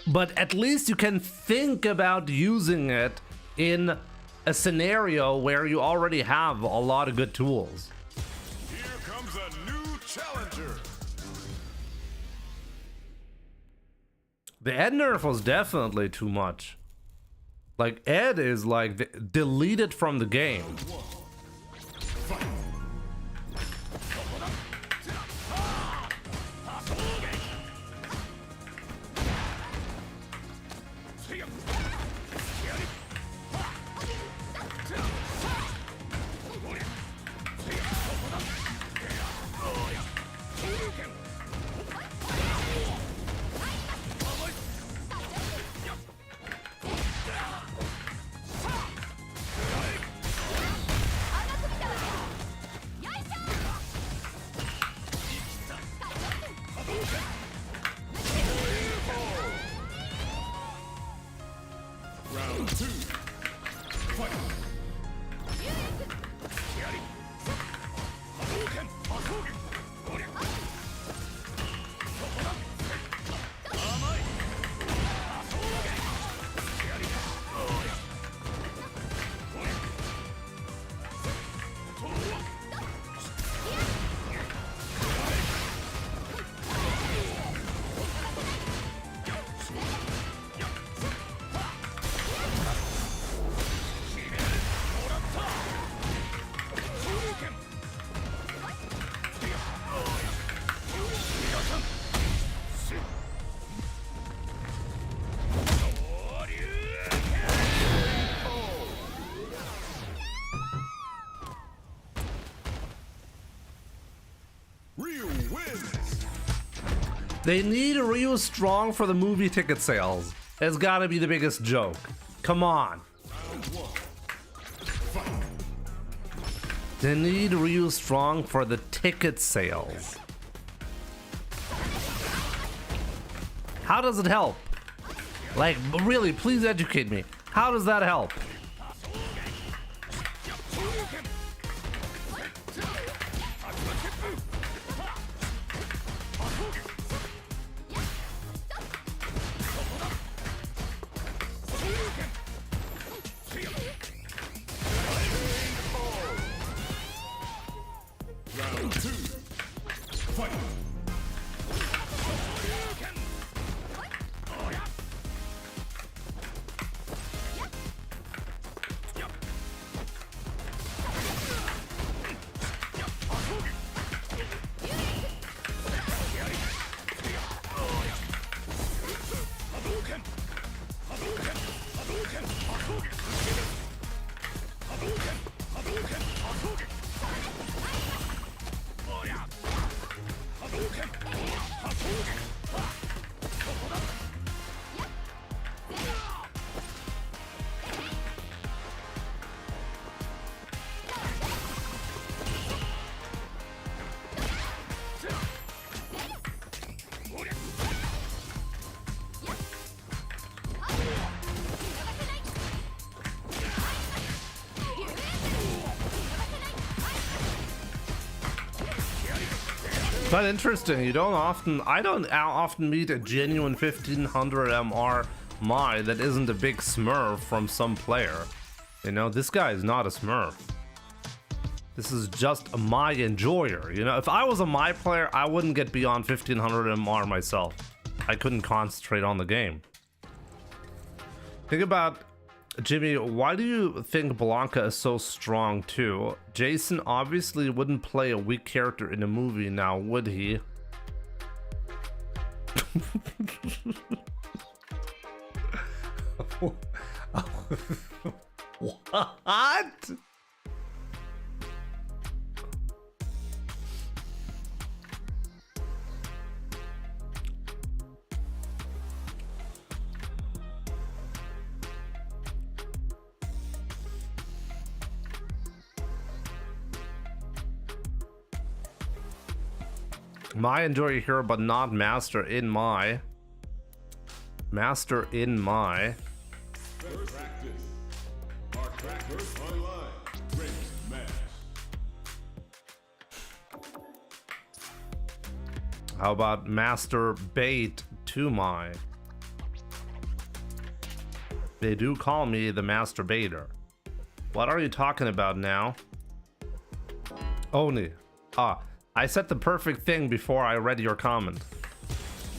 But at least you can think about using it in a scenario where you already have a lot of good tools. Here comes a new challenger. The Ed nerf was definitely too much. Like, Ed is like deleted from the game. Round 2. Fight. Ryu wins. They need Ryu strong for the movie ticket sales. It's gotta be the biggest joke. Come on. Round 1. Fight. They need Ryu strong for the ticket sales. How does it help? Like, really, please educate me. How does that help? Round 2. Fight. But interesting, I don't often meet a genuine 1500 MR Mai that isn't a big smurf from some player. You know, this guy is not a smurf. This is just a Mai enjoyer. You know, if I was a Mai player, I wouldn't get beyond 1500 MR myself. I couldn't concentrate on the game. Think about, Jimmy, why do you think Blanca is so strong too? Jason obviously wouldn't play a weak character in a movie now, would he? What? Mai enjoy hero but not master in Mai. Master in my. First practice. Our crackers online. Race match. How about Master Bait to my? They do call me the Masturbator. What are you talking about now? Oni. Ah, I said the perfect thing before I read your comment.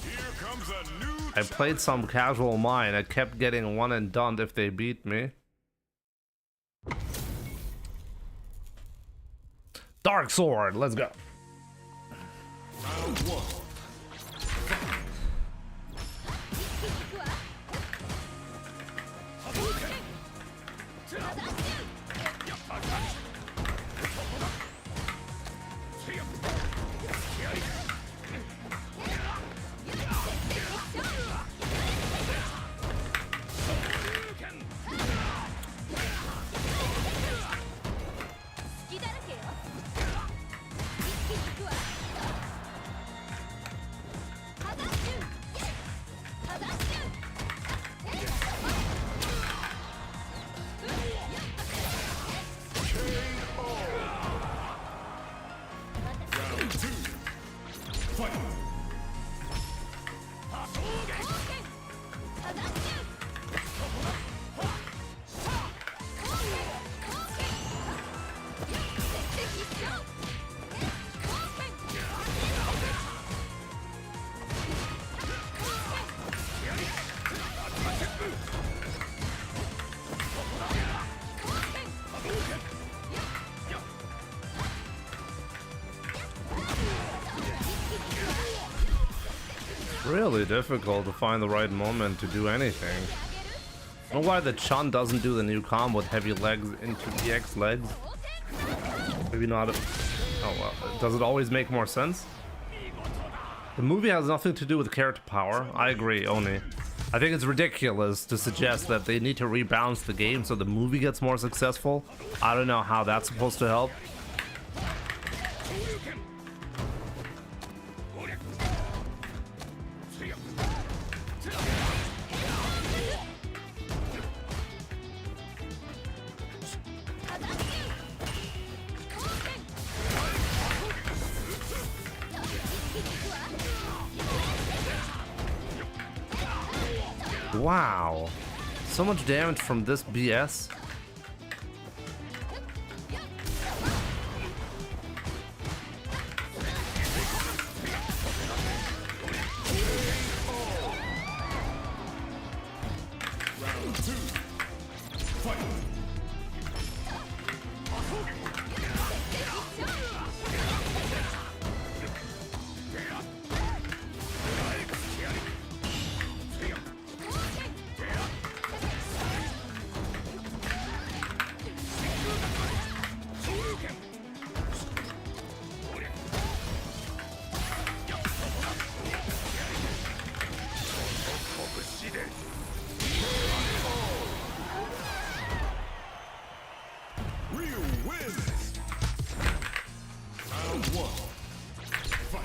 Here comes a new I played some casual mine. I kept getting one and done if they beat me. Dark Sword, let's go. round one. Really difficult to find the right moment to do anything. I don't know why the Chun doesn't do the new combo with heavy legs into DX legs. Maybe not. Oh well. Does it always make more sense? The movie has nothing to do with character power. I agree, Oni. I think it's ridiculous to suggest that they need to rebalance the game so the movie gets more successful. I don't know how that's supposed to help. Wow, so much damage from this BS. Round two. Fight. Ryu wins. Round one. Fight.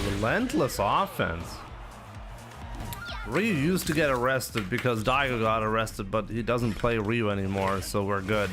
Relentless offense. Ryu used to get arrested because Daigo got arrested, but he doesn't play Ryu anymore, so we're good.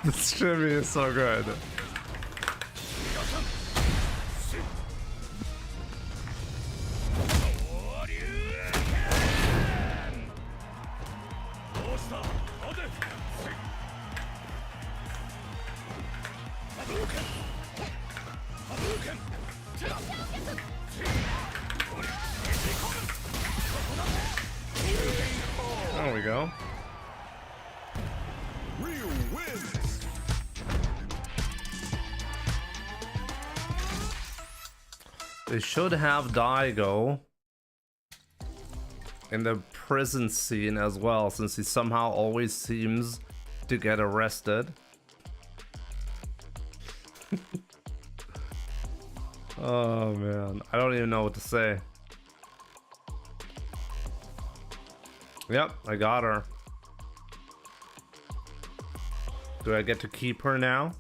This shimmy is so good. There we go. Ryu wins. They should have Daigo in the prison scene as well, since he somehow always seems to get arrested. Oh man, I don't even know what to say. Yep, I got her. Do I get to keep her now?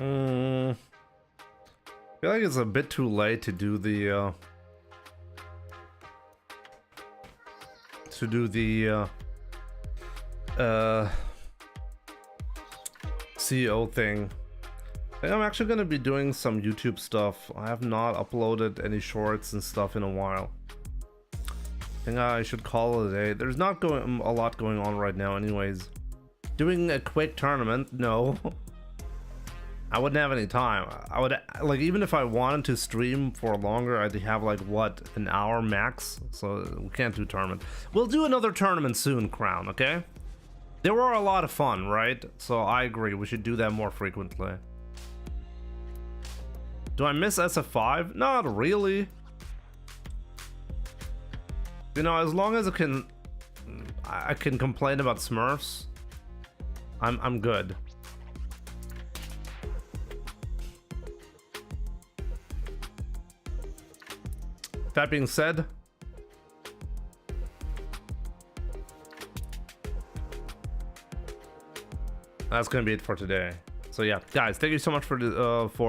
I feel like it's a bit too late to do the CEO thing. I think I'm actually gonna be doing some YouTube stuff. I have not uploaded any shorts and stuff in a while. I think I should call it a day. There's not a lot going on right now anyways. Doing a quick tournament? No. I wouldn't have any time. I would, like, even if I wanted to stream for longer, I'd have like, what, an hour max? So we can't do tournament. We'll do another tournament soon, Crown, okay? They were a lot of fun, right? So I agree, we should do that more frequently. Do I miss SF5? Not really. You know, as long as I can complain about Smurfs, I'm good. That being said, that's gonna be it for today. So yeah, guys, thank you so much for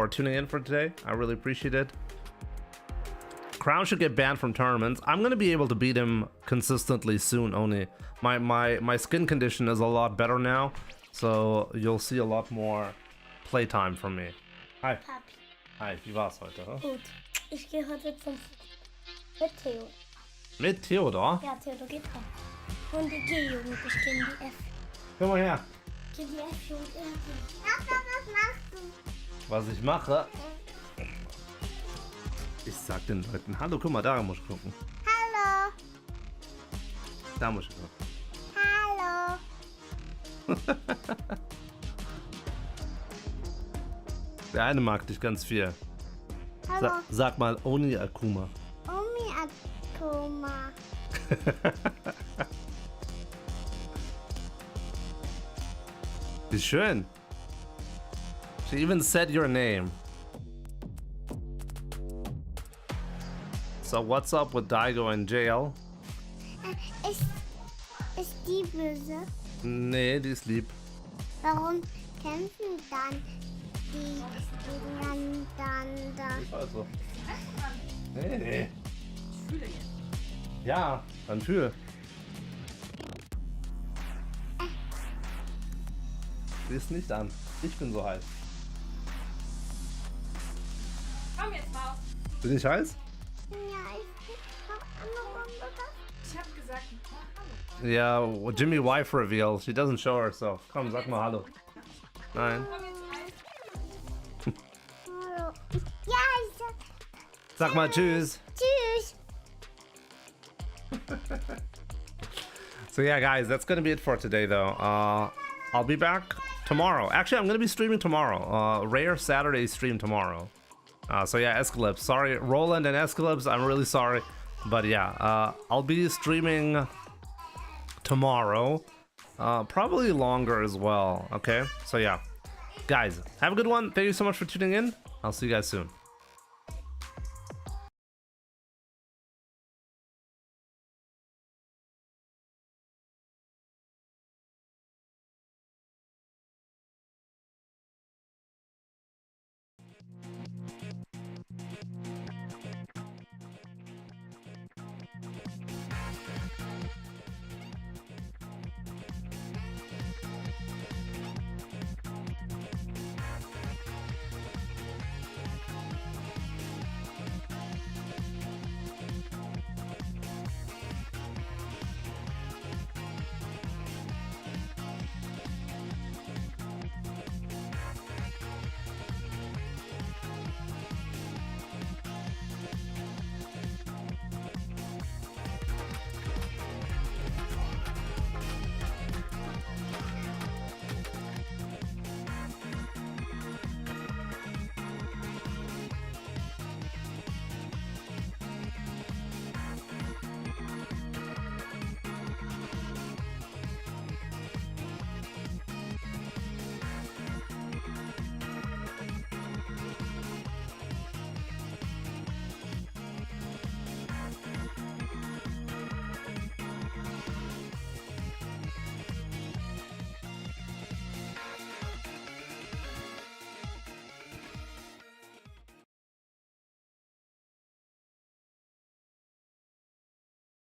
tuning in for today. I really appreciate it. Crown should get banned from tournaments. I'm gonna be able to beat him consistently soon. Only my skin condition is a lot better now, so you'll see a lot more playtime from me. Hi. Papi. Hi. Wie war's heute? Gut. Ich gehe heute mit Theo. Mit Theodor? Ja, Theodor geht auch. Und die G-Jugend, ich kenne die F. Komm mal her. Ich kenne die F-Jugend. Was machst du? Was ich mache? Ich sag den Leuten, hallo, guck mal, da muss ich gucken. Hallo. Da muss ich gucken. Hallo. Der eine mag dich ganz viel. Hallo. Sag mal Oni Akuma. Omi Akuma. Wie schön. She even said your name. So what's up with Daigo in jail? Ist die böse? Nee, die ist lieb. Warum kämpfen dann die gegeneinander? Also. Nee. Ja, dann fühl. Sie ist nicht an. Ich bin so heiß. Komm jetzt raus. Bin ich heiß? Ja, Ich hab gesagt, hallo. Ja, Jimmy wife reveal. She doesn't show herself. Komm, sag mal hallo. Nein. Komm jetzt rein. hallo. Ja, ich Sag mal tschüss. tschüss. So yeah, guys, that's gonna be it for today though. I'll be back tomorrow. Actually, I'm gonna be streaming tomorrow. Rare Saturday stream tomorrow. So yeah, Escalipse. Sorry, Roland and Escalipse. I'm really sorry, but yeah, I'll be streaming tomorrow. Probably longer as well. Okay, so yeah, guys, have a good one. Thank you so much for tuning in. I'll see you guys soon.